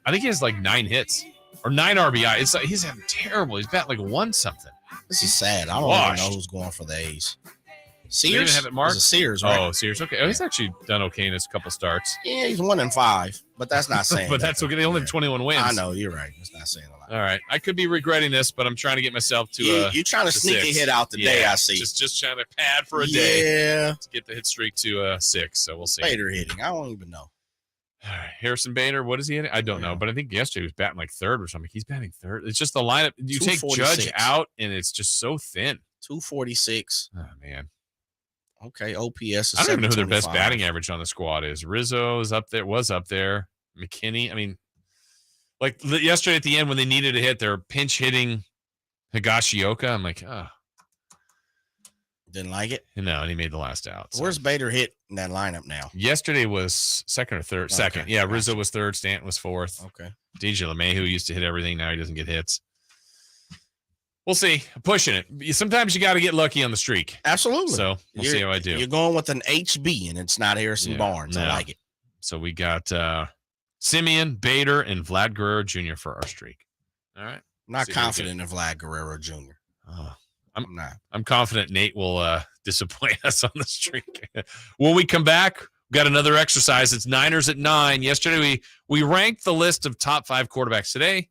I think he has like 9 hits or 9 RBI. It's like he's having terrible. He's batting like 1 something. This is sad. I don't even know who's going for the A's. Sears? They even have it marked? Sears, right? Oh, Sears. Okay. Oh, he's actually done okay in his couple starts. Yeah, he's 1-5, but that's not saying. But that's okay. They only have 21 wins. I know, you're right. It's not saying a lot. All right. I could be regretting this, but I'm trying to get myself to you're trying to sneak 6. a hit out today, I see. Just trying to pad for a day. Yeah. To get the hit streak to 6. So we'll see. Bader hitting. I don't even know. All right. Harrison Bader, what is he hitting? I don't know, but I think yesterday he was batting like 3rd or something. He's batting 3rd. It's just the lineup. You take Judge out, and it's just so thin. 246. Oh, man. Okay, OPS is I don't even know who their best batting average on the squad is. Rizzo is up there, was up there. McKinney. I mean, like yesterday at the end when they needed a hit, they're pinch hitting Higashioka. I'm like, oh. Didn't like it? No, and he made the last out. So. Where's Bader hit in that lineup now? Yesterday was 2nd or 3rd. Okay. 2nd. Yeah, Rizzo was 3rd. Stanton was 4th. Okay. DJ LeMahieu used to hit everything. Now he doesn't get hits. We'll see. I'm pushing it. Sometimes you got to get lucky on the streak. Absolutely. So we'll see how I do. You're going with an HB, and it's not Harrison Barnes. I like it. So we got Semien, Bader, and Vlad Guerrero Jr. for our streak. All right. I'm not confident in Vlad Guerrero Jr. I'm not. I'm confident Nate will disappoint us on the streak. When we come back, we got another exercise. It's Niners at 9. Yesterday we ranked the list of top 5 quarterbacks. Today, a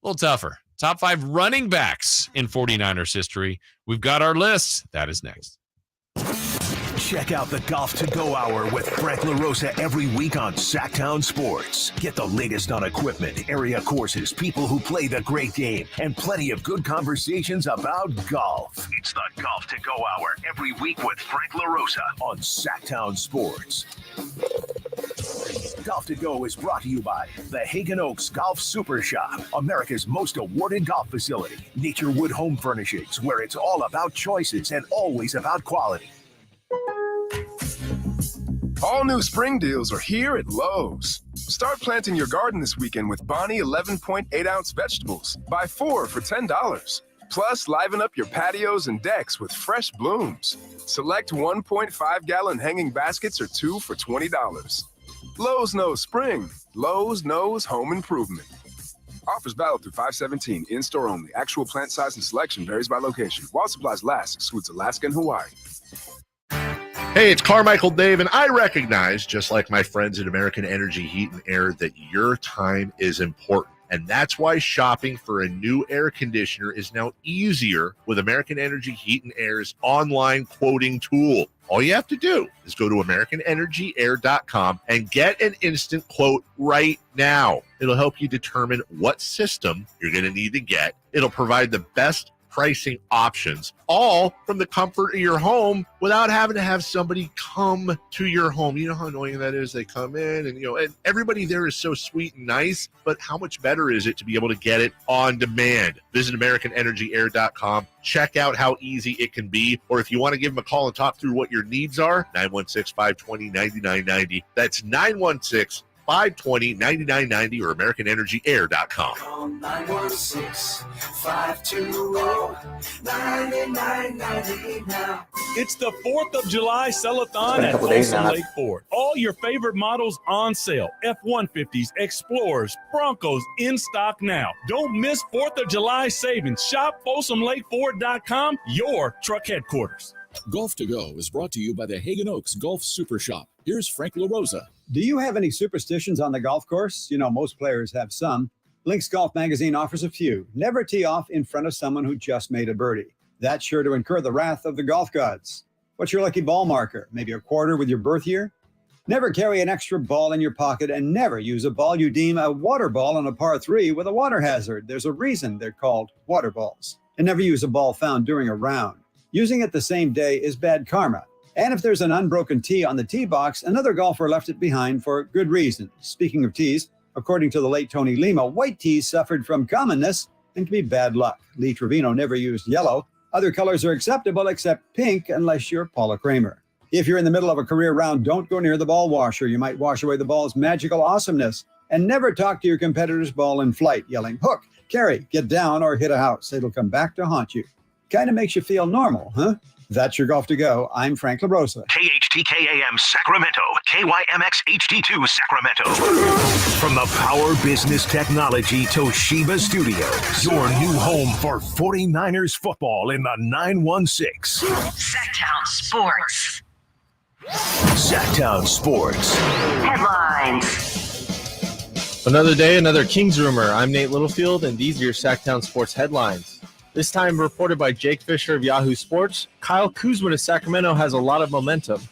little tougher. Top 5 running backs in 49ers history. We've got our list. That is next. Check out the Golf to Go Hour with Frank LaRosa every week on Sactown Sports. Get the latest on equipment, area courses, people who play the great game, and plenty of good conversations about golf. It's the Golf to Go Hour every week with Frank LaRosa on Sactown Sports. Golf to Go is brought to you by the Hagen Oaks Golf Super Shop, America's most awarded golf facility. Naturewood Home Furnishings, where it's all about choices and always about quality. All new spring deals are here at Lowe's. Start planting your garden this weekend with Bonnie 11.8-ounce vegetables. Buy 4 for $10. Plus, liven up your patios and decks with fresh blooms. Select 1.5-gallon hanging baskets or 2 for $20. Lowe's knows spring. Lowe's knows home improvement. Offers valid through 5/17. In-store only. Actual plant size and selection varies by location. While supplies last, excludes Alaska and Hawaii. Hey, it's Carmichael Dave, and I recognize, just like my friends at American Energy Heat and Air, that your time is important. And that's why shopping for a new air conditioner is now easier with American Energy Heat and Air's online quoting tool. All you have to do is go to AmericanEnergyAir.com and get an instant quote right now. It'll help you determine what system you're going to need to get. It'll provide the best pricing options, all from the comfort of your home without having to have somebody come to your home. You know how annoying that is? They come in and everybody there is so sweet and nice, but how much better is it to be able to get it on demand? Visit AmericanEnergyAir.com. Check out how easy it can be. Or if you want to give them a call and talk through what your needs are, 916-520-9990. That's 916-520-9990 or AmericanEnergyAir.com. Call 916-520-9990 now. It's the 4th of July Sell-a-thon at Folsom Lake Ford. All your favorite models on sale. F-150s, Explorers, Broncos in stock now. Don't miss 4th of July savings. Shop FolsomLakeFord.com, your truck headquarters. Golf to Go is brought to you by the Hagen Oaks Golf Super Shop. Here's Frank LaRosa. Do you have any superstitions on the golf course? You know, most players have some. Links Golf Magazine offers a few. Never tee off in front of someone who just made a birdie. That's sure to incur the wrath of the golf gods. What's your lucky ball marker? Maybe a quarter with your birth year? Never carry an extra ball in your pocket, and never use a ball you deem a water ball on a par 3 with a water hazard. There's a reason they're called water balls. And never use a ball found during a round. Using it the same day is bad karma. And if there's an unbroken tee on the tee box, another golfer left it behind for good reason. Speaking of tees, according to the late Tony Lima, white tees suffered from commonness and can be bad luck. Lee Trevino never used yellow. Other colors are acceptable except pink unless you're Paula Kramer. If you're in the middle of a career round, don't go near the ball washer. You might wash away the ball's magical awesomeness. And never talk to your competitor's ball in flight, yelling, hook, carry, get down, or hit a house. It'll come back to haunt you. Kind of makes you feel normal, huh? That's your Golf to Go. I'm Frank LaRosa. KHTKAM Sacramento. KYMX HD2 Sacramento. From the Power Business Technology Toshiba Studios, your new home for 49ers football in the 916. Sactown Sports. Sactown Sports. Headlines. Another day, another Kings rumor. I'm Nate Littlefield, and these are your Sactown Sports headlines. This time reported by Jake Fisher of Yahoo Sports. Kyle Kuzma to Sacramento has a lot of momentum.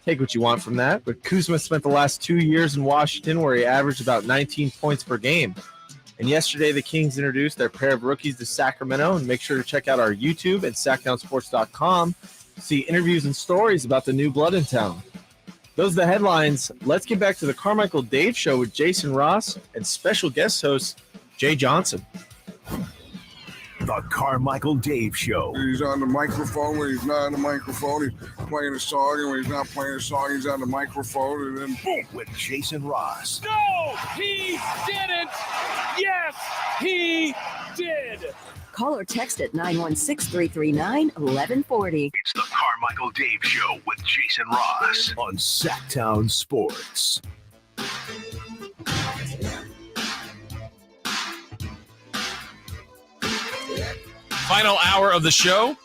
Take what you want from that, but Kuzma spent the last 2 years in Washington where he averaged about 19 points per game. And yesterday, the Kings introduced their pair of rookies to Sacramento, and make sure to check out our YouTube at SactownSports.com to see interviews and stories about the new blood in town. Those are the headlines. Let's get back to the Carmichael Dave Show with Jason Ross and special guest host Jay Johnson. The Carmichael Dave Show. He's on the microphone when he's not on the microphone. He's playing a song, and when he's not playing a song, he's on the microphone, and then boom, with Jason Ross. No, he didn't. Yes, he did. Call or text at 916-339-1140. It's the Carmichael Dave Show with Jason Ross on Sactown Sports. Final hour of the show.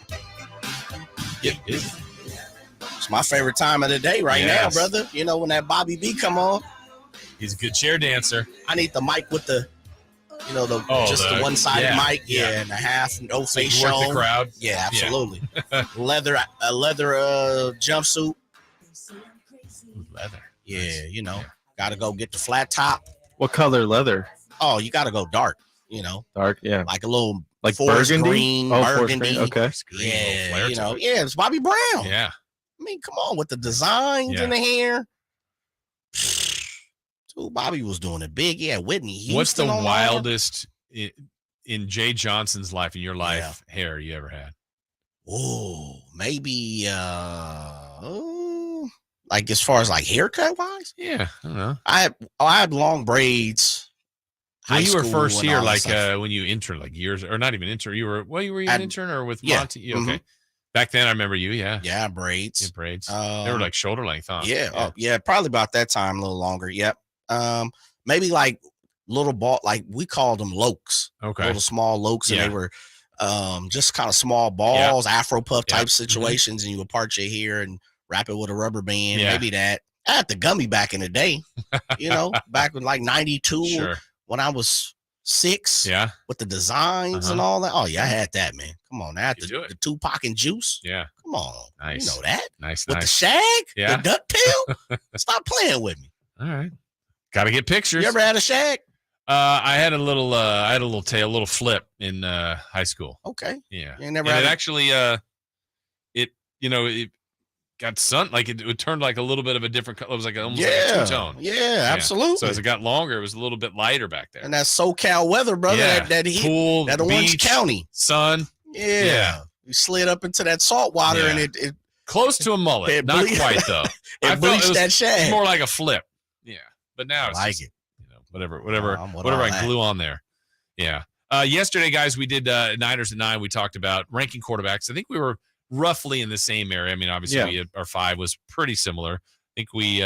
It's my favorite time of the day now, brother. You know, when that Bobby B come on. He's a good chair dancer. I need the mic with the, the one-sided mic. Yeah, and a half, no face shown. The crowd. Yeah, absolutely. A leather jumpsuit. Leather. Yeah, got to go get the flat top. What color leather? Oh, you got to go dark, Dark, yeah. Like a little like forest burgundy? Green, burgundy. Okay. Yeah, it's Bobby Brown. Yeah. I mean, come on, with the designs in the hair. Ooh, Bobby was doing it big. Yeah, Whitney Houston. What's the wildest in Jay Johnson's life, in your life, hair you ever had? Oh, maybe like as far as like haircut wise? Yeah, I don't know. I had long braids. When you were first here, like when you interned, like years, or not even intern, you were an intern or with Monty? Okay. Mm-hmm. Back then, I remember you, Yeah, braids. Yeah, braids. They were like shoulder length, huh? Yeah, probably about that time, a little longer. Yep. Maybe like little ball, like we called them lokes. Okay. Little small lokes, and they were just kind of small balls, Afro puff type situations, and you would part your hair and wrap it with a rubber band. Yeah. Maybe that. I had the gummy back in the day, back in like 92 when I was 6. Yeah. With the designs and all that. Oh, yeah, I had that, man. Come on. I had the Tupac and Juice. Yeah. Come on. Nice. You know that. Nice. With the shag, the duck tail. Stop playing with me. All right. Got to get pictures. You ever had a shag? I had a little tail, a little flip in high school. Okay. Yeah. You never had it actually it got like it turned like a little bit of a different color. It was like almost like a two-tone. Yeah, absolutely. So as it got longer, it was a little bit lighter back there. And that SoCal weather, brother, that heat, pool, that Orange beach, County. Sun. Yeah. You slid up into that salt water and it close to a mullet. Not quite though. It bleached that shag. More like a flip. Yeah. But now it's like just, it. Whatever I glue on there. Yeah. Yesterday, guys, we did Niners at 9. We talked about ranking quarterbacks. I think we were roughly in the same area. I mean, obviously, we had, our 5 was pretty similar. I think we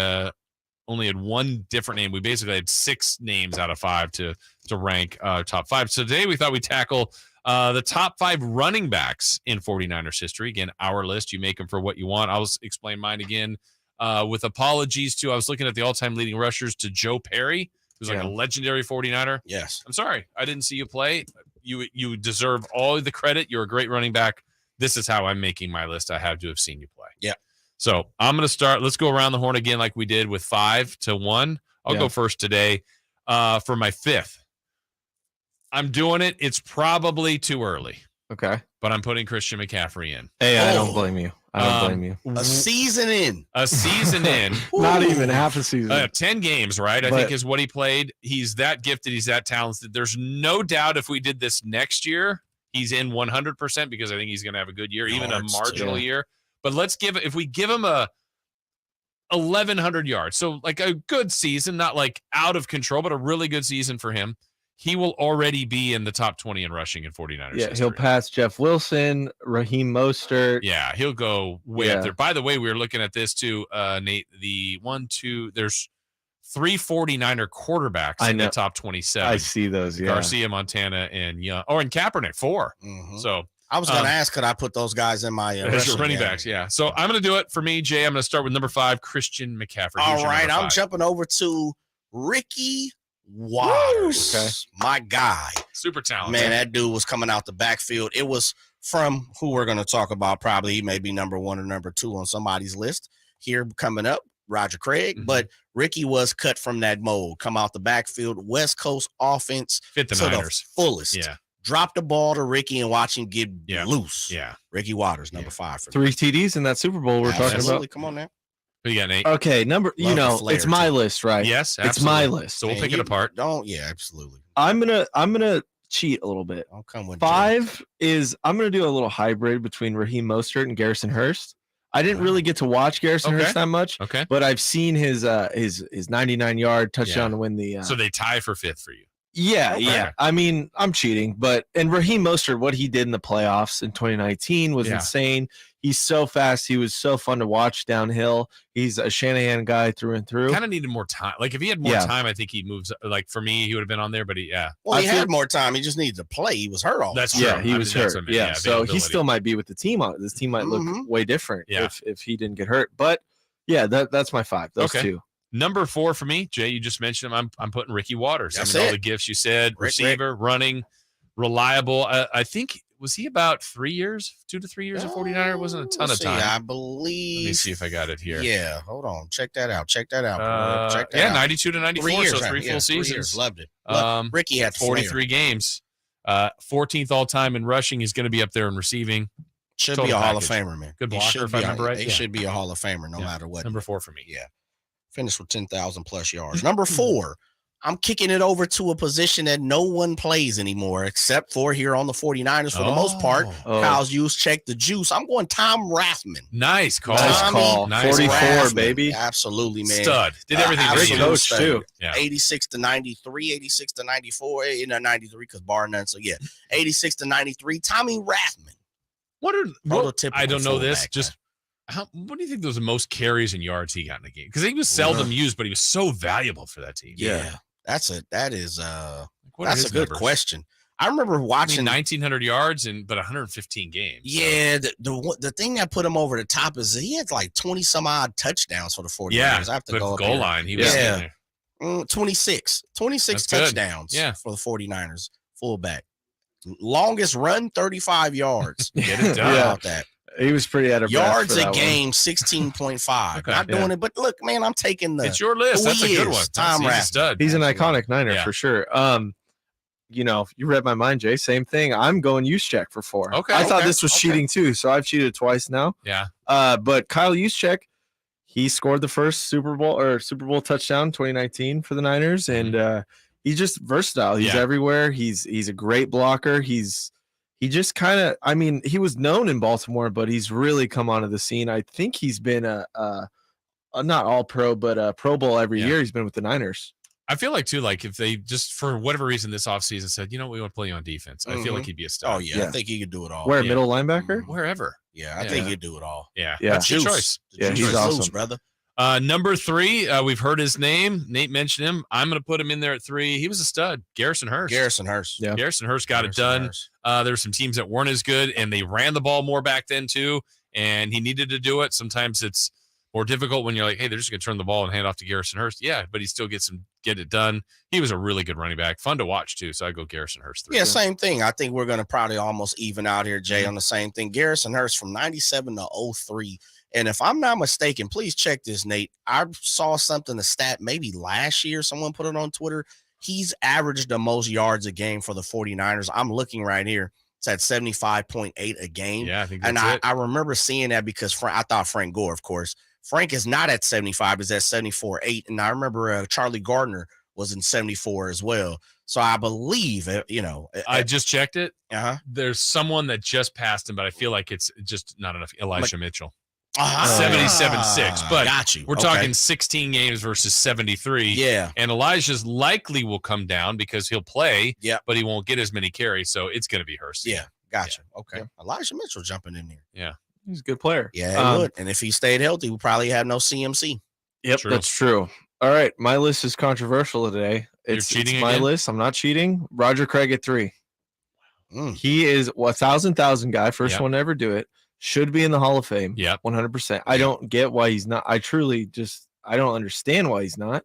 only had one different name. We basically had 6 names out of 5 to rank top 5. So today we thought we'd tackle the top 5 running backs in 49ers history. Again, our list. You make them for what you want. I'll explain mine again with apologies to, I was looking at the all-time leading rushers to Joe Perry, who's like a legendary 49er. Yes. I'm sorry. I didn't see you play. You deserve all the credit. You're a great running back. This is how I'm making my list. I have to have seen you play. Yeah. So I'm going to start. Let's go around the horn again like we did with 5 to 1. I'll go first today for my 5th. I'm doing it. It's probably too early. Okay. But I'm putting Christian McCaffrey in. Hey, I don't blame you. I don't blame you. A season in. Not even half a season. 10 games, right? I think is what he played. He's that gifted. He's that talented. There's no doubt if we did this next year, he's in 100% because I think he's going to have a good year, even a marginal year. But if we give him a 1,100 yards, so like a good season, not like out of control, but a really good season for him, he will already be in the top 20 in rushing in 49ers history. He'll pass Jeff Wilson, Raheem Mostert. Yeah, he'll go way up there. By the way, we were looking at this too, Nate. There's 3 49er quarterbacks in the top 27. I see those, Garcia, Montana, and Young. Oh, and Kaepernick, 4. Mm-hmm. So I was going to ask, could I put those guys in my running backs? Yeah. So I'm going to do it for me, Jay. I'm going to start with number 5, Christian McCaffrey. All right, I'm jumping over to Ricky Waters. Okay. My guy. Super talented. Man, that dude was coming out the backfield. It was from who we're going to talk about. Probably he may be number 1 or number 2 on somebody's list here coming up, Roger Craig. Mm-hmm. But Ricky was cut from that mold. Come out the backfield, West Coast offense fit the Niners the fullest. Yeah. Drop the ball to Ricky and watch him get loose. Yeah. Ricky Waters, number 5. For 3 TDs in that Super Bowl we're talking about. Come on now. Who you got, Nate? Okay, it's my list, right? Yes, absolutely. It's my list. So we'll pick it apart. Absolutely. I'm gonna cheat a little bit. I'll come with 5 is I'm gonna do a little hybrid between Raheem Mostert and Garrison Hurst. I didn't really get to watch Garrison Hurst that much, but I've seen his 99-yard touchdown to win the. So they tie for 5th for you. Yeah. I mean, I'm cheating, and Raheem Mostert, what he did in the playoffs in 2019 was insane. He's so fast. He was so fun to watch downhill. He's a Shanahan guy through and through. Kind of needed more time. Like if he had more time, I think he moves. Like for me, he would have been on there. But well, he had more time. He just needed to play. He was hurt all. That's true. Yeah, he was hurt. Yeah, so he still might be with the team. This team might look way different if he didn't get hurt. But yeah, that's my 5. Those 2. Number 4 for me, Jay. You just mentioned him. I'm putting Ricky Waters. That's all the gifts you said. Receiver, running, reliable. I think. Was he about 3 years, 2 to 3 years at 49er? It wasn't a ton of time. I believe. Let me see if I got it here. Yeah, hold on. Check that out. Check that out. 92 to 94, 3 years, so 3 full seasons. 3 years. Loved it. Ricky had 43 games. 14th all time in rushing. He's going to be up there in receiving. Should be a Hall of Famer, man. Good blocker, if I remember right. He should be a Hall of Famer no matter what. Number 4 for me. Yeah. Finished with 10,000 plus yards. Number 4, I'm kicking it over to a position that no one plays anymore except for here on the 49ers for the most part. Kyle's check the juice. I'm going Tom Rathman. Nice call. Nice call. 44, Rathman. baby. Absolutely, man. Stud. Did everything. Great coach, too. Yeah. 86 to 93, 86 to 94, 93 because bar none. So, 86 to 93. Tommy Rathman. I don't know this. Just what do you think those are most carries and yards he got in the game? Because he was seldom used, but he was so valuable for that team. Yeah. That's a good question. I remember watching 1,900 yards but 115 games. Yeah, the thing that put him over the top is that he had like 20 some odd touchdowns for the 49ers. Yeah, I have to go goal line. He was in there. 26 That's touchdowns for the 49ers. Fullback. Longest run, 35 yards. Get it done. How about that? He was pretty out of yards a game, 16.5. Not doing it, but look, man, I'm taking the. It's your list. That's a good one. Tom Rathman. Stud. He's an iconic Niner for sure. You read my mind, Jay. Same thing. I'm going Juszczyk for 4. Okay. I thought this was cheating too, so I've cheated twice now. Yeah. But Kyle Juszczyk, he scored the first Super Bowl touchdown 2019 for the Niners, and he's just versatile. He's everywhere. He's a great blocker. He just kind of, he was known in Baltimore, but he's really come onto the scene. I think he's been a not all pro, but a Pro Bowl every year. He's been with the Niners. I feel like too, like if they just for whatever reason this offseason said, we want to play you on defense. I feel like he'd be a star. Oh yeah, I think he could do it all. Where middle linebacker? Wherever. Yeah, I think he'd do it all. Yeah. That's your choice. Yeah, he's awesome, brother. Number 3, we've heard his name. Nate mentioned him. I'm going to put him in there at 3. He was a stud. Garrison Hurst. Yeah. Garrison Hurst got it done. There were some teams that weren't as good, and they ran the ball more back then too, and he needed to do it. Sometimes it's more difficult when you're like, hey, they're just going to turn the ball and hand off to Garrison Hurst. Yeah, but he still get it done. He was a really good running back. Fun to watch too, so I go Garrison Hurst 3. Yeah, same thing. I think we're going to probably almost even out here, Jay, on the same thing. Garrison Hurst from 97 to 03. And if I'm not mistaken, please check this, Nate. I saw something, a stat maybe last year. Someone put it on Twitter. He's averaged the most yards a game for the 49ers. I'm looking right here. It's at 75.8 a game. Yeah, I think that's it. I remember seeing that because I thought Frank Gore, of course. Frank is not at 75. He's at 74.8. And I remember Charlie Gardner was in 74 as well. So I believe, I just checked it. Uh-huh. There's someone that just passed him, but I feel like it's just not enough. Elijah Mitchell. 77.6, but got you. We're talking 16 games versus 73. Yeah. And Elijah's likely will come down because he'll play, but he won't get as many carries, so it's going to be Hurst. Yeah, gotcha. Okay. Elijah Mitchell jumping in there. Yeah. He's a good player. Yeah, he would. And if he stayed healthy, we probably have no CMC. Yep, that's true. All right, my list is controversial today. It's my list. I'm not cheating. Roger Craig at 3. He is a 1,000 guy, first one to ever do it. Should be in the Hall of Fame. Yeah, 100%. I don't get why he's not. I don't understand why he's not.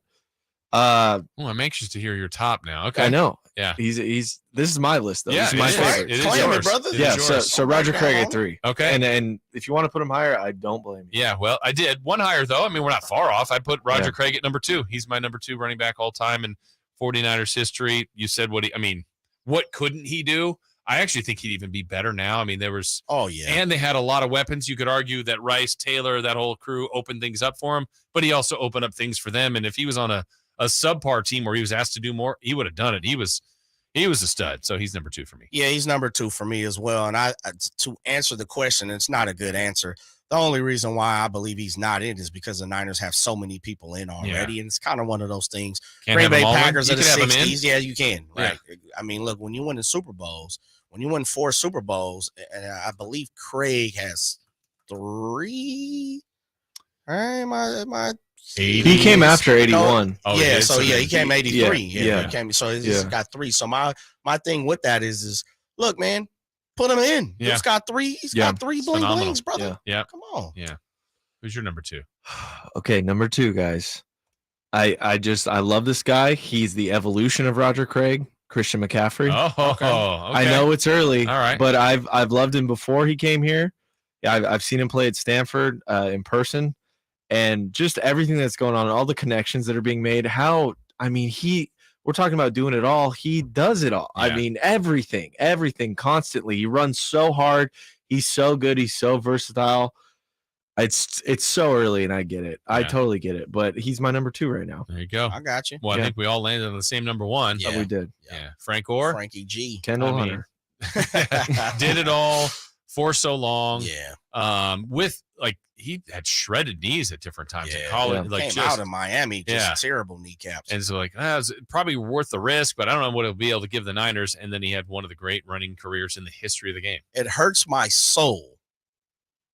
I'm anxious to hear your top now. Okay, I know. Yeah, he's. This is my list though. Yeah, this is my favorite. It is yours, brother. Yeah. So Roger Craig at 3. Okay, and if you want to put him higher, I don't blame you. Yeah, well, I did one higher though. We're not far off. I put Roger Craig at number 2. He's my number 2 running back all time in 49ers history. You said what couldn't he do? I actually think he'd even be better now. There was and they had a lot of weapons. You could argue that Rice, Taylor, that whole crew opened things up for him, but he also opened up things for them. And if he was on a subpar team where he was asked to do more, he would have done it. He was a stud. So he's number 2 for me. Yeah, he's number 2 for me as well. And I to answer the question, it's not a good answer. The only reason why I believe he's not in is because the Niners have so many people in already, and it's kind of one of those things. Green Bay Packers are the 60s. Yeah, you can. Right. Yeah. Look, when you win the Super Bowls, when you win 4 Super Bowls, and I believe Craig has 3. He came after 81. He came 83. Yeah. He came. So he's got 3. So my thing with that is look, man. Put him in. Yeah. He's got 3. He's got 3 bling blings, brother. Yeah. Come on. Yeah. Who's your number 2? Okay, number 2, guys. I love this guy. He's the evolution of Roger Craig, Christian McCaffrey. Okay. I know it's early, all right, but I've loved him before he came here. Yeah, I've seen him play at Stanford in person, and just everything that's going on, all the connections that are being made. We're talking about doing it all. He does it all. Yeah. Everything constantly. He runs so hard. He's so good. He's so versatile. It's so early, and I get it. I totally get it. But he's my number 2 right now. There you go. I got you. Well, I think we all landed on the same number 1. Yeah, we did. Yeah. Frank Gore, Frankie G, Kendall Hunter did it all for so long. Yeah. With like he had shredded knees at different times in college. Like came out in Miami, just terrible kneecaps. And so like it was probably worth the risk, but I don't know what he'll be able to give the Niners. And then he had one of the great running careers in the history of the game. It hurts my soul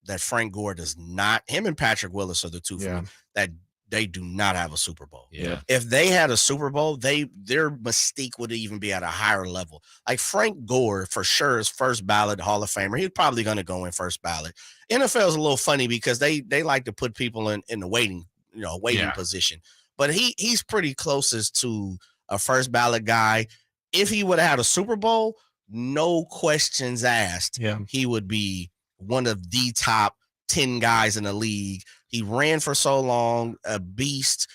that Frank Gore does not. Him and Patrick Willis are the two for me, that they do not have a Super Bowl. Yeah. If they had a Super Bowl, their mystique would even be at a higher level. Like Frank Gore, for sure, is first ballot Hall of Famer. He's probably going to go in first ballot. NFL is a little funny because they like to put people in the waiting position. But he's pretty closest to a first ballot guy. If he would have had a Super Bowl, no questions asked. He would be one of the top 10 guys in the league. He ran for so long, a beast,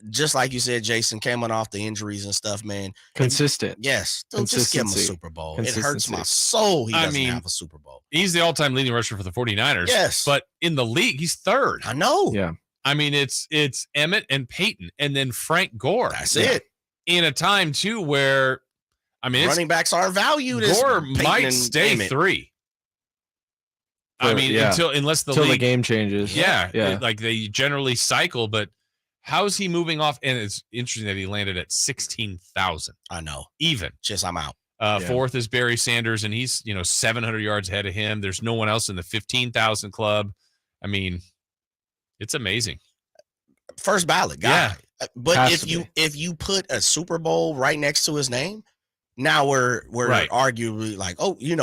just like you said, Jason, coming off the injuries and stuff, man. Consistent. Yes. Just give him a Super Bowl. It hurts my soul he doesn't have a Super Bowl. He's the all-time leading rusher for the 49ers. Yes. But in the league, he's 3rd. I know. Yeah. I mean, it's Emmett and Peyton, and then Frank Gore. That's it. In a time, too, where, I mean, running backs aren't valued. Gore might stay Emmett. 3. I mean, until the game changes. Yeah. Like they generally cycle, but how's he moving off? And it's interesting that he landed at 16,000. I know. Even. Just I'm out. 4th is Barry Sanders, and he's 700 yards ahead of him. There's no one else in the 15,000 club. I mean, it's amazing. First ballot guy. Yeah. But if you put a Super Bowl right next to his name, now we're arguably like,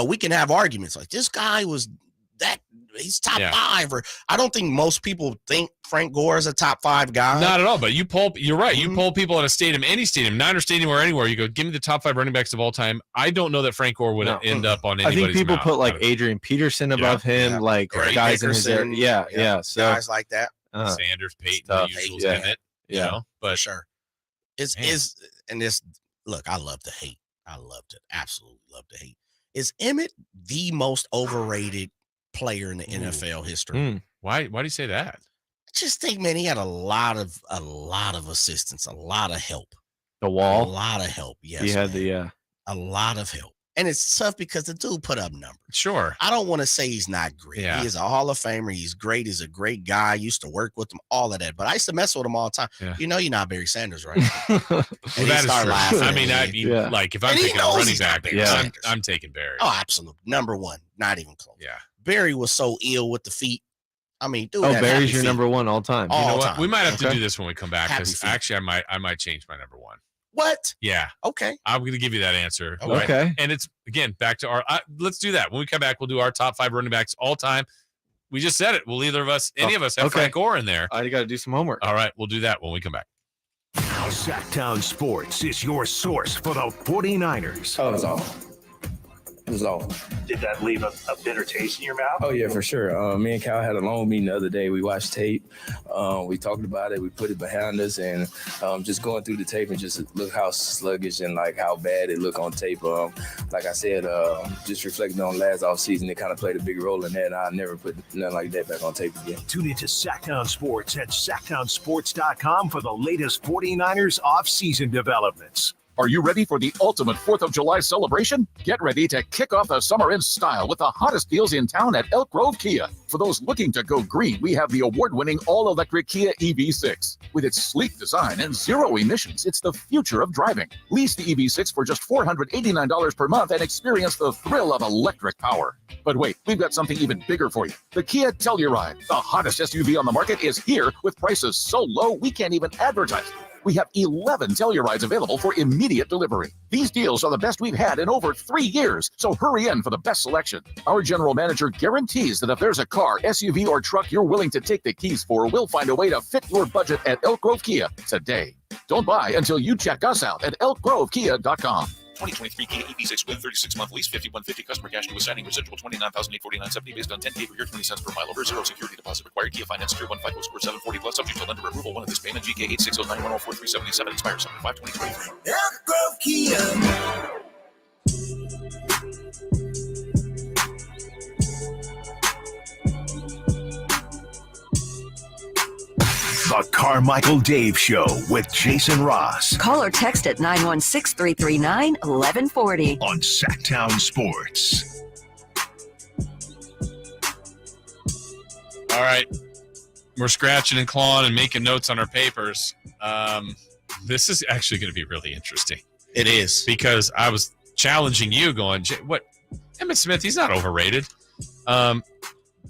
we can have arguments like this guy was that he's top 5, or I don't think most people think Frank Gore is a top 5 guy. Not at all. But you're right. You poll people at a stadium, any stadium, Niner Stadium or anywhere, you go, give me the top 5 running backs of all time. I don't know that Frank Gore would end up on anybody's I think people mouth. put like Adrian Peterson above him, like guys Dickerson, in his area. So guys like that. Sanders, Peyton, the usuals in it. But sure. Look, I love to hate. I love to absolutely love to hate. Is Emmett the most overrated player in the NFL history? Why do you say that? I just think, man, he had a lot of assistance, a lot of help. The wall, a lot of help. Yes, he had a lot of help, and it's tough because the dude put up numbers. Sure, I don't want to say he's not great. Yeah. He is a Hall of Famer. He's great. He's a great guy. I used to work with him, all of that. But I used to mess with him all the time. Yeah. You're not Barry Sanders, right? That is true. I mean, like if I'm taking a running back, I'm taking Barry. Oh, absolutely, number 1, not even close. Yeah. Barry was so ill with the feet. I mean, dude. Barry's your number 1 all time. You know what? We might have to do this when we come back, because actually I might change my number 1. What? Yeah. Okay. I'm going to give you that answer. Okay. Right? And it's, again, back to let's do that. When we come back, we'll do our top 5 running backs all time. We just said it. Will any of us have Frank Gore in there? I got to do some homework. All right. We'll do that when we come back. Sactown Sports is your source for the 49ers. Oh, it was awful. It was awful. Did that leave a bitter taste in your mouth? Oh, yeah, for sure. Me and Cal had a long meeting the other day. We watched tape. We talked about it. We put it behind us, and just going through the tape and just look how sluggish and like how bad it looked on tape. Like I said, just reflecting on last offseason, it kind of played a big role in that. I'll never put nothing like that back on tape again. Tune into Sactown Sports at SactownSports.com for the latest 49ers offseason developments. Are you ready for the ultimate 4th of July celebration? Get ready to kick off the summer in style with the hottest deals in town at Elk Grove Kia. For those looking to go green, we have the award-winning all-electric Kia EV6. With its sleek design and 0 emissions, it's the future of driving. Lease the EV6 for just $489 per month and experience the thrill of electric power. But wait, we've got something even bigger for you. The Kia Telluride, the hottest SUV on the market, is here with prices so low we can't even advertise it. We have 11 Tellurides available for immediate delivery. These deals are the best we've had in over 3 years, so hurry in for the best selection. Our general manager guarantees that if there's a car, SUV, or truck you're willing to take the keys for, we'll find a way to fit your budget at Elk Grove Kia today. Don't buy until you check us out at elkgrovekia.com. 2023 Kia EV6 with 36-month lease, $51.50 customer cash to a signing residual, $29,849.70 based on 10K per year, 20 cents per mile over, 0 security deposit required. Kia Finance Tier 1 FICO score 740 plus, subject to lender approval. One of this payment, GK 86091043777, expires 7/5/2023. Elk Grove Kia. The Carmichael Dave Show with Jason Ross. Call or text at 916-339-1140. On Sactown Sports. All right. We're scratching and clawing and making notes on our papers. This is actually going to be really interesting. It is. Because I was challenging you going, what? Emmitt Smith, he's not overrated.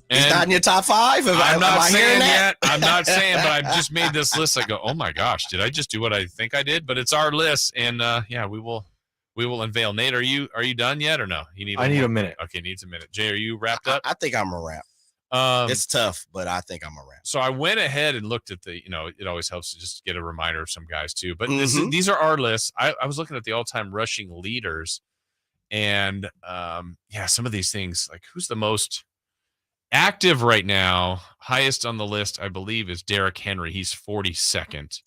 He's not in your top 5? I'm not saying yet. I'm not saying, but I've just made this list. I go, oh my gosh, did I just do what I think I did? But it's our list, and we will unveil. Nate, are you done yet or no? I need a minute. Okay, needs a minute. Jay, are you wrapped up? I think I'm a wrap. It's tough, but I think I'm a wrap. So I went ahead and looked at the, it always helps to just get a reminder of some guys too. But these are our lists. I was looking at the all-time rushing leaders, and some of these things, like who's the most active right now, highest on the list, I believe, is Derrick Henry. He's 42nd.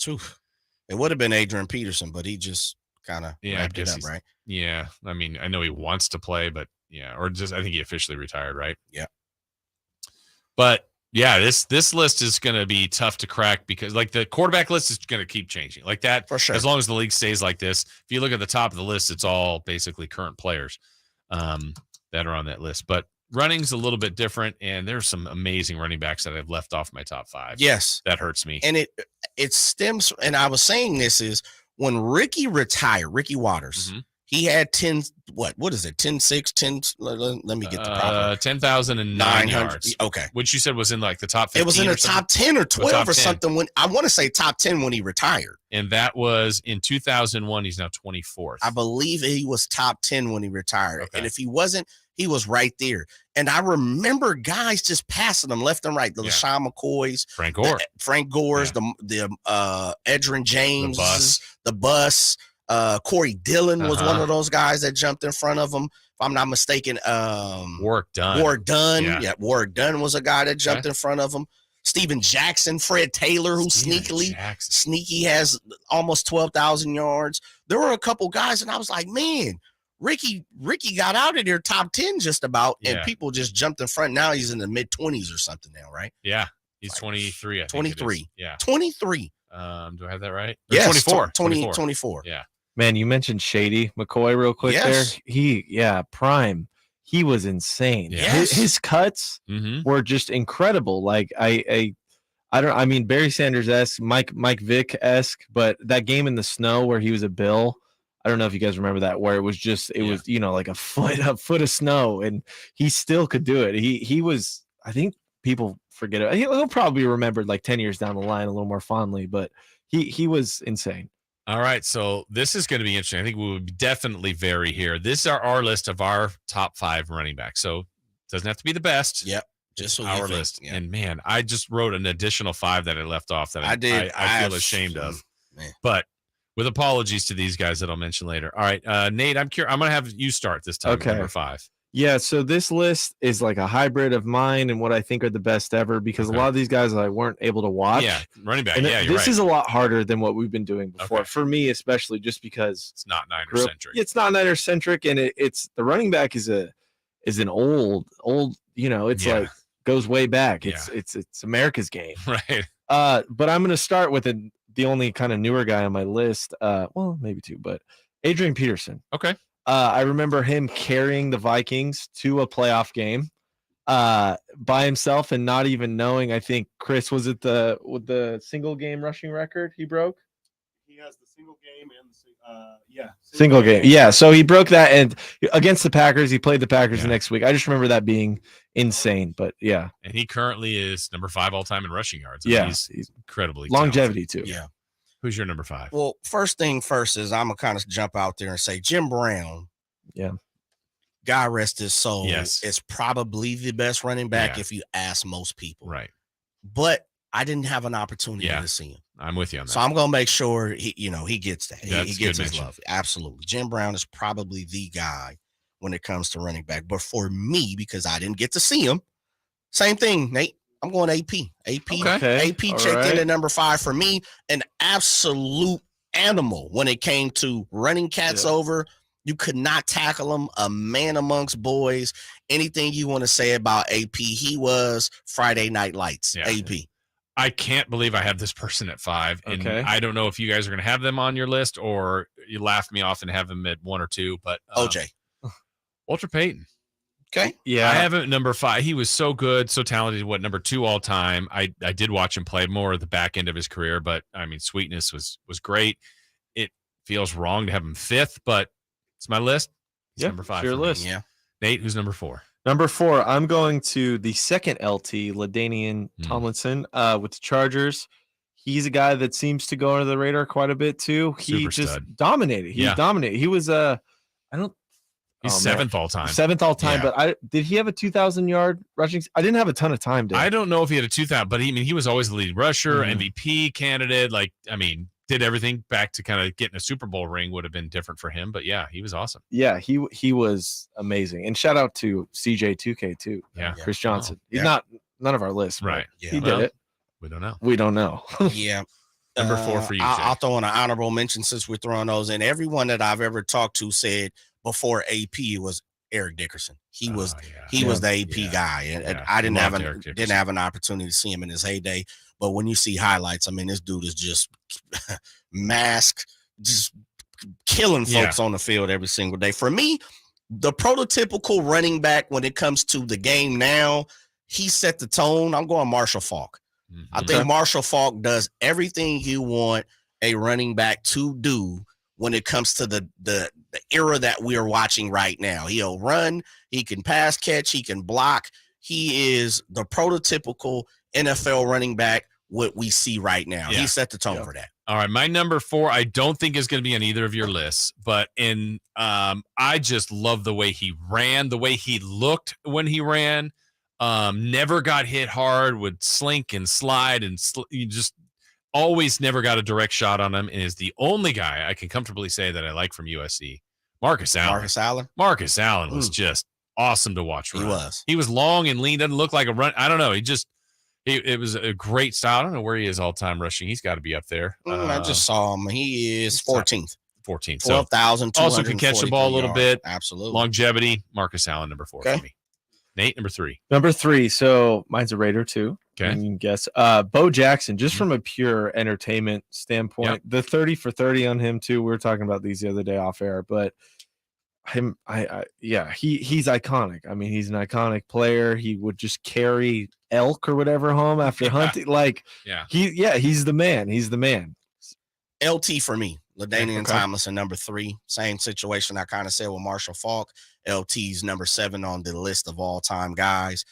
It would have been Adrian Peterson, but he just kind of wrapped it up, right? Yeah. I mean, I know he wants to play, but or just I think he officially retired, right? Yeah. But this list is going to be tough to crack because like the quarterback list is going to keep changing like that for sure. As long as the league stays like this. If you look at the top of the list, it's all basically current players that are on that list. But running's a little bit different, and there's some amazing running backs that I've left off my top 5. Yes. That hurts me. And it stems, and I was saying this is when Ricky retired, Ricky Waters, he had 10, what is it? 10-6, 10, let me get the proper. 10,009 yards. Okay. Which you said was in like the top 15. It was in the top 10 or 12 or something when I want to say top 10 when he retired. And that was in 2001. He's now 24th. I believe he was top 10 when he retired. Okay. And if he wasn't, he was right there. And I remember guys just passing him left and right. The LaShawn McCoys, Frank Gore's, the Edgerrin James, the bus. Corey Dillon was one of those guys that jumped in front of him. If I'm not mistaken, Warwick Dunn. Yeah, Warwick Dunn was a guy that jumped in front of him. Steven Jackson, Fred Taylor, who sneaky has almost 12,000 yards. There were a couple guys, and I was like, man, Ricky got out of there top 10 just about, and people just jumped in front. Now he's in the mid-20s or something now, right? Yeah, he's 23, I think 23. Yeah. 23. Do I have that right? Yes, 24. 24. Yeah. Man, you mentioned Shady McCoy real quick there. Prime. He was insane. Yes. His cuts were just incredible. Like I mean Barry Sanders-esque, Mike Vick-esque, but that game in the snow where he was a Bill, I don't know if you guys remember that, where it was just was like a foot of snow, and he still could do it. He was, I think people forget it. He'll probably be remembered like 10 years down the line a little more fondly, but he was insane. All right, so this is going to be interesting. I think we would definitely vary here. This is our list of our top 5 running backs. So it doesn't have to be the best. Yep. Just so our list. Yeah. And man, I just wrote an additional 5 that I left off that I feel ashamed of. Man. But with apologies to these guys that I'll mention later. All right, Nate, I'm going to have you start this time. Okay. Number 5. Yeah, so this list is like a hybrid of mine and what I think are the best ever, because a lot of these guys I weren't able to watch. Yeah, running back. And this is a lot harder than what we've been doing before, for me especially, just because it's not Niner-centric. It's not Niner-centric, and it's the running back is an old, it's like goes way back. It's America's game. Right. But I'm going to start with the only kind of newer guy on my list. Well, maybe 2, but Adrian Peterson. Okay. I remember him carrying the Vikings to a playoff game by himself and not even knowing. I think Chris was it with the single game rushing record he broke. He has the single game and single game. Yeah, so he broke that, and against the Packers, he played the Packers the next week. I just remember that being insane, but yeah. And he currently is number 5 all time in rushing yards. He's incredibly longevity talented. too. Yeah. Who's your number 5? Well, first thing first is I'm gonna kind of jump out there and say Jim Brown. Yeah. God rest his soul. Yes. Is probably the best running back if you ask most people. Right. But I didn't have an opportunity to see him. I'm with you on that. So I'm gonna make sure he gets that. He gets his mention. love. Absolutely. Jim Brown is probably the guy when it comes to running back. But for me, because I didn't get to see him, same thing, Nate. I'm going AP. AP checked in at number 5 for me. An absolute animal when it came to running cats over. You could not tackle him. A man amongst boys. Anything you want to say about AP, he was Friday Night Lights. AP. I can't believe I have this person at 5. And I don't know if you guys are going to have them on your list or you laugh me off and have them at 1 or 2. But OJ. Walter Payton. Okay. Yeah. I have him at number 5. He was so good, so talented. Number 2 all time. I did watch him play more at the back end of his career, but I mean, Sweetness was great. It feels wrong to have him 5th, but it's my list. It's number 5. Your list. Yeah. Nate, who's number 4? Number 4, I'm going to the second LT, LaDainian Tomlinson, with the Chargers. He's a guy that seems to go under the radar quite a bit too. He just dominated. He dominated. He was He's 7th all time. 7th all time. Yeah. But did he have a 2,000-yard rushing? I didn't have a ton of time. I don't know if he had a 2,000, but he was always the lead rusher, MVP candidate. Did everything back to kind of getting a Super Bowl ring would have been different for him. But yeah, he was awesome. Yeah, he was amazing. And shout out to CJ2K too. Yeah, Chris Johnson. He's not none of our lists, right? Yeah. He did it. We don't know. We don't know. Yeah. Number 4 for you. I'll throw in an honorable mention since we're throwing those in. Everyone that I've ever talked to said before AP was Eric Dickerson. He was the AP guy, and I didn't have an opportunity to see him in his heyday. But when you see highlights, I mean, this dude is just masked, just killing folks on the field every single day. For me, the prototypical running back when it comes to the game now, he set the tone. I'm going Marshall Faulk. I think Marshall Faulk does everything you want a running back to do when it comes to the era that we are watching right now. He'll run, he can pass catch, he can block. He is the prototypical NFL running back, what we see right now. He set the tone for that. All right, my number 4, I don't think is going to be on either of your lists, but I just love the way he ran, the way he looked when he ran. Never got hit hard, would slink and slide, and you just always never got a direct shot on him, and is the only guy I can comfortably say that I like from USC. Marcus Allen. Marcus Allen was just awesome to watch run. He was long and lean, doesn't look like a run. I don't know. It was a great style. I don't know where he is all time rushing. He's got to be up there. I just saw him. He is 14th. 14th. 12,000. Also can catch the ball a little bit. Absolutely. Longevity. Marcus Allen, number 4 for me. Nate, number 3. Number 3. So mine's a Raider too. Okay. You can guess. Bo Jackson, just from a pure entertainment standpoint, the 30 for 30 on him too. We were talking about these the other day off air, but he's iconic. I mean, he's an iconic player. He would just carry elk or whatever home after hunting. He's the man. He's the man. LT for me. LaDainian Tomlinson, number 3. Same situation I kind of said with Marshall Faulk. LT's number 7 on the list of all-time guys.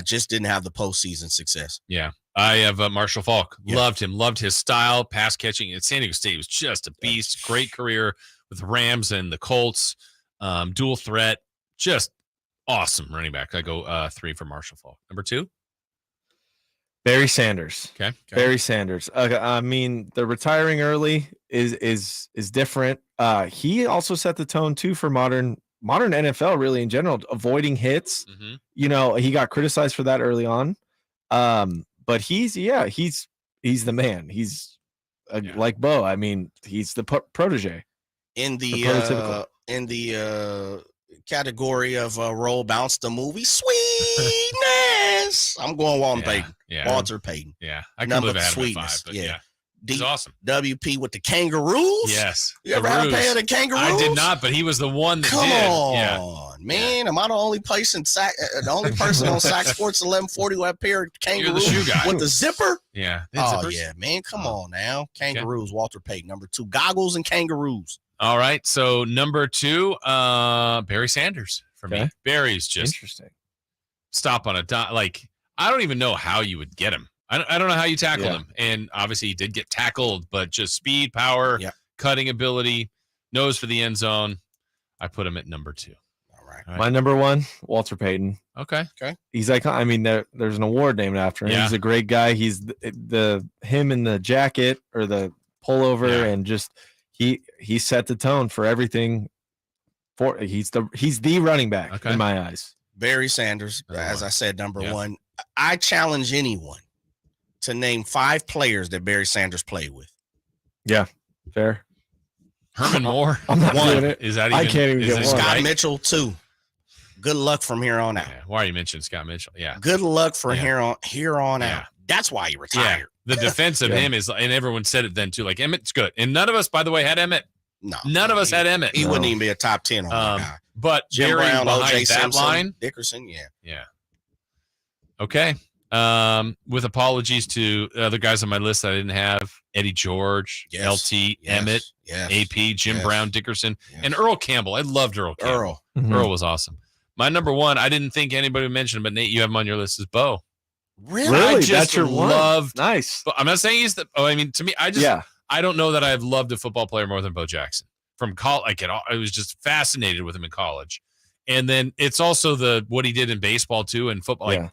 Just didn't have the postseason success. Yeah. I have Marshall Faulk. Loved him. Loved his style. Pass catching at San Diego State. He was just a beast. Great career with the Rams and the Colts. Dual threat. Just awesome running back. I go 3 for Marshall Faulk. Number 2? Barry Sanders. Okay. Barry Sanders. I mean, the retiring early is different. He also set the tone too for modern NFL, really in general, avoiding hits. You know, he got criticized for that early on. But he's the man. He's like Bo. I mean, he's the protege. In the category of Roll Bounce the movie, sweetness. I'm going Walter Payton. Yeah. Walter Payton. Yeah. I can believe I had him at 5, but he's awesome. WP with the kangaroos. Yes. You ever had a pair of the kangaroos? I did not, but he was the one that Come did. on, man. Am I the only person on Sac Sports 1140 who had a pair of kangaroos You're the shoe guy. with the zipper? Yeah. Oh, yeah, man. Come on now. Kangaroos, Walter Payton. Number 2, goggles and kangaroos. All right. So number 2, Barry Sanders for me. Barry's just interesting. Stop on a dot. Like, I don't even know how you would get him. I don't know how you tackle him. And obviously he did get tackled, but just speed, power, cutting ability, nose for the end zone. I put him at number 2. All right. My number 1, Walter Payton. Okay. He's iconic. I mean, there's an award named after him. Yeah. He's a great guy. He's him in the jacket or the pullover, and just he set the tone for everything. He's the running back in my eyes. Barry Sanders, as I said, number 1. I challenge anyone to name 5 players that Barry Sanders played with. Yeah, fair. Herman Moore. I'm not doing it. Is that I can't even get one. Scott Mitchell, 2. Good luck from here on out. Yeah. Why are you mentioning Scott Mitchell? Yeah. Good luck from here on out. That's why he retired. Yeah. The defense of him is, and everyone said it then too, like Emmett's good. And none of us, by the way, had Emmett. No. None of us had Emmett. He wouldn't even be a top 10 on that guy. But Jim Brown, O.J. that Simpson, line, Dickerson, yeah. Okay. With apologies to other guys on my list that I didn't have: Eddie George, LT, Emmett, AP, Jim Brown, Dickerson, and Earl Campbell. I loved Earl Campbell. Earl was awesome. My number one, I didn't think anybody would mention, but Nate, you have him on your list, is Bo. Really? I just That's your loved. one? Nice. But I'm not saying he's the. Oh, I mean, to me, I don't know that I've loved a football player more than Bo Jackson. From college, I was just fascinated with him in college, and then it's also what he did in baseball too, and football. Like,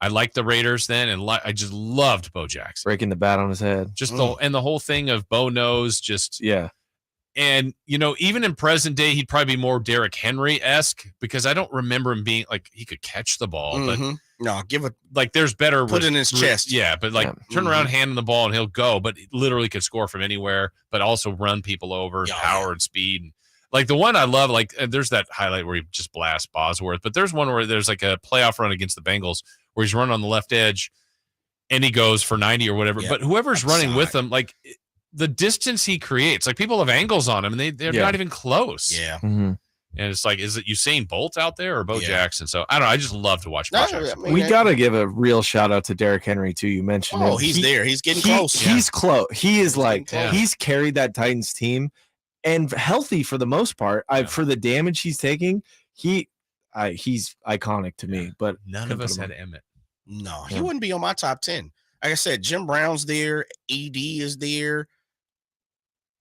I liked the Raiders then, and I just loved Bo Jackson. Breaking the bat on his head. Just the whole thing of Bo knows, and even in present day, he'd probably be more Derrick Henry-esque, because I don't remember him being like he could catch the ball, but no, give it like there's better put it in his chest. Yeah, but turn around, hand him the ball, and he'll go. But he literally could score from anywhere, but also run people over, power and speed. Like the one I love, like there's that highlight where he just blasts Bosworth, but there's one where there's like a playoff run against the Bengals where he's running on the left edge and he goes for 90 or whatever. But whoever's running with him, like the distance he creates, like people have angles on him and they're not even close. Yeah. And it's like, is it Usain Bolt out there or Bo Jackson? So I don't know. I just love to watch Bo Jackson. We got to give a real shout out to Derrick Henry too. You mentioned him. He's there. He's getting close. He's close. He is he's carried that Titans team and healthy for the most part. For the damage he's taking, he's iconic to me, but none of us had Emmett. No, he wouldn't be on my top 10. Like I said, Jim Brown's there. ED is there.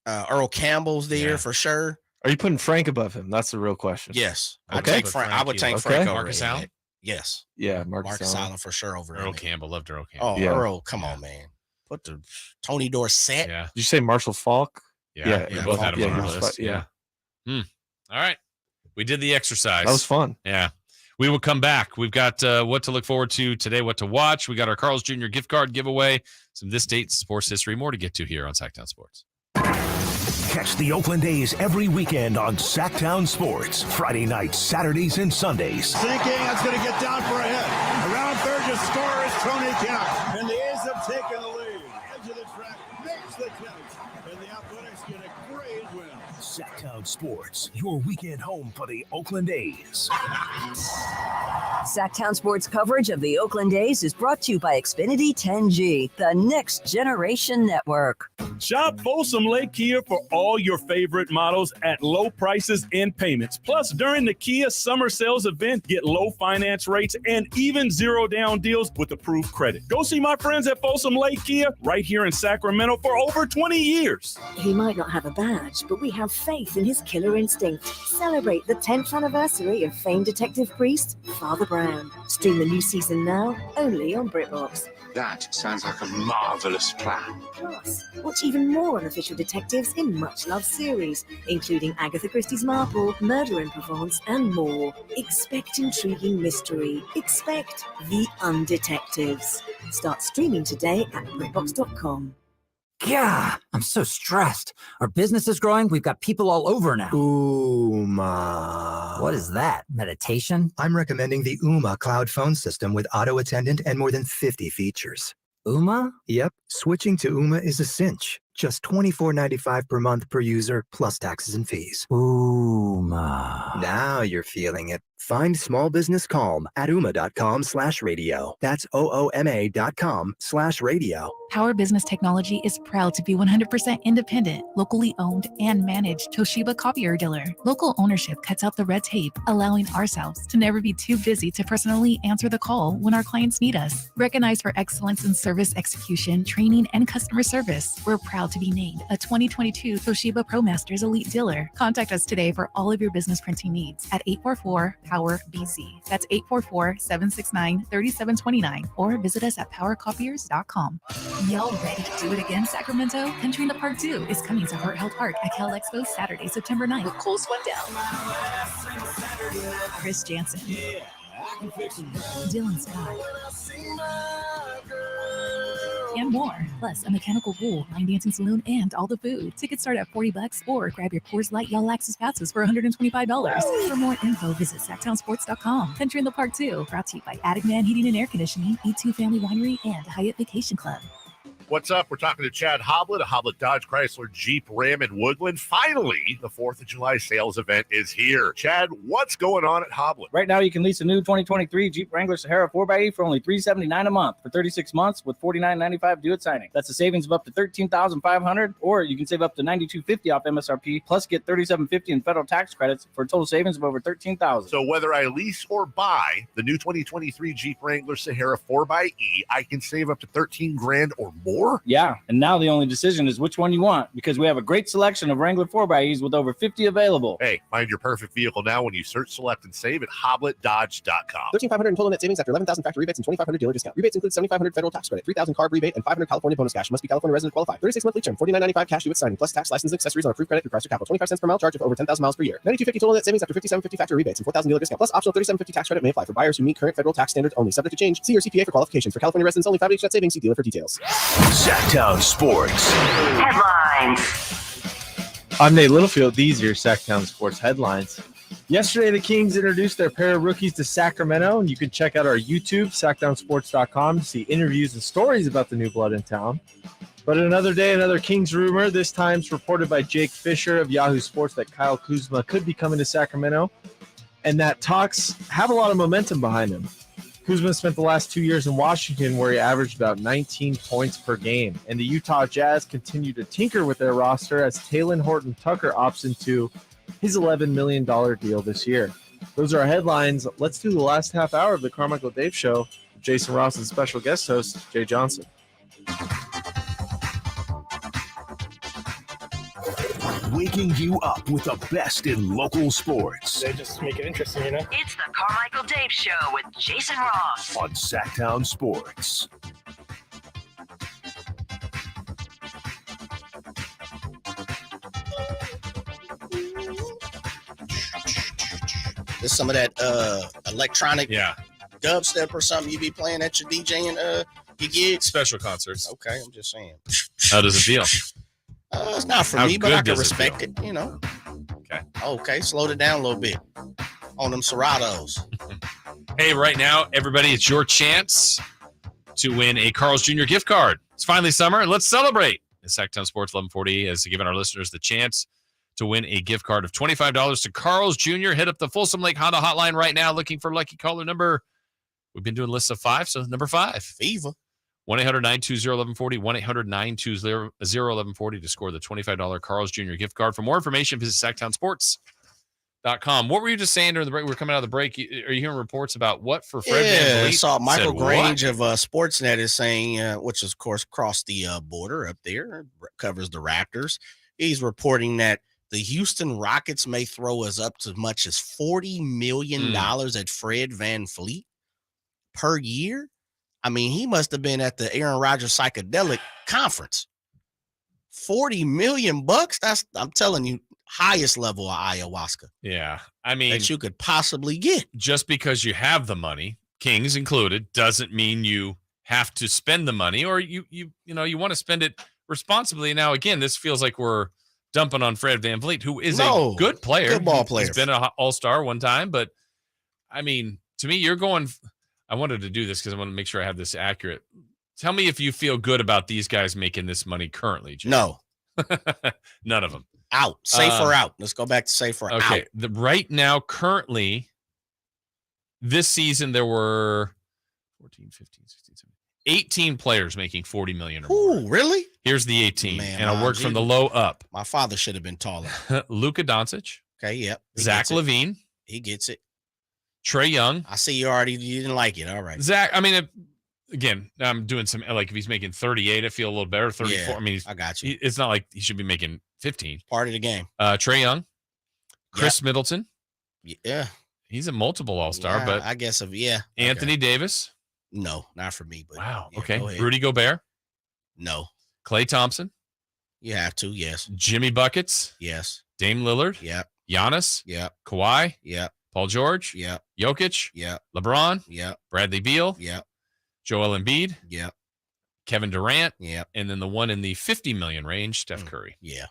Earl Campbell's there for sure. Are you putting Frank above him? That's the real question. Yes. Okay. I'd take Frank. I would take Frank over Marcus Allen? Yes. Yeah, Marcus Allen for sure over Earl Campbell. Loved Earl Campbell. Oh, Earl, come on, man. Put the Tony Dorsett. Yeah. Did you say Marshall Falk? Yeah. We both had him on our list. Yeah. All right. We did the exercise. That was fun. Yeah. We will come back. We've got what to look forward to today, what to watch. We got our Carl's Jr. gift card giveaway, some this date sports history, more to get to here on Sactown Sports. Catch the Oakland A's every weekend on Sactown Sports. Friday nights, Saturdays, and Sundays. Sinking, that's going to get down for a hit. Around third to score is Tony Kemp. And the A's have taken the lead. Edge of the track makes the catch. And the Athletics get a great win. Sactown Sports, your weekend home for the Oakland A's. Sactown Sports coverage of the Oakland A's is brought to you by Xfinity 10G, the next generation network. Shop Folsom Lake Kia for all your favorite models at low prices and payments. Plus, during the Kia Summer Sales event, get low finance rates and even zero down deals with approved credit. Go see my friends at Folsom Lake Kia right here in Sacramento for over 20 years. He might not have a badge, but we have faith in his killer instinct. Celebrate the 10th anniversary of famed detective priest, Father Brown. Stream the new season now, only on BritBox. That sounds like a marvelous plan. Plus, watch even more unofficial detectives in much-loved series, including Agatha Christie's Marple, Murder in Provence, and more. Expect intriguing mystery. Expect the Undetectives. Start streaming today at BritBox.com. Yeah, I'm so stressed. Our business is growing. We've got people all over now. Uma. What is that? Meditation? I'm recommending the Uma cloud phone system with auto attendant and more than 50 features. Uma? Yep. Switching to Uma is a cinch. Just $24.95 per month per user, plus taxes and fees. Uma. Now you're feeling it. Find small business calm at Uma.com/radio. That's OOMA.com/radio. Power Business Technology is proud to be 100% independent, locally owned, and managed Toshiba copier dealer. Local ownership cuts out the red tape, allowing ourselves to never be too busy to personally answer the call when our clients need us. Recognized for excellence in service execution, training, and customer service, we're proud to be named a 2022 Toshiba ProMasters Elite Dealer. Contact us today for all of your business printing needs at 844-POWER-BC. That's 844-769-3729, or visit us at powercopiers.com. Y'all ready to do it again, Sacramento? Country in the Park 2 is coming to Heart Health Park at Cal Expo Saturday, September 9th with Cole Swindell, Chris Jansen, Dylan Scott, and more. Plus, a mechanical pool, line dancing saloon, and all the food. Tickets start at $40 or grab your Coors Light Y'all Access passes for $125. For more info, visit SactownSports.com. Country in the Park 2, brought to you by Attic Man Heating and Air Conditioning, E2 Family Winery, and Hyatt Vacation Club. What's up? We're talking to Chad Hoblet, a Hoblet Dodge Chrysler Jeep Ram in Woodland. Finally, the 4th of July sales event is here. Chad, what's going on at Hoblet? Right now, you can lease a new 2023 Jeep Wrangler Sahara 4xe for only $379 a month for 36 months with $49.95 due at signing. That's a savings of up to $13,500, or you can save up to $92.50 off MSRP, plus get $37.50 in federal tax credits for a total savings of over $13,000. So whether I lease or buy the new 2023 Jeep Wrangler Sahara 4xe, I can save up to $13,000 or more? Yeah, and now the only decision is which one you want, because we have a great selection of Wrangler 4xEs with over 50 available. Hey, find your perfect vehicle now when you search, select, and save at HobletDodge.com. $13,500 in total net savings after $11,000 factory rebates and $2,500 dealer discount. Rebates include $7,500 federal tax credit, $3,000 carb rebate, and $500 California bonus cash. Must be California resident qualified. 36 monthly term, $49.95 cash due at signing, plus tax, license, accessories on approved credit through Chrysler Capital. 25 cents per mile charge of over 10,000 miles per year. $92.50 total net savings after $57.50 factory rebates and $4,000 dealer discount. Plus optional $37.50 tax credit may apply for buyers who meet current federal tax standards only. Subject to change. See your CPA for qualifications. For California residents only. 5 net savings. See dealer for details. Sactown Sports Headlines. I'm Nate Littlefield. These are your Sactown Sports headlines. Yesterday, the Kings introduced their pair of rookies to Sacramento, and you can check out our YouTube, SactownSports.com, to see interviews and stories about the new blood in town. But another day, another Kings rumor. This time's reported by Jake Fisher of Yahoo Sports that Kyle Kuzma could be coming to Sacramento, and that talks have a lot of momentum behind him. Kuzma spent the last 2 years in Washington, where he averaged about 19 points per game. And the Utah Jazz continue to tinker with their roster as Talen Horton-Tucker opts into his $11 million deal this year. Those are our headlines. Let's do the last half hour of the Carmichael Dave Show. Jason Ross and special guest host, Jay Johnson. Waking you up with the best in local sports. They just make it interesting, you know? It's the Carmichael Dave Show with Jason Ross on Sactown Sports. There's some of that electronic dubstep or something you be playing at your DJing your gigs? Special concerts. Okay, I'm just saying. How does it feel? It's not for me, but I can respect it, you know. Okay, slowed it down a little bit on them Seratos. Hey, right now, everybody, it's your chance to win a Carl's Jr. gift card. It's finally summer. Let's celebrate. The Sactown Sports 1140 has given our listeners the chance to win a gift card of $25 to Carl's Jr. Hit up the Folsom Lake Honda hotline right now looking for lucky caller number. We've been doing lists of 5, so number 5. Viva. 1-800-920-1140, 1-800-920-1140 to score the $25 Carl's Jr. gift card. For more information, visit SactownSports.com. What were you just saying during the break? We're coming out of the break. Are you hearing reports about what for Fred Van Vliet? I saw Michael Grange of Sportsnet is saying, which is, of course, across the border up there, covers the Raptors. He's reporting that the Houston Rockets may throw as up to much as $40 million at Fred Van Vliet per year. I mean, he must have been at the Aaron Rodgers psychedelic conference. $40 million. That's, I'm telling you, highest level of ayahuasca. Yeah. I mean, that you could possibly get. Just because you have the money, Kings included, doesn't mean you have to spend the money, or you want to spend it responsibly. Now, again, this feels like we're dumping on Fred Van Vliet, who is a good player. Good ball player. He's been an all-star one time, but I mean, to me, you're going. I wanted to do this because I want to make sure I have this accurate. Tell me if you feel good about these guys making this money currently, Jay. No. None of them. Out. Safe or out. Let's go back to safe or out. Okay. Right now, currently, this season, there were 14, 15, 16, 17, 18 players making $40 million or more. Ooh, really? Here's the 18. And I worked from the low up. My father should have been taller. Luka Doncic. Okay, yep. Zach LaVine. He gets it. Trae Young. I see you didn't like it. All right. Zach, I mean, again, I'm doing some, like if he's making 38, I feel a little better. 34. Yeah, I mean, I got you. It's not like he should be making 15. Part of the game. Trae Young. Chris Middleton. Yeah. He's a multiple all-star, but I guess Anthony Davis. No, not for me. But wow. Yeah, okay. Rudy Gobert. No. Klay Thompson. You have to, yes. Jimmy Buckets. Yes. Dame Lillard. Yep. Giannis. Yep. Kawhi. Yep. Paul George. Yep. Jokic. Yep. LeBron. Yep. Bradley Beal. Yep. Joel Embiid. Yep. Kevin Durant. Yeah. And then the one in the 50 million range, Steph Curry. Yeah.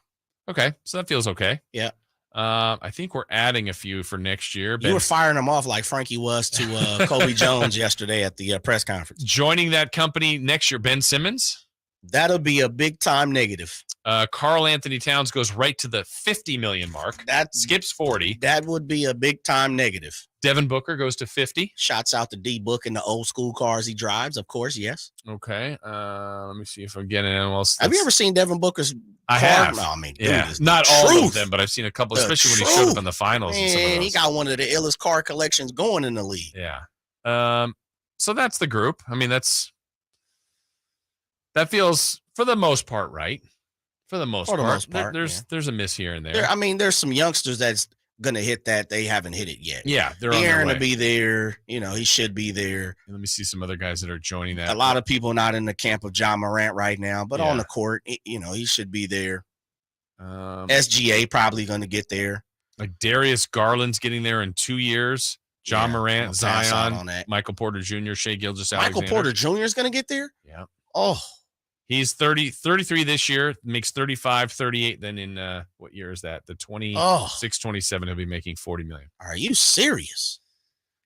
Okay. So that feels okay. Yeah. I think we're adding a few for next year. You were firing them off like Frankie was to Colby Jones yesterday at the press conference. Joining that company next year, Ben Simmons. That'll be a big time negative. Karl Anthony Towns goes right to the 50 million mark. That skips 40. That would be a big time negative. Devin Booker goes to 50. Shouts out to D Book and the old school cars he drives, of course, yes. Okay. Let me see if I'm getting anyone else. Have you ever seen Devin Booker's I car? have. No, I mean, dude, yeah. it's Not the all truth. of them, but I've seen a couple, The especially when he truth. showed up in the finals. and some of Man, those. he got one of the illest car collections going in the league. Yeah. So that's the group. I mean, that feels for the most part right. For the most part, there's a miss here and there. I mean, there's some youngsters that's gonna hit that they haven't hit it yet. Yeah, they're on their Aaron way. to be there. You know, he should be there. Let me see some other guys that are joining that. A lot of people not in the camp of John Morant right now, but Yeah. on the court, you know, he should be there. SGA probably going to get there. Like Darius Garland's getting there in 2 years. John Morant, I'll pass out on Zion, that. Michael Porter Jr., Shai Michael Gilgeous-Alexander. Porter Jr. is going to get there? Yeah. Oh. He's 33 this year, makes 35, 38. Then in what year is that? The 26, 27, he'll be making 40 million. Are you serious?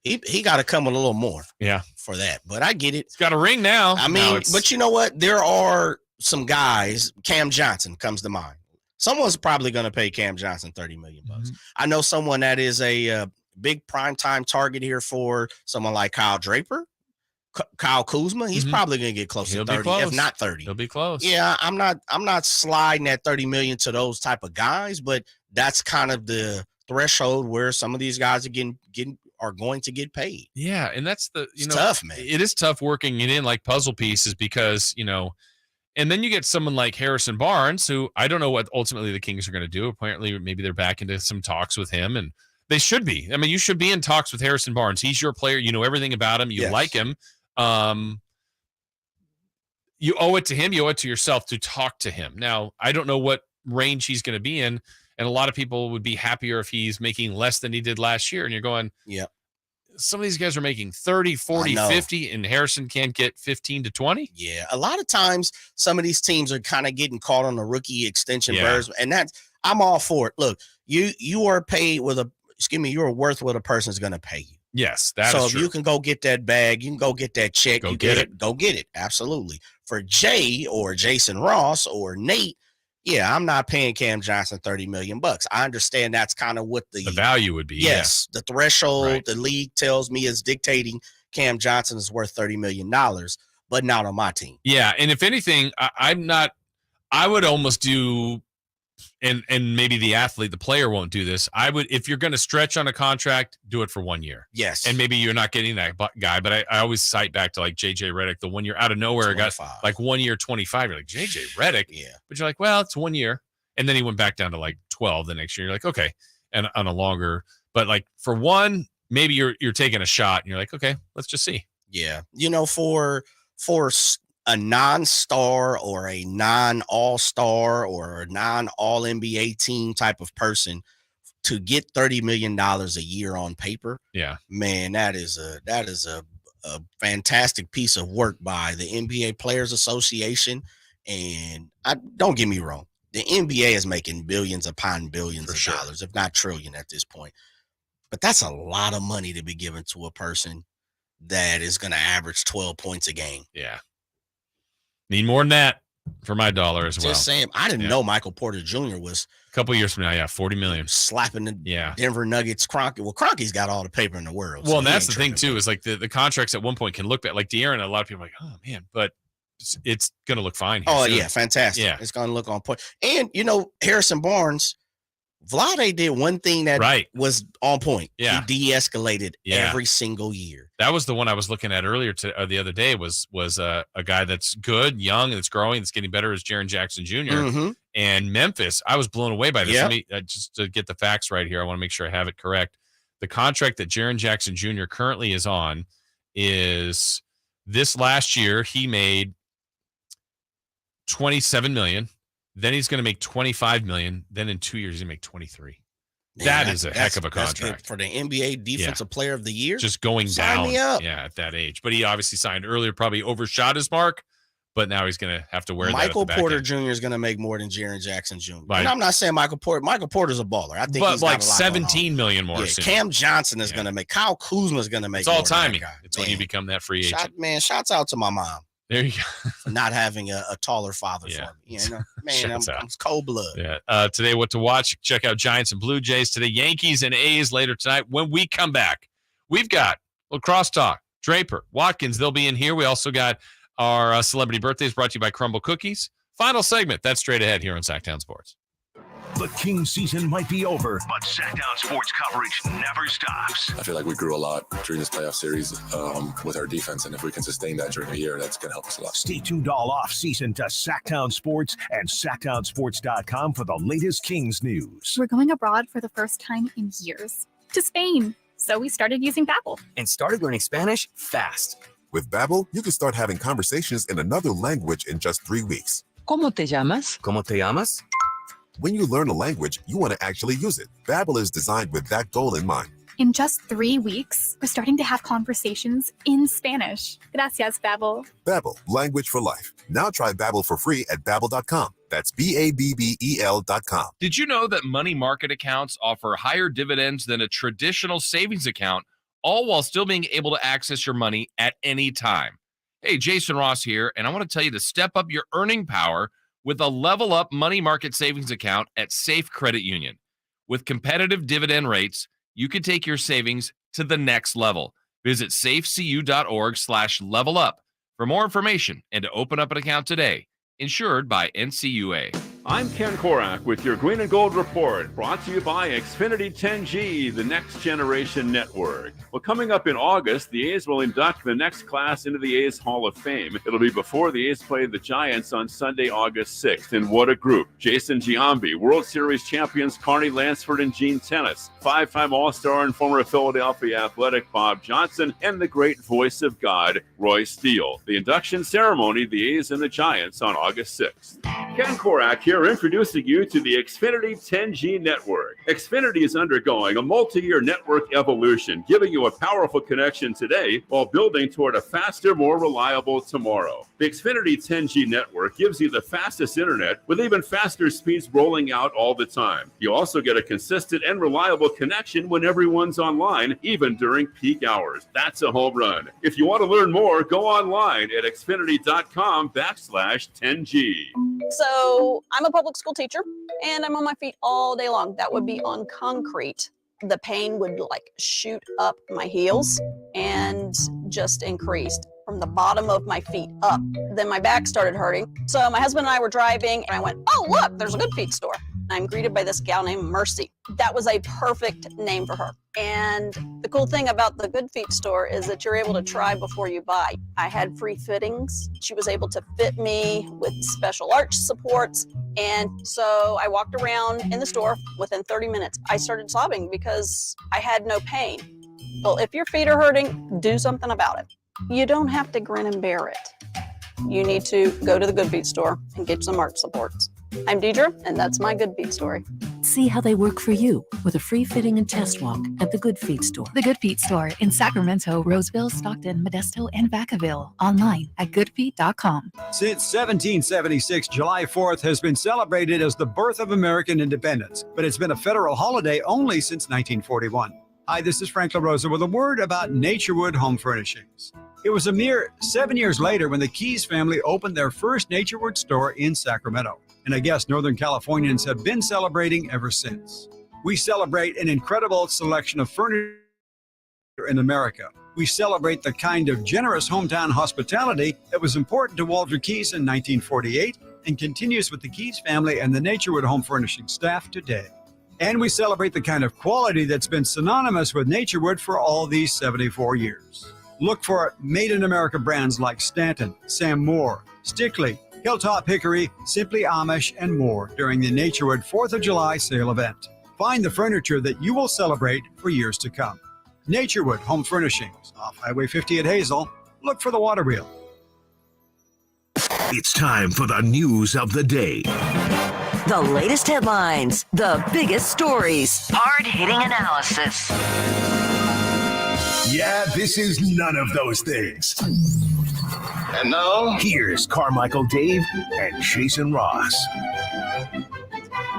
He got to come with a little more. Yeah. For that. But I get it. He's got a ring now. I mean, but you know what? There are some guys, Cam Johnson comes to mind. Someone's probably going to pay Cam Johnson $30 million bucks. I know someone that is a big primetime target here for someone like Kyle Draper. Kyle Kuzma, he's probably going to get close to 30, if not 30. He'll be close. Yeah, I'm not sliding at 30 million to those type of guys, but that's kind of the threshold where some of these guys are going to get paid. Yeah, and that's tough, man. It is tough working it in like puzzle pieces because, and then you get someone like Harrison Barnes, who I don't know what ultimately the Kings are going to do. Apparently, maybe they're back into some talks with him, and they should be. I mean, you should be in talks with Harrison Barnes. He's your player. You know everything about him. You like him. You owe it to him. You owe it to yourself to talk to him. Now, I don't know what range he's going to be in, and a lot of people would be happier if he's making less than he did last year. And you're going, yeah. Some of these guys are making 30, 40, 50, and Harrison can't get 15 to 20. Yeah. A lot of times, some of these teams are kind of getting caught on the rookie extension birds, and I'm all for it. Look, you are paid you are worth what a person's going to pay you. Yes, that's so. True. If you can go get that bag, you can go get that check. Go get it. Go get it. Absolutely. For Jay or Jason Ross or Nate, yeah, I'm not paying Cam Johnson $30 million bucks. I understand that's kind of what the value would be. Yes, the threshold the league tells me is dictating Cam Johnson is worth $30 million, but not on my team. Yeah, and if anything, I would almost do. And maybe the player won't do this. I would, if you're going to stretch on a contract, do it for 1 year. Yes. And maybe you're not getting that guy, but I always cite back to like JJ Redick, the 1 year out of nowhere, 25. got like 1 year, 25. You're like, JJ Redick? Yeah. But you're like, well, it's 1 year. And then he went back down to like 12 the next year. You're like, okay. And on a longer, but like for one, maybe you're taking a shot and you're like, okay, let's just see. Yeah. For a non-star or a non-all-star or a non-all-NBA team type of person to get $30 million a year on paper. Yeah, man, that is a fantastic piece of work by the NBA Players Association. And don't get me wrong, the NBA is making billions upon billions of dollars, if not trillion at this point. But that's a lot of money to be given to a person that is going to average 12 points a game. Yeah. Need more than that for my dollar as well. Just saying, I didn't know Michael Porter Jr. was a couple years from now. Yeah, $40 million slapping the Denver Nuggets. Kroenke. Well, Kroenke's got all the paper in the world. Well, and that's the thing too. Is like the contracts at one point can look bad. Like De'Aaron, a lot of people are like, oh man, but it's going to look fine. Oh soon. yeah, fantastic. Yeah, it's going to look on point. And Harrison Barnes, Vlade did one thing that was on point. Yeah, he de-escalated every single year. That was the one I was looking at earlier the other day. Was a guy that's good, young, and that's growing, that's getting better as Jaren Jackson Jr. Mm-hmm. And Memphis. I was blown away by this. Yep. Let me just to get the facts right here. I want to make sure I have it correct. The contract that Jaren Jackson Jr. currently is on is this last year he made $27 million. Then he's going to make $25 million. Then in 2 years, he's going to make 23. Man, that is a heck of a contract for the NBA Defensive Player of the Year. Just going Sign down, me up. at that age. But he obviously signed earlier, probably overshot his mark. but now he's going to have to wear Michael that. Michael Porter Jr. is going to make more than Jaren Jackson Jr. Right. And I'm not saying Michael Porter. Michael Porter's a baller. I think but he's like got a lot 17 million more. Yeah, soon. Cam Johnson is going to make. Kyle Kuzma is going to make. It's all more timing. It's when you become that free agent. Shouts out to my mom. There you go. For not having a taller father for me. You know, man, I'm cold blood. Yeah. Today, what to watch? Check out Giants and Blue Jays today. Yankees and A's later tonight. When we come back, we've got lacrosse talk. Draper, Watkins, they'll be in here. We also got our celebrity birthdays brought to you by Crumble Cookies. Final segment. That's straight ahead here on Sactown Sports. The Kings season might be over, but Sactown Sports coverage never stops. I feel like we grew a lot during this playoff series with our defense, and if we can sustain that during the year, that's going to help us a lot. Stay tuned all off-season to Sactown Sports and SactownSports.com for the latest Kings news. We're going abroad for the first time in years, to Spain. So we started using Babbel. And started learning Spanish fast. With Babbel, you can start having conversations in another language in just 3 weeks. ¿Cómo te llamas? ¿Cómo te llamas? When you learn a language, you want to actually use it. Babbel is designed with that goal in mind. In just 3 weeks, we're starting to have conversations in Spanish. Gracias, Babbel. Babbel, language for life. Now try Babbel for free at Babbel.com. That's Babbel.com. Did you know that money market accounts offer higher dividends than a traditional savings account, all while still being able to access your money at any time? Hey, Jason Ross here, and I want to tell you to step up your earning power with a Level Up money market savings account at Safe Credit Union. With competitive dividend rates, you can take your savings to the next level. Visit safecu.org/levelup for more information and to open up an account today. Insured by NCUA. I'm Ken Korak with your Green and Gold Report, brought to you by Xfinity 10G, the next generation network. Well, coming up in August, the A's will induct the next class into the A's Hall of Fame. It'll be before the A's play the Giants on Sunday, August 6th. And what a group. Jason Giambi, World Series champions Carney Lansford and Gene Tennis, 5-time All-Star and former Philadelphia Athletic Bob Johnson, and the great voice of God, Roy Steele. The induction ceremony, the A's and the Giants on August 6th. Ken Korak here, introducing you to the Xfinity 10G network. Xfinity is undergoing a multi-year network evolution, giving you a powerful connection today while building toward a faster, more reliable tomorrow. The Xfinity 10G network gives you the fastest internet with even faster speeds rolling out all the time. You also get a consistent and reliable connection when everyone's online, even during peak hours. That's a home run. If you want to learn more, go online at xfinity.com/10G. So I'm a public school teacher and I'm on my feet all day long. That would be on concrete. The pain would like shoot up my heels and just increased from the bottom of my feet up. Then my back started hurting. So my husband and I were driving and I went, oh, look, there's a Good Feet store. I'm greeted by this gal named Mercy. That was a perfect name for her. And the cool thing about the Good Feet store is that you're able to try before you buy. I had free fittings. She was able to fit me with special arch supports. And so I walked around in the store. Within 30 minutes, I started sobbing because I had no pain. Well, if your feet are hurting, do something about it. You don't have to grin and bear it. You need to go to the Good Feet store and get some arch supports. I'm Deidre, and that's my Good Feet story. See how they work for you with a free fitting and test walk at the Good Feet store. The Good Feet store in Sacramento, Roseville, Stockton, Modesto, and Vacaville. Online at goodfeet.com. Since 1776, July 4th has been celebrated as the birth of American independence, but it's been a federal holiday only since 1941. Hi, this is Frank LaRosa with a word about Naturewood Home Furnishings. It was a mere 7 years later when the Keys family opened their first Naturewood store in Sacramento. And I guess Northern Californians have been celebrating ever since. We celebrate an incredible selection of furniture in America. We celebrate the kind of generous hometown hospitality that was important to Walter Keys in 1948 and continues with the Keys family and the Naturewood Home Furnishing staff today. And we celebrate the kind of quality that's been synonymous with Naturewood for all these 74 years. Look for made in America brands like Stanton, Sam Moore, Stickley, Hilltop Hickory, Simply Amish, and more during the Naturewood 4th of July sale event. Find the furniture that you will celebrate for years to come. Naturewood Home Furnishings, off Highway 50 at Hazel. Look for the water wheel. It's time for the news of the day. The latest headlines, the biggest stories, hard-hitting analysis. Yeah, this is none of those things. And now, here's Carmichael Dave and Jason Ross.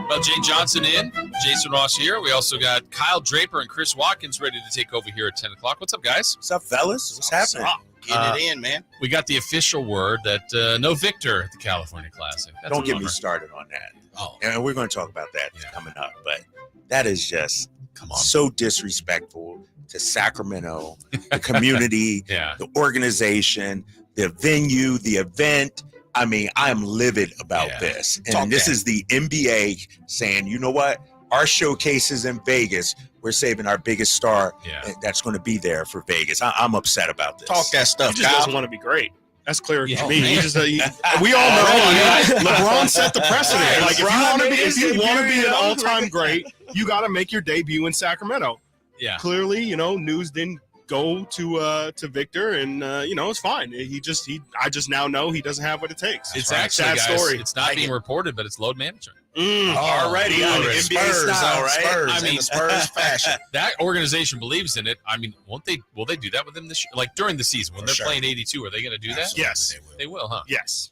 Well, Jay Johnson in, Jason Ross here. We also got Kyle Draper and Chris Watkins ready to take over here at 10 o'clock. What's up, guys? What's up, fellas? What's happening? Get it in, man. We got the official word that no victor at the California Classic. Don't get me started on that. Oh, and we're going to talk about that coming up. But that is just so disrespectful to Sacramento, the community, the organization, the venue, the event. I mean, I'm livid about this. And this is the NBA saying, you know what? Our showcase is in Vegas. We're saving our biggest star that's going to be there for Vegas. I'm upset about this. Talk that stuff, He just Kyle. doesn't want to be great. That's clear to me. He just, we all know LeBron set the precedent. Like if you want to be an all-time great, you got to make your debut in Sacramento. Yeah. Clearly, news didn't go to Victor, and it's fine. I just now know he doesn't have what it takes. It's right. actually, sad guys, story. it's not being reported, but it's load management. Already on NBA style, right? Spurs, I mean, in the Spurs fashion. That organization believes in it. I mean, will they do that with him this year? Like during the season when they're playing 82, are they going to do that? Yes. They will, huh? Yes.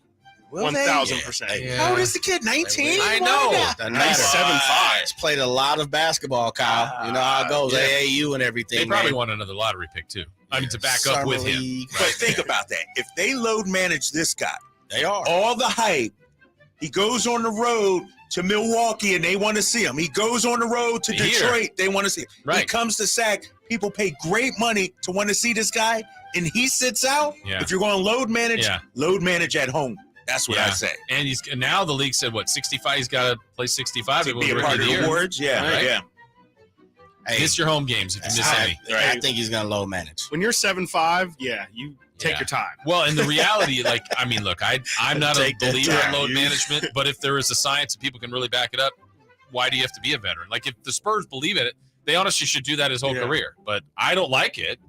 Will they? 1,000%. How old is the kid? 19? I know. Doesn't Nice matter. 7'5". He's played a lot of basketball, Kyle. You know how it goes, AAU and everything. They probably man. want another lottery pick too. I mean, to back up with him. But think about that. If they load manage this guy, they are. All the hype. He goes on the road to Milwaukee and they want to see him. He goes on the road to Detroit. They want to see him. Right. He comes to Sac. People pay great money to want to see this guy, and he sits out. Yeah. If you're going to load manage at home. That's what I say. And now the league said, 65? He's got to play 65 to be a part of the awards. Yeah, right? yeah. Hey, miss your home games if you miss any. I think he's going to low manage. When you're 7'5", you take your time. Well, and the reality, look, I'm not a believer in load You- management, but if there is a science and people can really back it up, why do you have to be a veteran? Like, if the Spurs believe in it, they honestly should do that his whole career. But I don't like it.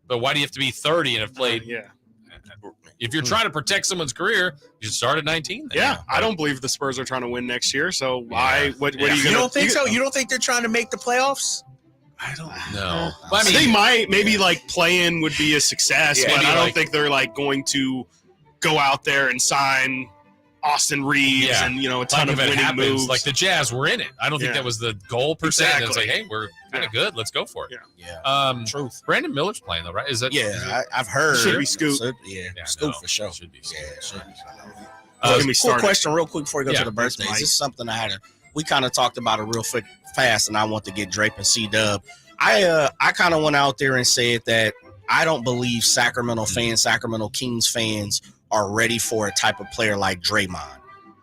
But why do you have to be 30 and have played? If you're trying to protect someone's career, you should start at 19. Then. Yeah, I don't believe the Spurs are trying to win next year. So why? What are you You going don't think so? You don't think they're trying to make the playoffs? I don't know. I mean, they might. Maybe play-in would be a success, Yeah, but maybe I don't think they're going to go out there and sign Austin Reeves and a ton of if it winning happens, moves. like the Jazz were in it. I don't think that was the goal per se. And it's like, hey, we're kind of good. Let's go for it. Yeah. Truth. Brandon Miller's playing though, right? Is that? I've heard. Should be Scoop. Scoop for sure. Should be. Cool question, real quick before we go to the birthdays. This is something we kind of talked about it real fast, and I want to get Drape and C-Dub. I kind of went out there and said that I don't believe Sacramento Kings fans are ready for a type of player like Draymond.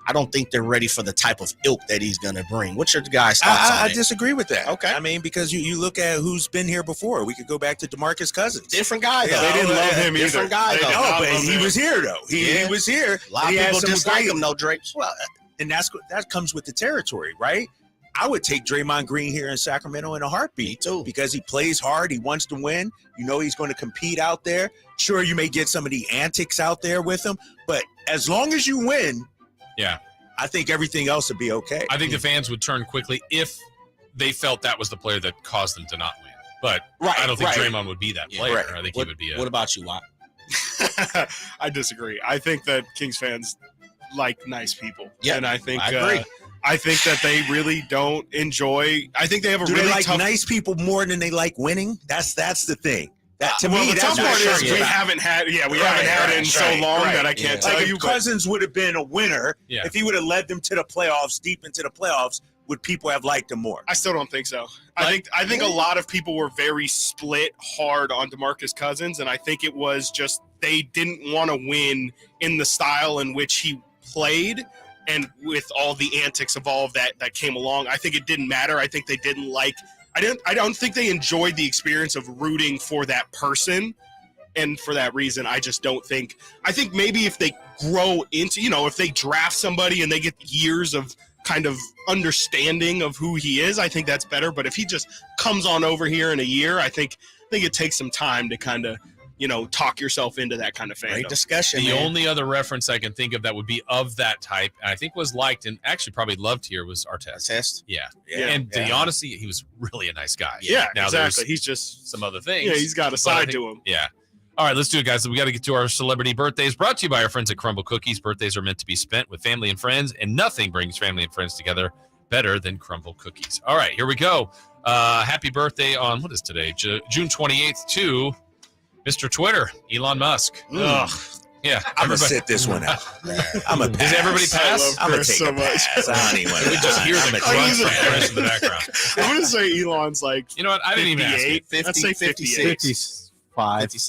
I don't think they're ready for the type of ilk that he's going to bring. What's your guys' thoughts on I it? disagree with that. Okay. I mean, because you look at who's been here before. We could go back to DeMarcus Cousins. Different guy, though. They didn't love him either. Different guy, though. No, but he was here, though. He was here. A lot of people dislike him, though, Drake. Well, and that comes with the territory, right? I would take Draymond Green here in Sacramento in a heartbeat. Me too. Because he plays hard. He wants to win. He's going to compete out there. Sure, you may get some of the antics out there with him, but as long as you win, I think everything else would be okay. I think the fans would turn quickly if they felt that was the player that caused them to not win. But I don't think Draymond would be that player. I think he would be. What about you, Watt? I disagree. I think that Kings fans like nice people. Yeah, and I think I agree. I think that they really don't enjoy. I think they have a Do really they like tough. nice people more than they like winning? That's the thing. That to well, me, the that's tough part is we right. haven't had. Yeah, we haven't had it in so long that I can't tell like you. if Cousins would have been a winner, if he would have led them to the playoffs, deep into the playoffs, would people have liked him more? I still don't think so. I think a lot of people were very split hard on DeMarcus Cousins, and I think it was just they didn't want to win in the style in which he played, and with all the antics of all of that came along. I think it didn't matter. I think they didn't like. I don't think they enjoyed the experience of rooting for that person, and for that reason, I just don't think. I think maybe if they grow into, if they draft somebody and they get years of kind of understanding of who he is, I think that's better. But if he just comes on over here in a year, I think it takes some time to kind of, talk yourself into that kind of fandom. Great discussion. The man. only other reference I can think of that would be of that type, and I think was liked and actually probably loved here, was Artest. Yeah. And to be honest, he was really a nice guy. Yeah, now exactly. There's he's just some other things. Yeah, he's got a but side I think- to him. Yeah. All right, let's do it, guys. We got to get to our celebrity birthdays. Brought to you by our friends at Crumble Cookies. Birthdays are meant to be spent with family and friends, and nothing brings family and friends together better than Crumble Cookies. All right, here we go. Happy birthday on, what is today? June 28th to Mr. Twitter, Elon Musk. Ugh. Yeah, I'm going to sit this one out. I'm a pass. Does everybody pass? I'm going to take so a pass. I don't even want to. We just hear the grunt from Chris in the background. I'm going to say Elon's like, you know what? I didn't even ask you. 50, Let's say 58.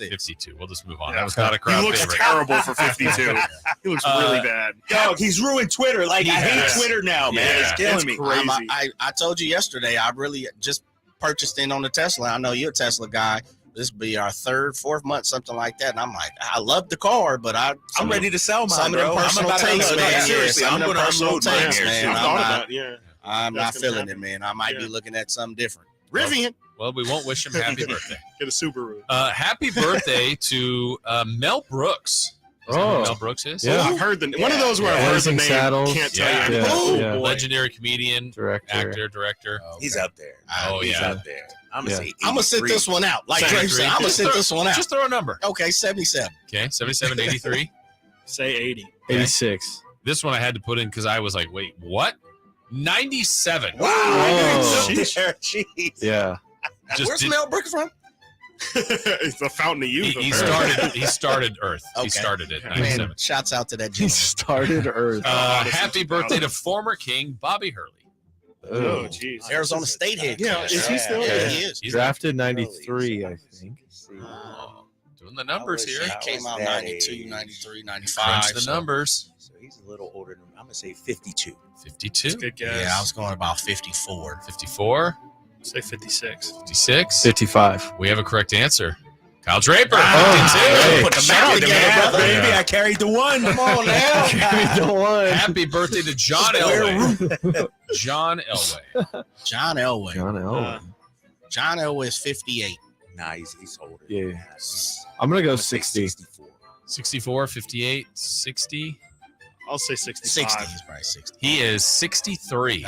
52. We'll just move on. That was not a crowd He looks favorite. terrible for 52. He looks really bad. Dog, he's ruined Twitter. Like, I hate Twitter now, man. Yeah. It's killing me. Crazy. I told you yesterday, I really just purchased in on the Tesla. I know you're a Tesla guy. This will be our 3rd, 4th month, something like that. And I'm like, I love the car, but I'm ready to sell mine, some of them bro. personal takes, man. Seriously, Some I'm of them going to personal unload mine takes, here. man. I'm not feeling it, man. I might be looking at something different. Rivian. Well, we won't wish him happy birthday. Get a Subaru. Happy birthday to Mel Brooks. Is that who Mel Brooks is? Yeah. I've heard one of those where I've heard the name. Saddles. Can't tell you. Yeah. Legendary comedian, Director. director. Okay. He's up there. He's up there. I'm going to say 83. I'm going to sit this one out. Like Dre said, I'm going to sit this one out. Just throw a number. Okay, 77. Okay, 77, 83. Say 80. 86. This one I had to put in because I was like, wait, what? 97. Wow. Jeez. Yeah. Where's Mel Brooks from? It's the fountain of youth. He started Earth. Okay. He started it. 97. Man, shouts out to that He gentleman. started Earth. Happy birthday to former King Bobby Hurley. Oh, jeez. Arizona State head coach. Yeah, is he still? Yeah, he is. He's Drafted 93, I think. doing the numbers here. He came out 92, 93, 95. Crunch the numbers. So he's a little older than me. I'm going to say 52. 52. Good guess. Yeah, I was going about 54. 54. Say 56. 56. 55. We have a correct answer. Kyle Draper. Hey. Put the math together, baby. I carried the one. Come on now. Carried the one. Happy birthday to John Elway. John Elway. John Elway. John Elway. John Elway is 58. Nah, he's older. Yeah. I'm going to go 60. 64, 58, 60. I'll say 65. 60. He's probably 60. He is 63.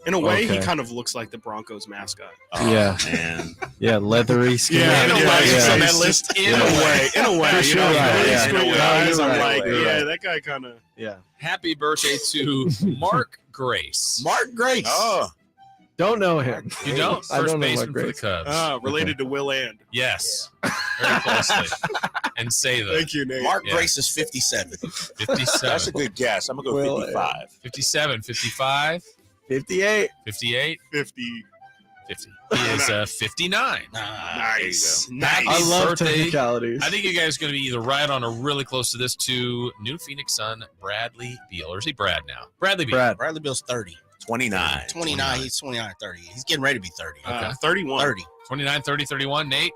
In a way, Okay. he kind of looks like the Broncos mascot. Oh, Yeah. man. Yeah, leathery skin. Yeah, in a way. Yeah. On that list. In a way. For You know, sure, right, yeah. in a way. No, I'm you're like, right. yeah, that guy kind of. Yeah. Happy birthday to Mark Grace. Mark Grace. Oh. Don't know him. You don't? I First don't know baseman Mark for the Grace. Cubs. Related to Will and. Yes. Very closely. And say that. Thank you, Nate. Mark Yeah. Grace is 57. 57. That's a good guess. I'm going to go 55. 57, 55, 58. 58, 50. 50. He is 59. Nice. Happy I love birthday. technicalities. I think you guys are going to be either right on or really close to this to new Phoenix Sun, Bradley Beal. Or is he Brad now? Bradley Beal. Brad. Bradley Bill's 30. 29. 29. He's 29, 30. He's getting ready to be 30. Okay. 31. 30. 29, 30, 31. Nate?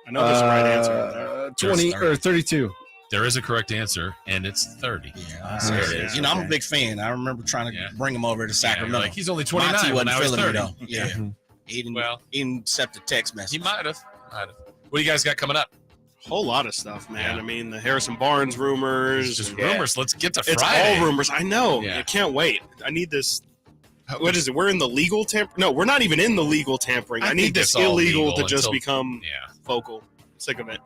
I know there's a right answer. 20 or 32. There is a correct answer, and it's 30. Yeah, you know, I'm a big fan. I remember trying to bring him over to Sacramento. Like he's only 29. Monty Well, wasn't now he's feeling 30. me, though. Yeah. He didn't accept the text message. He might have. What do you guys got coming up? Whole lot of stuff, man. I mean, the Harrison Barnes rumors. It's just rumors. Let's get to It's Friday. all rumors. I know. Yeah. I can't wait. I need this. What is it? We're in the legal No, we're not even in the legal tampering. I need think this it's all illegal legal to just until- become vocal. Sick of it.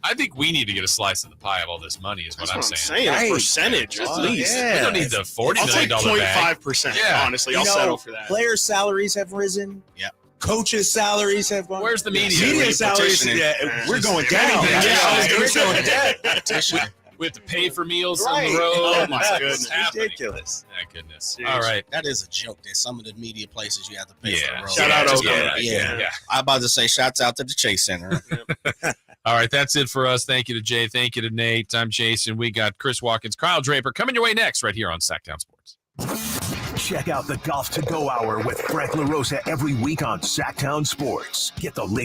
I think we need to get a slice of the pie of all this money, is what That's I'm what saying. A percentage, at least. We don't need the $40 I'll take million bag. 0.5%. Yeah. Honestly, You I'll know, settle for that. Players' salaries have risen. Yeah. Coaches' salaries have gone. Where's the media? Media salaries. petitioning. Yeah, we're going down. We're going down. We have to pay for meals Right. on the road. Oh, my goodness. It's happening. Ridiculous. My goodness. Jeez. All right. That is a joke that some of the media places you have to pay for the road. Shout out Oakland. Yeah. I'm about to say shouts out to the Chase Center. All right. That's it for us. Thank you to Jay. Thank you to Nate. I'm Jason. We got Chris Watkins, Kyle Draper coming your way next right here on Sactown Sports. Check out the Golf to Go Hour with Frank LaRosa every week on Sactown Sports. Get the latest